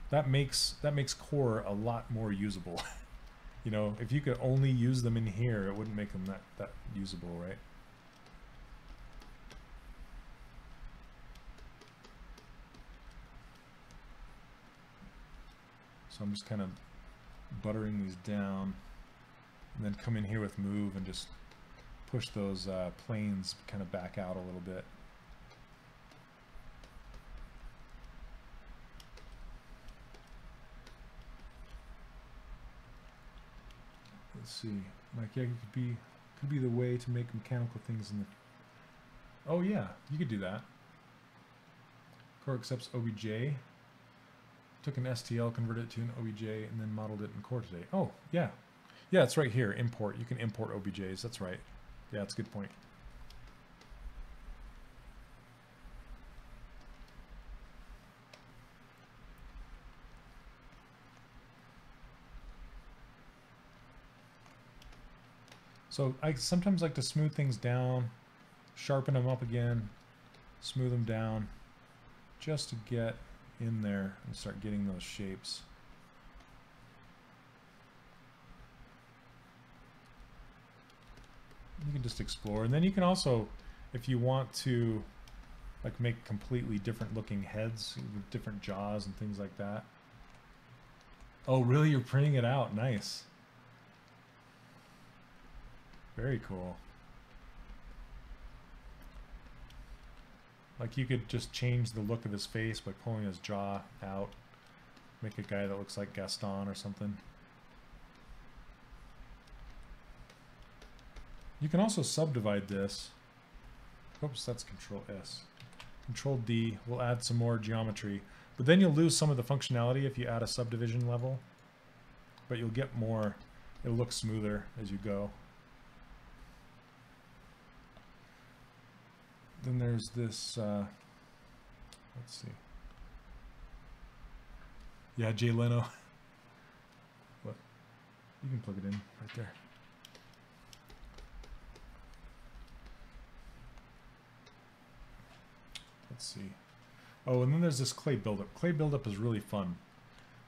That makes core a lot more usable. You know, if you could only use them in here, it wouldn't make them that usable, right? So I'm just kind of buttering these down and then come in here with move and just push those planes kind of back out a little bit. Let's see, like, yeah, it could be the way to make mechanical things in the. Oh yeah, you could do that. Core accepts OBJ. Took an STL, converted it to an OBJ, and then modeled it in Core today. Oh yeah, yeah, it's right here. Import. You can import OBJs. That's right. Yeah, that's a good point. So I sometimes like to smooth things down, sharpen them up again, smooth them down, just to get in there and start getting those shapes. You can just explore, and then you can also, if you want to, like, make completely different looking heads with different jaws and things like that. Oh, really? You're printing it out? Nice. Very cool. Like, you could just change the look of his face by pulling his jaw out. Make a guy that looks like Gaston or something. You can also subdivide this. Oops, that's Control S. Control D will add some more geometry, but then you'll lose some of the functionality if you add a subdivision level, but you'll get more, it'll look smoother as you go. Then there's this, let's see. Yeah, Jay Leno. What? You can plug it in right there. Let's see. Oh, and then there's this clay buildup. Clay buildup is really fun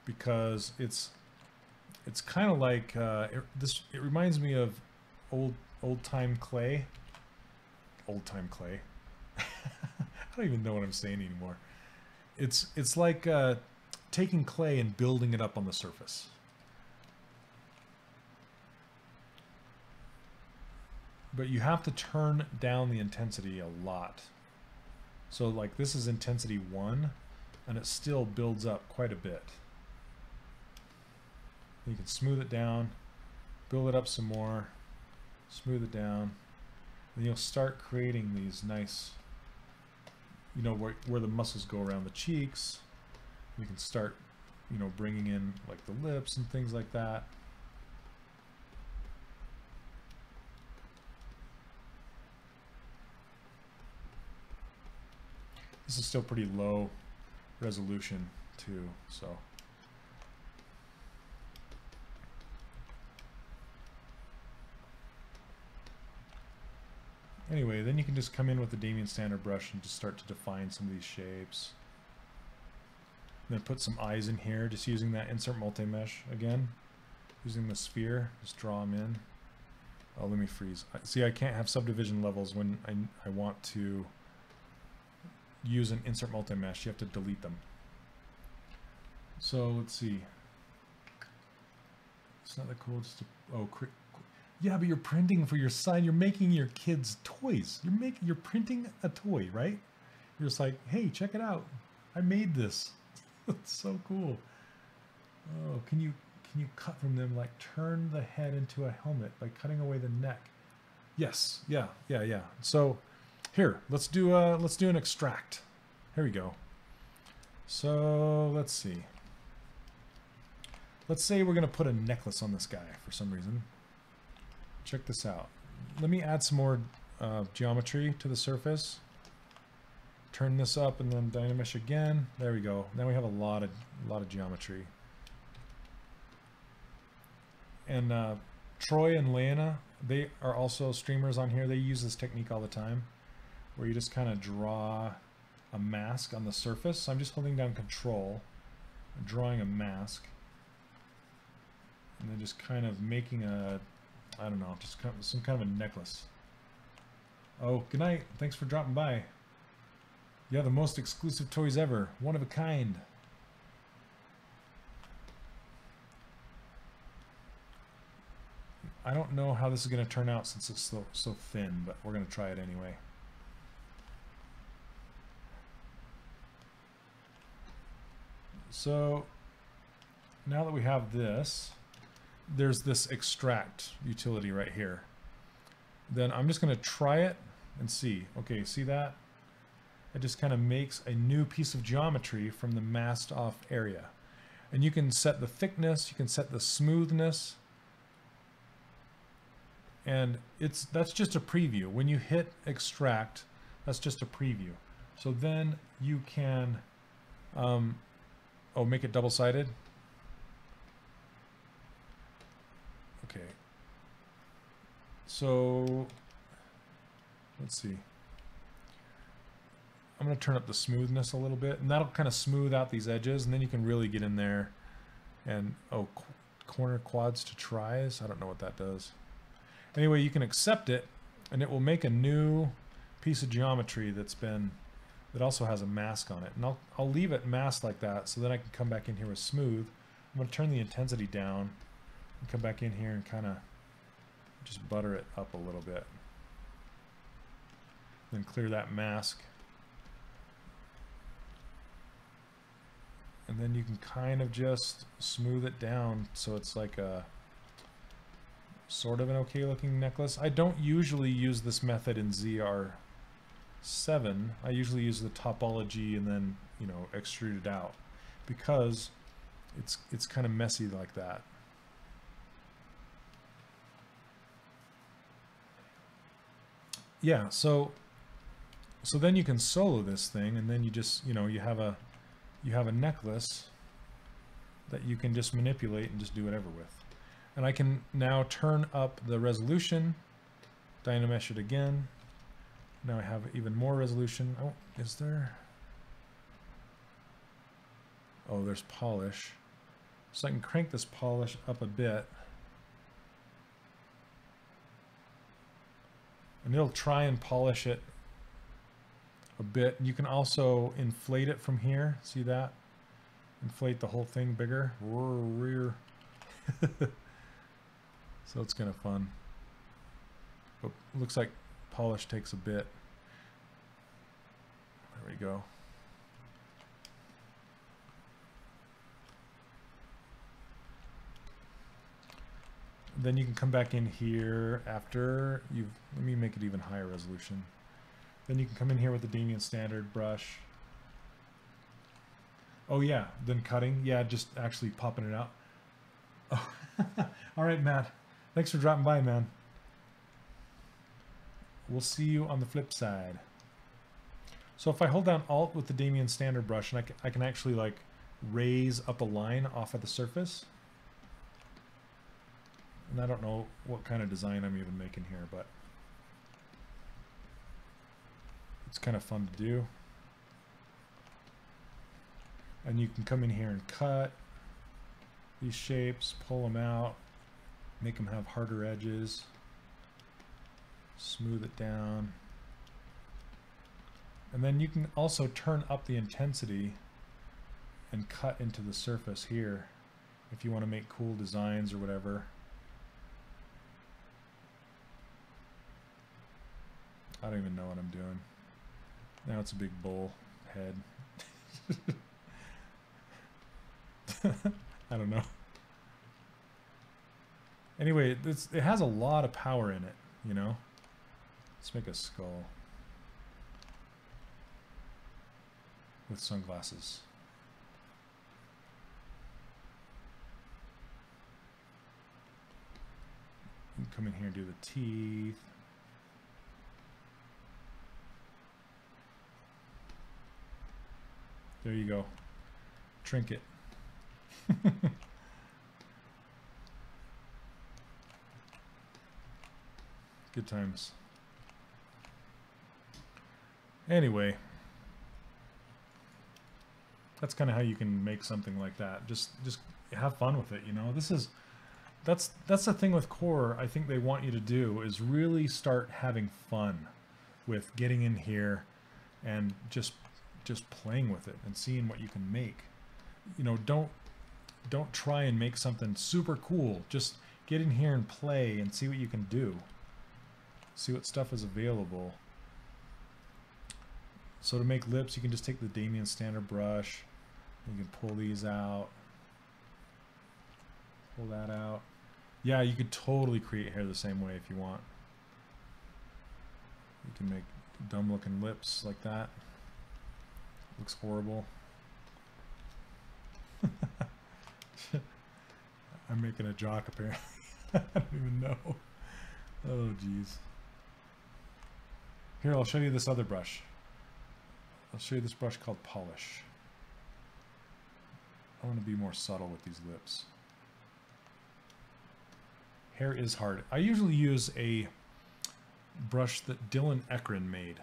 because it's kind of like it reminds me of old time clay. Old time clay. I don't even know what I'm saying anymore. It's like taking clay and building it up on the surface. But you have to turn down the intensity a lot. So like this is intensity 1 and it still builds up quite a bit. You can smooth it down, build it up some more, smooth it down, and you'll start creating these nice, you know, where the muscles go around the cheeks. You can start, you know, bringing in like the lips and things like that. This is still pretty low resolution too, so. Anyway, then you can just come in with the Damien Standard brush and just start to define some of these shapes. And then put some eyes in here, just using that insert multi-mesh again. Using the sphere, just draw them in. Oh, let me freeze. See, I can't have subdivision levels when I want to use an insert multi-mesh. You have to delete them. So let's see. It's not that cool. Just to, oh, quick. Yeah, but you're printing for your son. You're making your kids toys. You're printing a toy, right? You're just like, hey, check it out. I made this. It's so cool. Oh, can you cut from them? Like turn the head into a helmet by cutting away the neck. Yes. Yeah. So here, let's do an extract. Here we go. So let's see. Let's say we're gonna put a necklace on this guy for some reason. Check this out. Let me add some more geometry to the surface. Turn this up and then Dynamesh again. There we go. Now we have a lot of geometry. And Troy and Lena, they are also streamers on here. They use this technique all the time, where you just kind of draw a mask on the surface. So I'm just holding down Control, drawing a mask, and then just kind of making a, I don't know, just kind of some kind of a necklace. Oh, good night. Thanks for dropping by. Yeah, the most exclusive toys ever. One of a kind. I don't know how this is going to turn out since it's so thin, but we're going to try it anyway. So now that we have this, there's this extract utility right here. Then I'm just going to try it and see. Okay, see that? It just kind of makes a new piece of geometry from the masked off area. And you can set the thickness, you can set the smoothness. And that's just a preview. When you hit extract, that's just a preview. So then you can, make it double-sided. Okay. So let's see. I'm going to turn up the smoothness a little bit, and that'll kind of smooth out these edges, and then you can really get in there and, corner quads to tries. I don't know what that does. Anyway, you can accept it, and it will make a new piece of geometry that also has a mask on it. And I'll leave it masked like that, so then I can come back in here with smooth. I'm going to turn the intensity down and come back in here and kind of just butter it up a little bit. Then clear that mask. And then you can kind of just smooth it down so it's like a, sort of an okay looking necklace. I don't usually use this method in ZR7. I usually use the topology and then, you know, extrude it out because it's kind of messy like that. Yeah, so then you can solo this thing, and then you just, you know, you have a necklace that you can just manipulate and just do whatever with. And I can now turn up the resolution, Dynamesh it again. Now I have even more resolution. Oh, is there? Oh, there's polish. So I can crank this polish up a bit. And it'll try and polish it a bit. You can also inflate it from here. See that? Inflate the whole thing bigger. So it's kind of fun. But it looks like polish takes a bit. There we go. Then you can come back in here after you've, let me make it even higher resolution. Then you can come in here with the Damien Standard brush. Oh yeah, then cutting. Yeah, just actually popping it out. Oh. All right, Matt. Thanks for dropping by, man. We'll see you on the flip side. So if I hold down Alt with the Damien Standard brush, and I can actually like raise up a line off of the surface. And I don't know what kind of design I'm even making here, but it's kind of fun to do. And you can come in here and cut these shapes, pull them out, make them have harder edges, smooth it down. And then you can also turn up the intensity and cut into the surface here if you want to make cool designs or whatever. I don't even know what I'm doing. Now it's a big bull head. I don't know. Anyway, it has a lot of power in it, you know? Let's make a skull with sunglasses. You can come in here and do the teeth. There you go. Trinket. Good times. Anyway, that's kind of how you can make something like that. Just have fun with it, you know. That's the thing with Core. I think they want you to do is really start having fun with getting in here and just playing with it and seeing what you can make. You know, don't try and make something super cool. Just get in here and play and see what you can do. See what stuff is available. So to make lips, you can just take the Damien Standard brush. You can pull these out. Pull that out. Yeah, you could totally create hair the same way if you want. You can make dumb looking lips like that. Looks horrible. I'm making a jock apparently. I don't even know. Oh geez. Here, I'll show you this other brush. I'll show you this brush called Polish. I want to be more subtle with these lips. Hair is hard. I usually use a brush that Dylan Ekron made,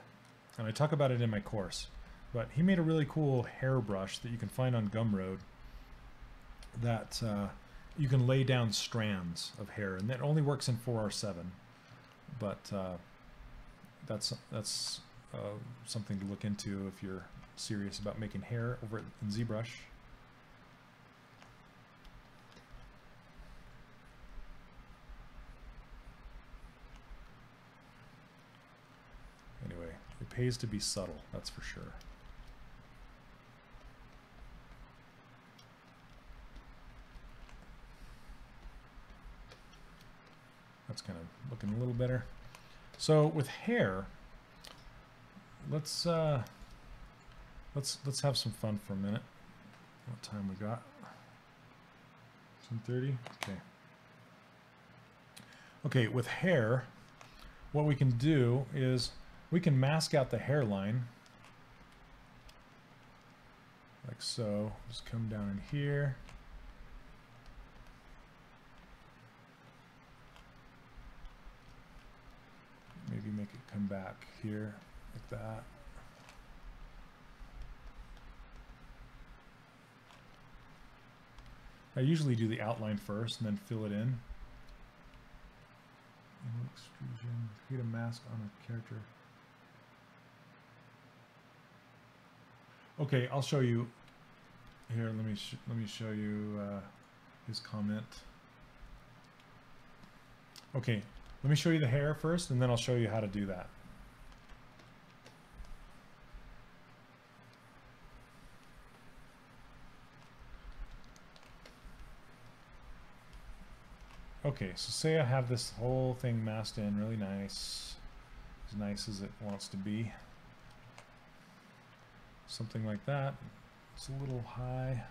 and I talk about it in my course. But he made a really cool hair brush that you can find on Gumroad that you can lay down strands of hair, and that only works in 4R7. But that's something to look into if you're serious about making hair over in ZBrush. Anyway, it pays to be subtle, that's for sure. That's kind of looking a little better. So with hair, let's have some fun for a minute. What time we got? 10:30. Okay. Okay, with hair, what we can do is we can mask out the hairline like so. Just come down in here. Maybe make it come back here like that. I usually do the outline first and then fill it in. Extrusion, create a mask on a character. Okay, I'll show you. Here, let me show you his comment. Okay, let me show you the hair first, and then I'll show you how to do that. Okay, so say I have this whole thing masked in really nice as it wants to be. Something like that. It's a little high.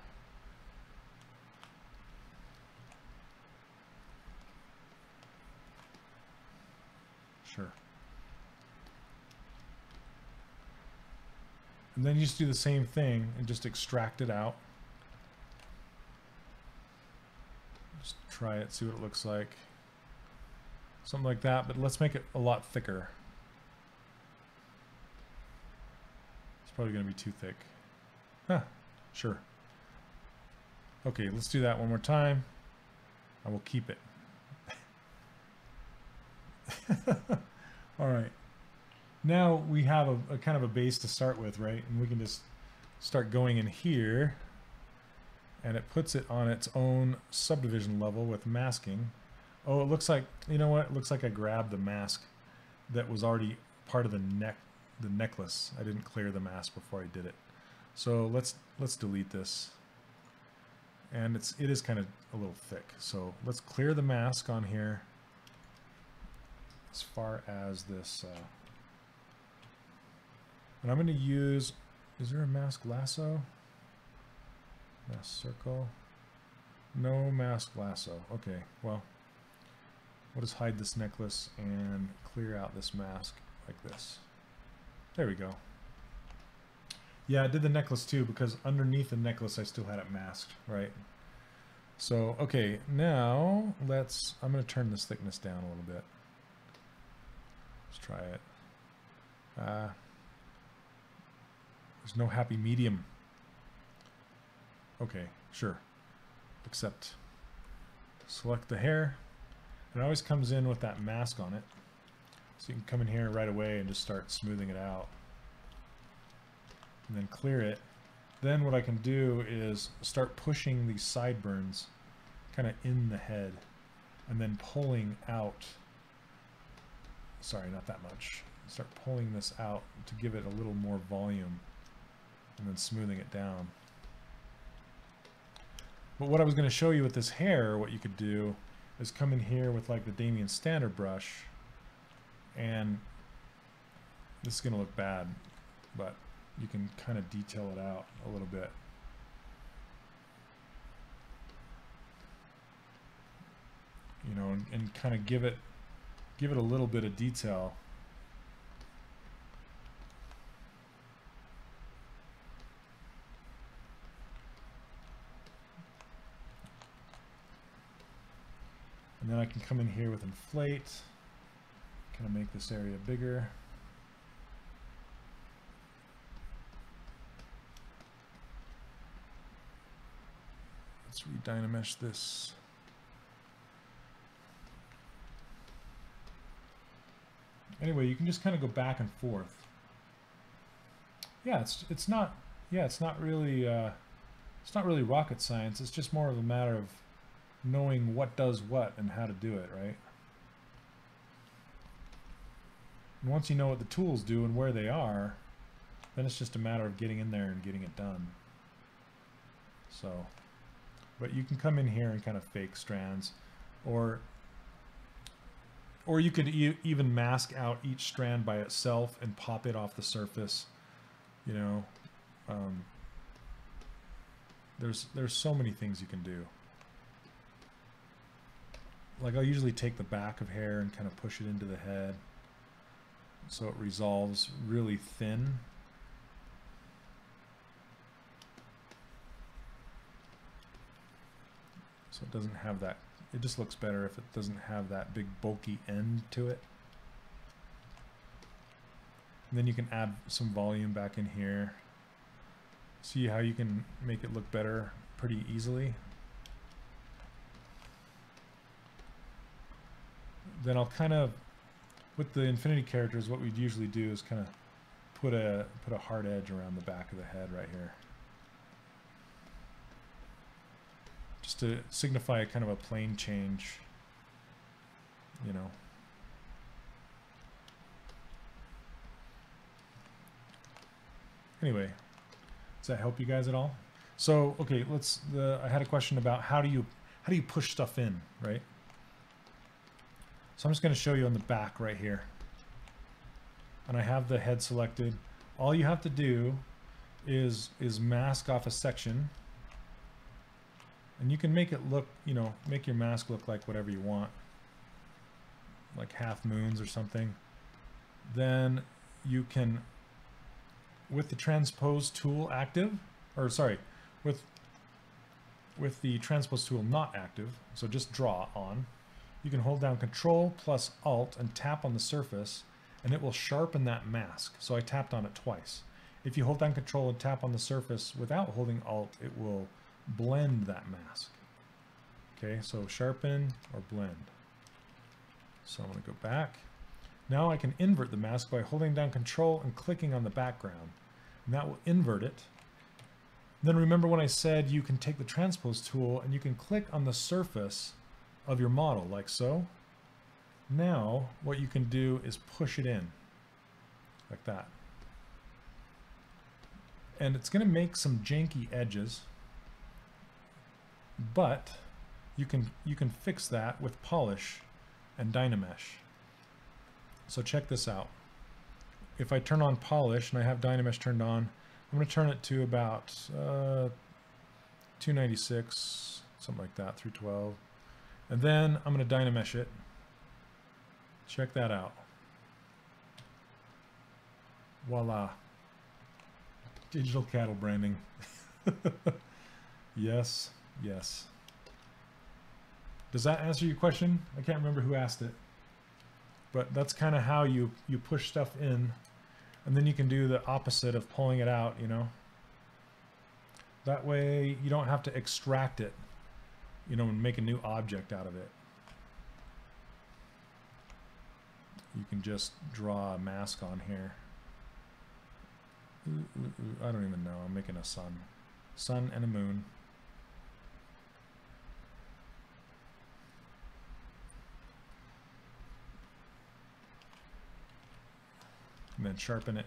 Sure. And then you just do the same thing and just extract it out. Just try it, see what it looks like. Something like that, but let's make it a lot thicker. It's probably going to be too thick. Huh, sure. Okay, let's do that one more time. I will keep it. All right. Now we have a kind of a base to start with, right? And we can just start going in here. And it puts it on its own subdivision level with masking. Oh, it looks like, you know what? It looks like I grabbed the mask that was already part of the necklace. I didn't clear the mask before I did it. So let's delete this. And it is kind of a little thick. So let's clear the mask on here as far as this. And I'm going to use, is there a mask lasso? Mask circle. No mask lasso. Okay, well, we'll just hide this necklace and clear out this mask like this. There we go. Yeah, I did the necklace too because underneath the necklace I still had it masked, right? So, okay, now I'm going to turn this thickness down a little bit. Let's try it. There's no happy medium. Okay, sure. Except select the hair. It always comes in with that mask on it. So you can come in here right away and just start smoothing it out. And then clear it. Then what I can do is start pushing these sideburns kind of in the head and then pulling out. Sorry, not that much. Start pulling this out to give it a little more volume and then smoothing it down. But what I was going to show you with this hair, what you could do is come in here with like the Damien Standard brush, and this is going to look bad, but you can kind of detail it out a little bit. You know, and kind of give it a little bit of detail. And then I can come in here with inflate, kind of make this area bigger. Let's re-dynamesh this. Anyway, you can just kind of go back and forth. Yeah, it's not really rocket science. It's just more of a matter of knowing what does what and how to do it, right? And once you know what the tools do and where they are, then it's just a matter of getting in there and getting it done. So, but you can come in here and kind of fake strands, or Or you could even mask out each strand by itself and pop it off the surface. You know, there's so many things you can do. Like I'll usually take the back of hair and kind of push it into the head so it resolves really thin. So it doesn't have that, it just looks better if it doesn't have that big bulky end to it. And then you can add some volume back in here. See how you can make it look better pretty easily. Then I'll kind of, with the infinity characters, what we'd usually do is kind of put a hard edge around the back of the head right here. Just to signify a kind of a plane change, you know. Anyway, does that help you guys at all? So, okay, I had a question about how do you push stuff in, right? So I'm just going to show you on the back right here. And I have the head selected. All you have to do is mask off a section. And you can make it look, you know, make your mask look like whatever you want. Like half moons or something. Then you can, with the Transpose tool active, or sorry, with the Transpose tool not active, so just draw on, you can hold down Control plus Alt and tap on the surface, and it will sharpen that mask. So I tapped on it twice. If you hold down Control and tap on the surface without holding Alt, it will blend that mask. Okay, so sharpen or blend. So I'm going to go back. Now I can invert the mask by holding down Control and clicking on the background. And that will invert it. Then remember when I said you can take the Transpose tool and you can click on the surface of your model, like so. Now what you can do is push it in, like that. And it's going to make some janky edges, but you can fix that with Polish and Dynamesh. So check this out. If I turn on Polish and I have Dynamesh turned on, I'm going to turn it to about 296, something like that, 312. And then I'm going to Dynamesh it. Check that out. Voila. Digital cattle branding. Yes, yes. Does that answer your question? I can't remember who asked it. But that's kind of how you push stuff in. And then you can do the opposite of pulling it out, you know. That way you don't have to extract it, you know, and make a new object out of it. You can just draw a mask on here. I don't even know. I'm making a sun. Sun and a moon. And then sharpen it.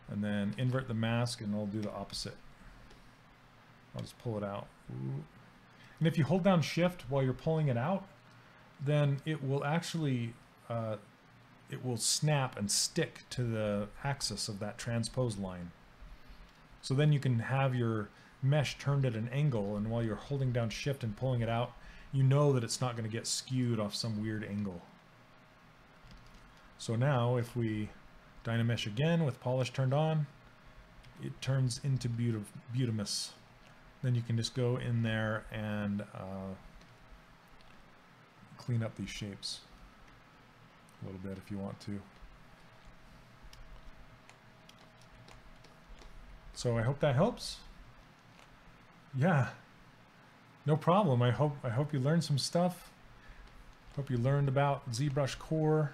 And then invert the mask and I'll do the opposite. I'll just pull it out. Ooh. And if you hold down Shift while you're pulling it out, then it will actually it will snap and stick to the axis of that transpose line. So then you can have your mesh turned at an angle, and while you're holding down Shift and pulling it out, you know that it's not going to get skewed off some weird angle. So now if we Dynamesh again with Polish turned on, it turns into Butamus. Then you can just go in there and clean up these shapes a little bit if you want to. So I hope that helps. Yeah, no problem. I hope you learned some stuff. Hope you learned about ZBrushCore.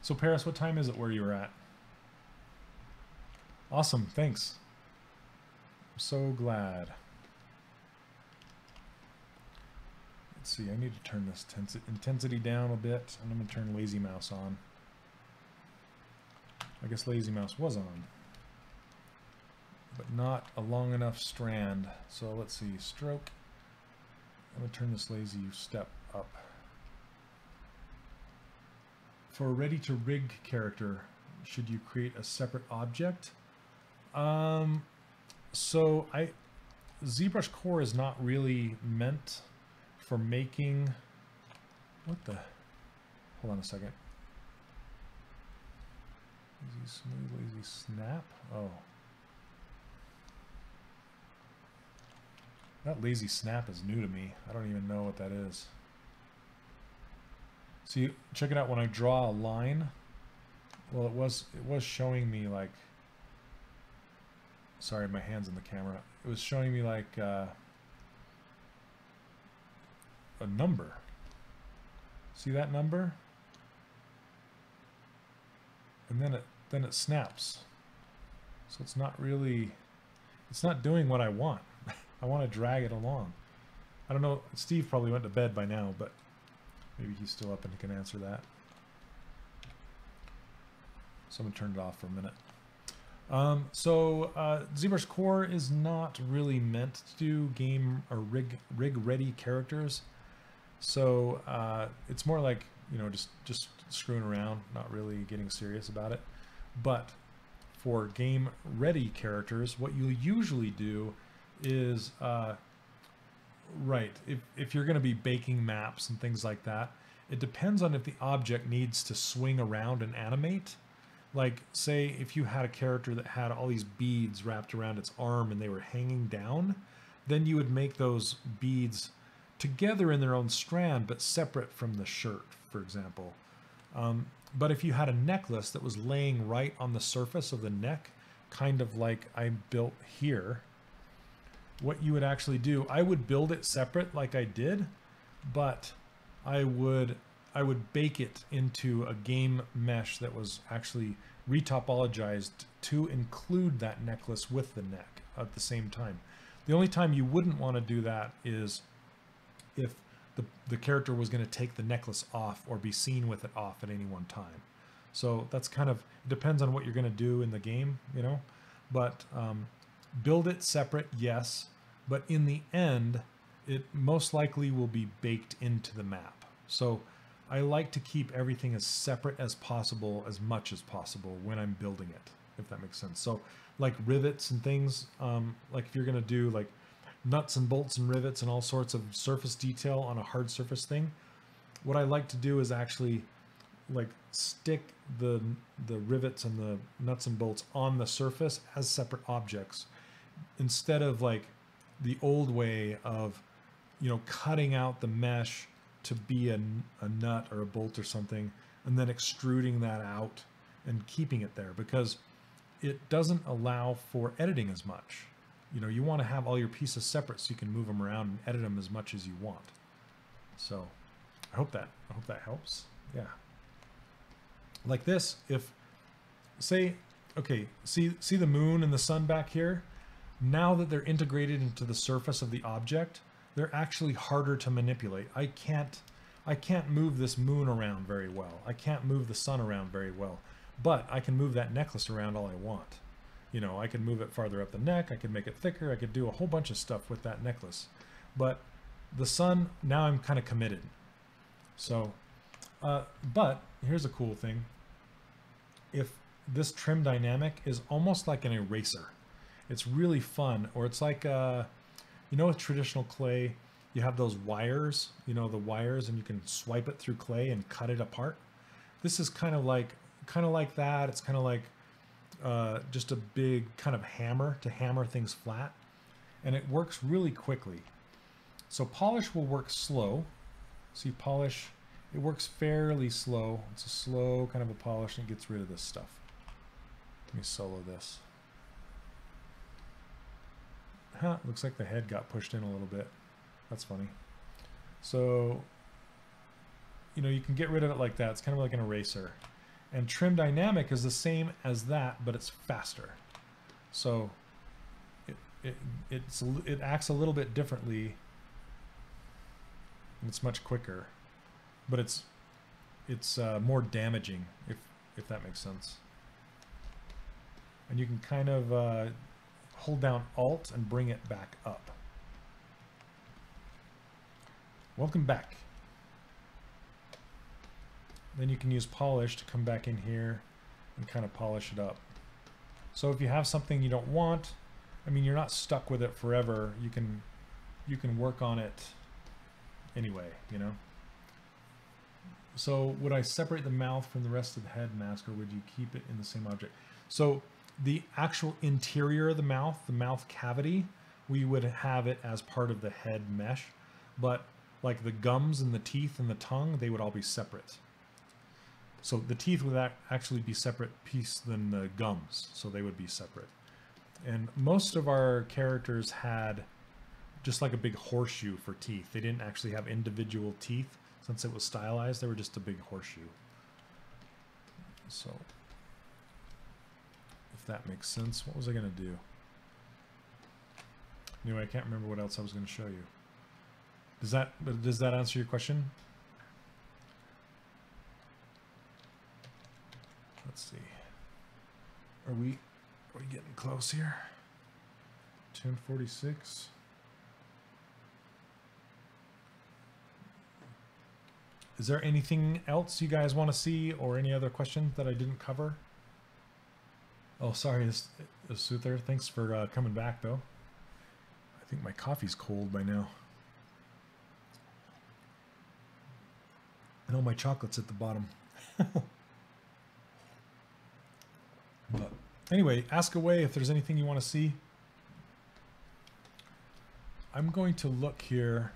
So Paris, what time is it where you were at? Awesome, thanks. I'm so glad. Let's see, I need to turn this intensity down a bit, and I'm going to turn Lazy Mouse on. I guess Lazy Mouse was on. but not a long enough strand. So let's see, stroke. I'm going to turn this lazy step up. For a ready to rig character, should you create a separate object? ZBrushCore is not really meant for making, what the, hold on a second. Lazy smooth, lazy snap, oh. That lazy snap is new to me. I don't even know what that is. See, check it out when I draw a line. Well, it was showing me like, sorry, my hand's in the camera. It was showing me like a number. See that number? And then it snaps. So it's not really, it's not doing what I want. I want to drag it along. I don't know, Steve probably went to bed by now, but maybe he's still up and can answer that. So I'm gonna turn it off for a minute. ZBrushCore is not really meant to do game or rig ready characters. So it's more like, you know, just screwing around, not really getting serious about it. But for game ready characters, what you usually do is if you're going to be baking maps and things like that, it depends on if the object needs to swing around and animate. Like, say if you had a character that had all these beads wrapped around its arm and they were hanging down, then you would make those beads together in their own strand but separate from the shirt, for example. But if you had a necklace that was laying right on the surface of the neck, kind of like I built here, what you would actually do, I would build it separate like I did, but I would bake it into a game mesh that was actually retopologized to include that necklace with the neck at the same time. The only time you wouldn't want to do that is if the character was going to take the necklace off or be seen with it off at any one time. So that's kind of, it depends on what you're going to do in the game, you know, but build it separate, yes, but in the end, it most likely will be baked into the map. So I like to keep everything as separate as possible, as much as possible when I'm building it, if that makes sense. So like rivets and things, like if you're going to do like nuts and bolts and rivets and all sorts of surface detail on a hard surface thing, what I like to do is actually like stick the rivets and the nuts and bolts on the surface as separate objects, instead of like the old way of, you know, cutting out the mesh to be a nut or a bolt or something and then extruding that out and keeping it there, because it doesn't allow for editing as much. You know, you want to have all your pieces separate so you can move them around and edit them as much as you want. So I hope that helps. Yeah. Like this, if say, okay, see the moon and the sun back here? Now that they're integrated into the surface of the object, they're actually harder to manipulate. I can't move this moon around very well. I can't move the sun around very well, but I can move that necklace around all I want. You know, I could move it farther up the neck, I could make it thicker, I could do a whole bunch of stuff with that necklace. But the sun, now I'm kind of committed. So, but here's a cool thing. If this trim dynamic is almost like an eraser, it's really fun. Or it's like, you know, with traditional clay, you have those wires, you know, the wires, and you can swipe it through clay and cut it apart. This is kind of like that. It's kind of like just a big kind of hammer to hammer things flat, and it works really quickly. So polish will work slow. See, polish, it works fairly slow. It's a slow kind of a polish, and it gets rid of this stuff. Let me solo this. Huh, looks like the head got pushed in a little bit. That's funny. So, you know, you can get rid of it like that. It's kind of like an eraser. And trim dynamic is the same as that, but it's faster. So it acts a little bit differently, and it's much quicker, but it's more damaging, if that makes sense. And you can kind of hold down Alt and bring it back up. Welcome back. Then you can use polish to come back in here and kind of polish it up. So if you have something you don't want, I mean, you're not stuck with it forever. You can work on it anyway, you know. So would I separate the mouth from the rest of the head mask, or would you keep it in the same object? So the actual interior of the mouth cavity, we would have it as part of the head mesh, but like the gums and the teeth and the tongue, they would all be separate. So the teeth would actually be separate piece than the gums, so they would be separate. And most of our characters had just like a big horseshoe for teeth. They didn't actually have individual teeth. Since it was stylized, they were just a big horseshoe. So, if that makes sense. What was I going to do? Anyway, I can't remember what else I was going to show you. Does that answer your question? Let's see. Are we getting close here? 10:46. Is there anything else you guys want to see, or any other questions that I didn't cover? Oh, sorry, Suther. Thanks for coming back, though. I think my coffee's cold by now. I know my chocolate's at the bottom. But anyway, ask away if there's anything you want to see. I'm going to look here.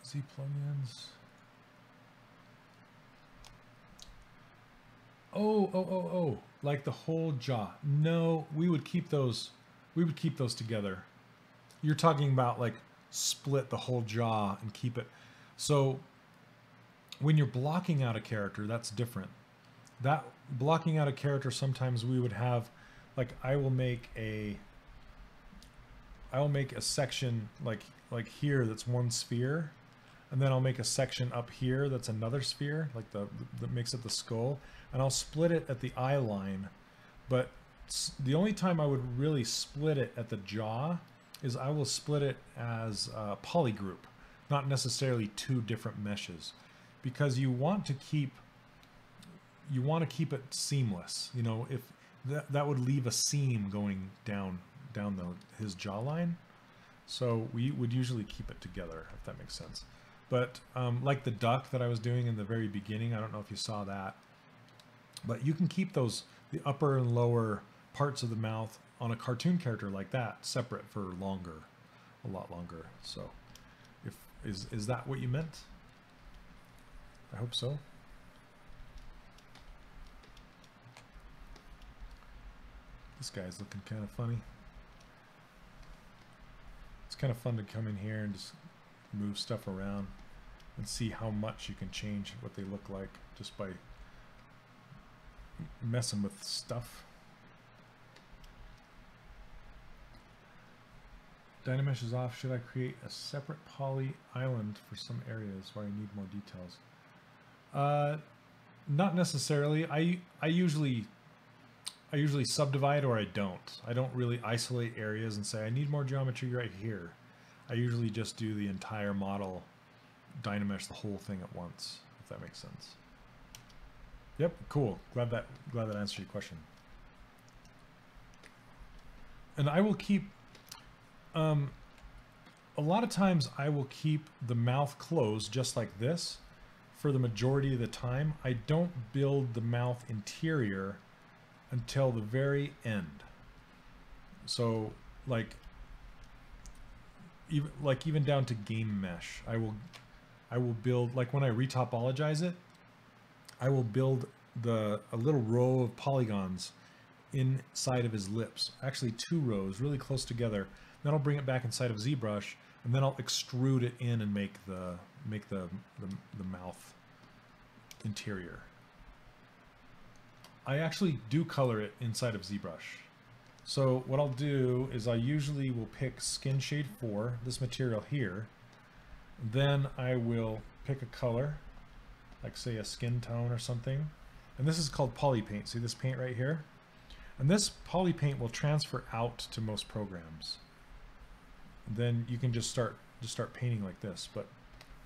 Z plugins. Oh, like the whole jaw. No, we would keep those together. You're talking about like split the whole jaw and keep it. So when you're blocking out a character, that's different. That blocking out a character, sometimes we would have, like, I will make a section like here that's one sphere. And then I'll make a section up here that's another sphere, like that makes it the skull, and I'll split it at the eye line. But the only time I would really split it at the jaw is I will split it as a polygroup, not necessarily two different meshes, because you want to keep it seamless. You know, if that would leave a seam going down his jawline, so we would usually keep it together, if that makes sense. But like the duck that I was doing in the very beginning, I don't know if you saw that, but you can keep the upper and lower parts of the mouth on a cartoon character like that separate for longer, a lot longer. So is that what you meant? I hope so. This guy's looking kind of funny. It's kind of fun to come in here and just move stuff around and see how much you can change what they look like just by messing with stuff. Dynamesh is off. Should I create a separate poly island for some areas where I need more details? Not necessarily. I usually subdivide, or I don't. I don't really isolate areas and say I need more geometry right here. I usually just do the entire model, Dynamesh the whole thing at once, if that makes sense. Yep, cool. Glad that answered your question. And I will keep, a lot of times I will keep the mouth closed just like this for the majority of the time. I don't build the mouth interior until the very end. So even down to game mesh, I will build, like when I retopologize it, I will build a little row of polygons inside of his lips, actually 2 rows really close together. Then I'll bring it back inside of ZBrush, and then I'll extrude it in and make the mouth interior. I actually do color it inside of ZBrush. So what I'll do is I usually will pick Skin Shade 4, this material here. Then I will pick a color, like say a skin tone or something. And this is called poly paint. See this paint right here? And this poly paint will transfer out to most programs. Then you can just start painting like this. But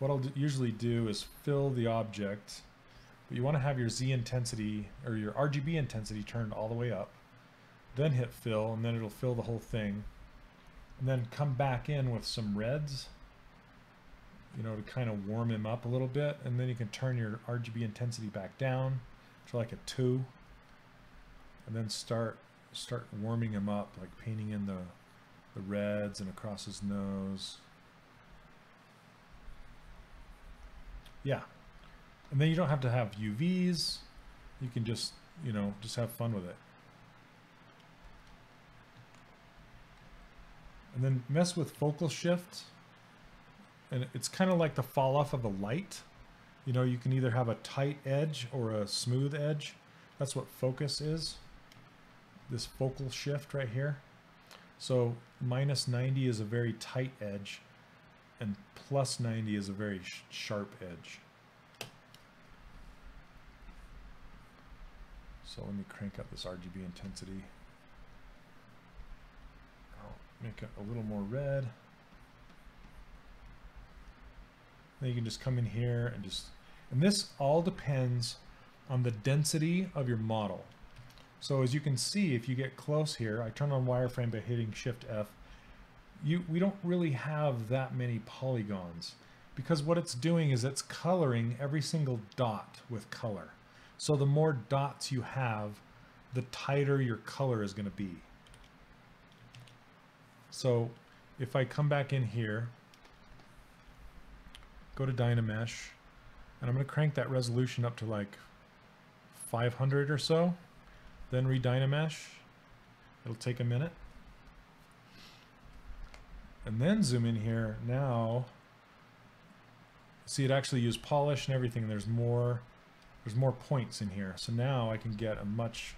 what I'll usually do is fill the object, but you want to have your Z intensity or your RGB intensity turned all the way up. Then hit fill, and then it'll fill the whole thing. And then come back in with some reds, you know, to kind of warm him up a little bit. And then you can turn your RGB intensity back down to like a 2. And then start warming him up, like painting in the reds and across his nose. Yeah. And then you don't have to have UVs. You can just, you know, just have fun with it. And then mess with focal shift. And it's kind of like the fall off of a light. You know, you can either have a tight edge or a smooth edge. That's what focus is. This focal shift right here. So minus 90 is a very tight edge, and plus 90 is a very sharp edge. So let me crank up this RGB intensity. I'll make it a little more red. Then you can just come in here and and this all depends on the density of your model. So as you can see, if you get close here, I turn on wireframe by hitting Shift F. We don't really have that many polygons, because what it's doing is it's coloring every single dot with color. So the more dots you have, the tighter your color is going to be. So if I come back in here, go to Dynamesh, and I'm going to crank that resolution up to like 500 or so. Then re-Dynamesh. It'll take a minute. And then zoom in here. Now, see, it actually used polish and everything. There's more points in here. So now I can get a much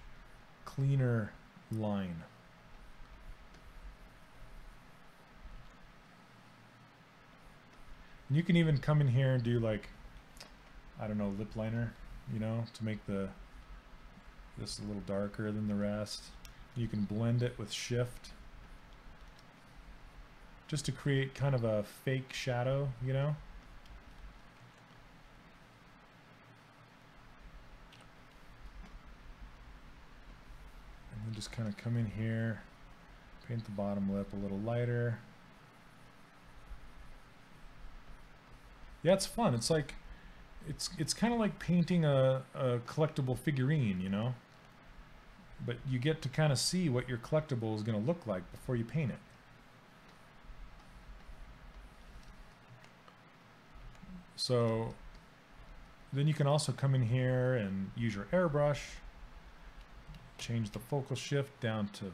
cleaner line. And you can even come in here and do like, I don't know, lip liner, you know, to make this a little darker than the rest. You can blend it with Shift just to create kind of a fake shadow, you know. And then just kind of come in here, paint the bottom lip a little lighter. Yeah, it's fun. It's like, it's kind of like painting a collectible figurine, you know. But you get to kind of see what your collectible is going to look like before you paint it. So then you can also come in here and use your airbrush, change the focal shift down to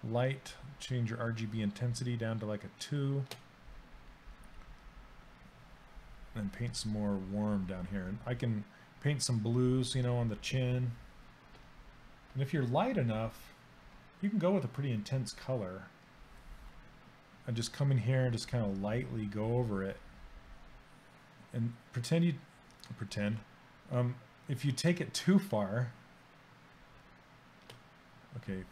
light, change your RGB intensity down to like a 2, and paint some more warm down here. And I can paint some blues, you know, on the chin. And if you're light enough, you can go with a pretty intense color and just come in here and just kind of lightly go over it. And if you take it too far, okay,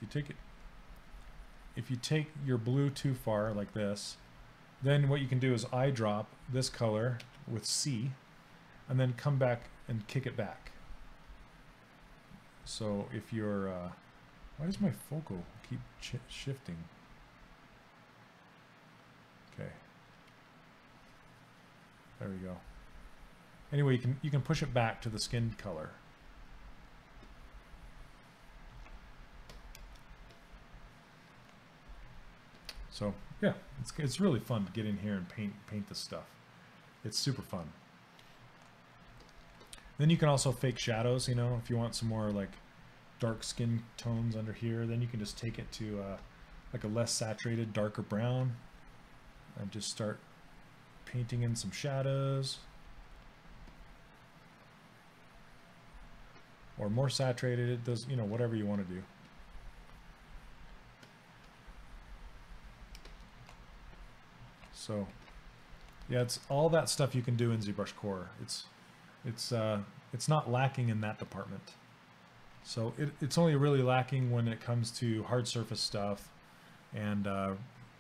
if you take your blue too far like this, then what you can do is eyedrop this color with C and then come back and kick it back. So if you're, why does my focal keep shifting? Okay, there we go. Anyway, you can push it back to the skin color. So yeah, it's really fun to get in here and paint this stuff. It's super fun. Then you can also fake shadows, you know, if you want some more like dark skin tones under here, then you can just take it to like a less saturated, darker brown and just start painting in some shadows. Or more saturated, it does, you know, whatever you want to do. So yeah, it's all that stuff you can do in ZBrushCore. It's not lacking in that department. So it's only really lacking when it comes to hard surface stuff and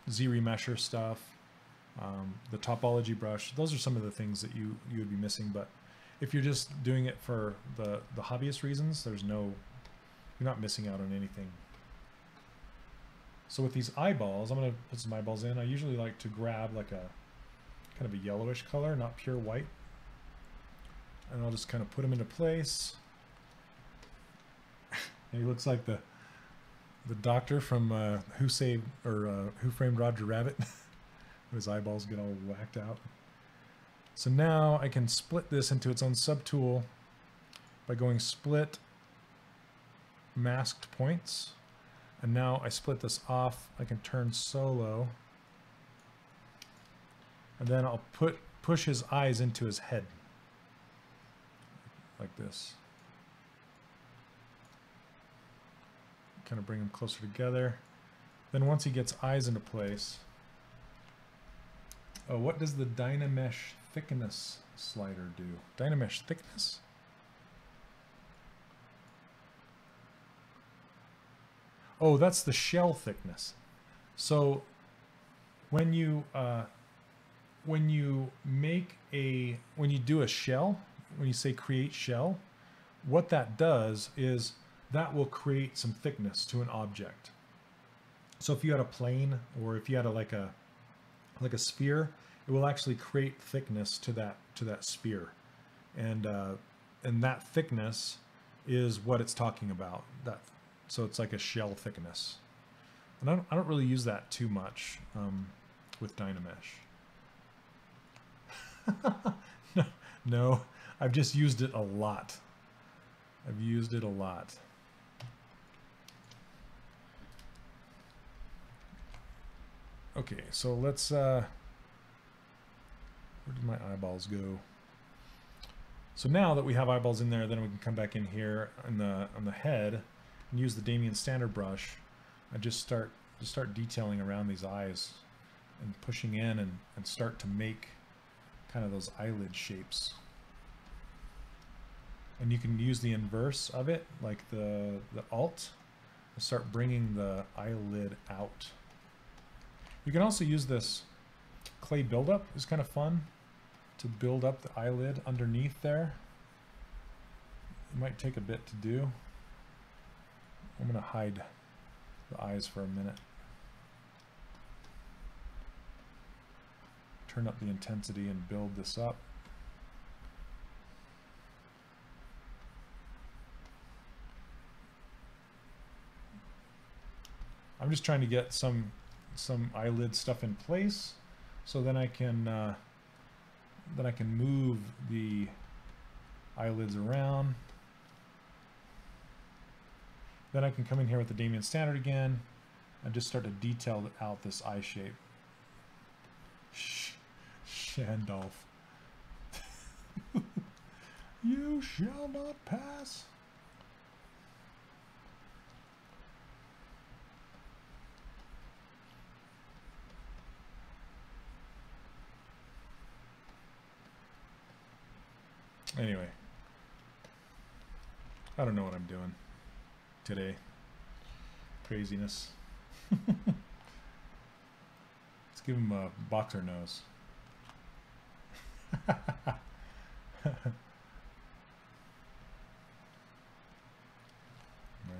Z-remesher stuff, the topology brush. Those are some of the things that you would be missing. But if you're just doing it for the hobbyist reasons, you're not missing out on anything. So with these eyeballs, I'm going to put some eyeballs in. I usually like to grab like a kind of a yellowish color, not pure white. And I'll just kind of put them into place. And he looks like the doctor from Who Framed Roger Rabbit. His eyeballs get all whacked out. So now I can split this into its own subtool by going split masked points. And now I split this off. I can turn solo. And then I'll push his eyes into his head. Like this. Kind of bring them closer together. Then once he gets eyes into place, oh, what does the Dynamesh thickness slider do? Dynamesh thickness? Oh, that's the shell thickness. So when you do a shell, when you say create shell, what that does is that will create some thickness to an object. So if you had a plane, or if you had like a sphere, it will actually create thickness to that sphere, and that thickness is what it's talking about. So it's like a shell thickness, and I don't really use that too much with Dynamesh. No, I've just used it a lot. I've used it a lot. Okay, so let's, where did my eyeballs go? So now that we have eyeballs in there, then we can come back in here on the head and use the Damien Standard brush. I just start detailing around these eyes and pushing in and start to make kind of those eyelid shapes. And you can use the inverse of it, like the Alt, and start bringing the eyelid out. You can also use this clay buildup. It's kind of fun to build up the eyelid underneath there. It might take a bit to do. I'm going to hide the eyes for a minute. Turn up the intensity and build this up. I'm just trying to get some eyelid stuff in place, so then I can move the eyelids around. Then I can come in here with the Damien Standard again and just start to detail out this eye shape. Shandolph. You shall not pass. Anyway, I don't know what I'm doing today. Craziness. Let's give him a boxer nose.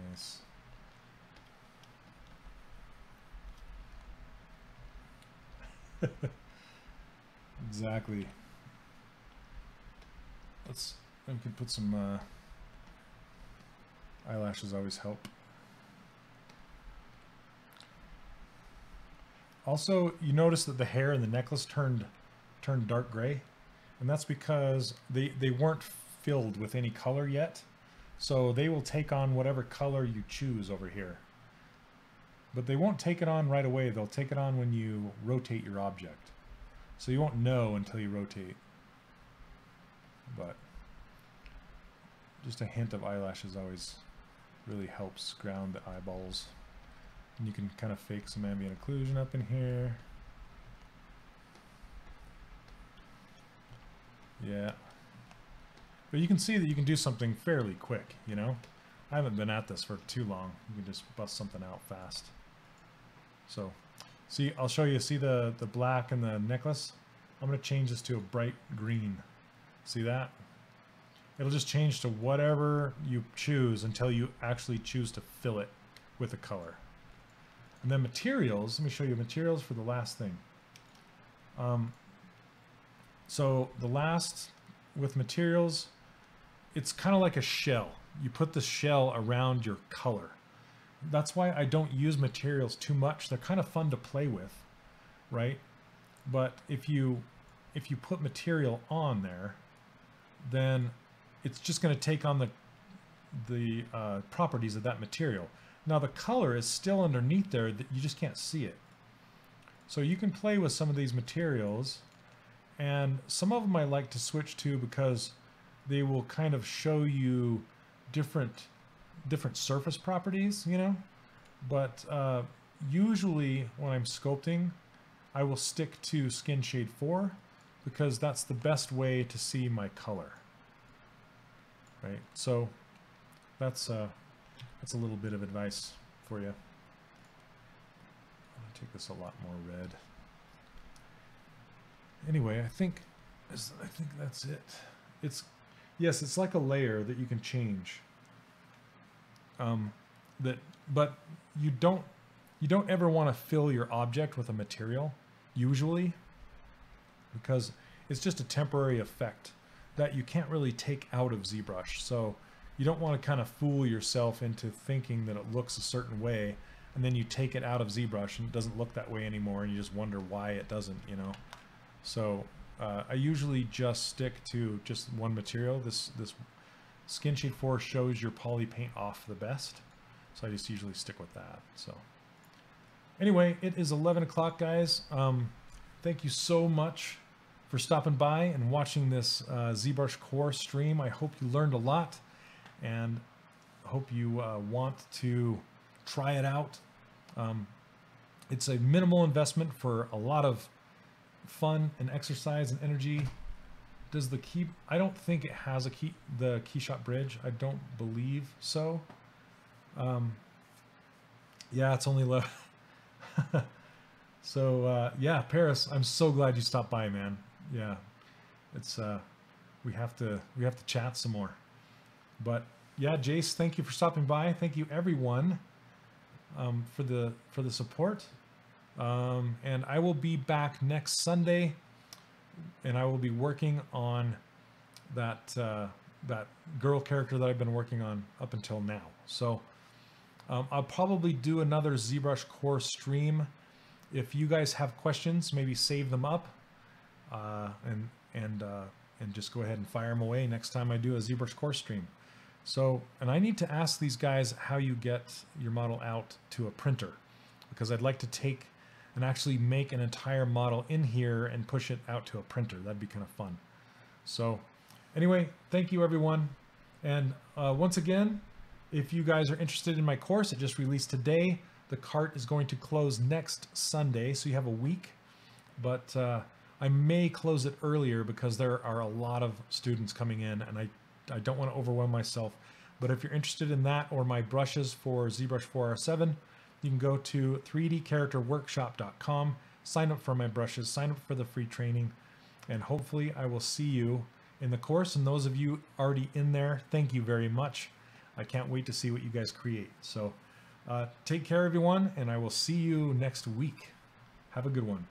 Nice. Exactly. We can put some eyelashes, always help. Also, you notice that the hair and the necklace turned dark gray, and that's because they weren't filled with any color yet. So they will take on whatever color you choose over here. But they won't take it on right away. They'll take it on when you rotate your object. So you won't know until you rotate. But just a hint of eyelashes always really helps ground the eyeballs. And you can kind of fake some ambient occlusion up in here. Yeah. But you can see that you can do something fairly quick, you know? I haven't been at this for too long. You can just bust something out fast. So, see, I'll show you. See the black and the necklace? I'm going to change this to a bright green. See that? It'll just change to whatever you choose until you actually choose to fill it with a color. And then materials, let me show you materials for the last thing. So the last, with materials, it's kind of like a shell. You put the shell around your color. That's why I don't use materials too much. They're kind of fun to play with, right? But if you put material on there, then it's just going to take on the properties of that material. Now the color is still underneath there, that you just can't see it. So you can play with some of these materials, and some of them I like to switch to because they will kind of show you different surface properties, you know. But usually when I'm sculpting, I will stick to Skin Shade 4 because that's the best way to see my color. Right, so that's a little bit of advice for you. I'll take this a lot more red. Anyway, I think that's it. Yes, it's like a layer that you can change. But you don't ever want to fill your object with a material usually, because it's just a temporary effect that you can't really take out of ZBrush. So you don't want to kind of fool yourself into thinking that it looks a certain way, and then you take it out of ZBrush and it doesn't look that way anymore, and you just wonder why it doesn't, you know. So I usually just stick to just one material. This Skin Shade 4 shows your poly paint off the best, so I just usually stick with that. So anyway, it is 11 o'clock, guys. Thank you so much for stopping by and watching this ZBrushCore stream. I hope you learned a lot, and hope you want to try it out. It's a minimal investment for a lot of fun and exercise and energy. Does the key? I don't think it has the keyshot bridge. I don't believe so. Yeah, it's only left. So yeah, Paris, I'm so glad you stopped by, man. Yeah, it's we have to chat some more. But yeah, Jace, thank you for stopping by. Thank you everyone for the support. And I will be back next Sunday, and I will be working on that girl character that I've been working on up until now. So I'll probably do another ZBrushCore stream. If you guys have questions, maybe save them up, and just go ahead and fire them away next time I do a ZBrushCore stream. So, and I need to ask these guys how you get your model out to a printer, because I'd like to take and actually make an entire model in here and push it out to a printer. That'd be kind of fun. So anyway, thank you everyone. And once again, if you guys are interested in my course, it just released today. The cart is going to close next Sunday, so you have a week, but I may close it earlier because there are a lot of students coming in, and I don't want to overwhelm myself. But if you're interested in that or my brushes for ZBrush 4R7, you can go to 3dcharacterworkshop.com, sign up for my brushes, sign up for the free training, and hopefully I will see you in the course. And those of you already in there, thank you very much. I can't wait to see what you guys create. So take care, everyone, and I will see you next week. Have a good one.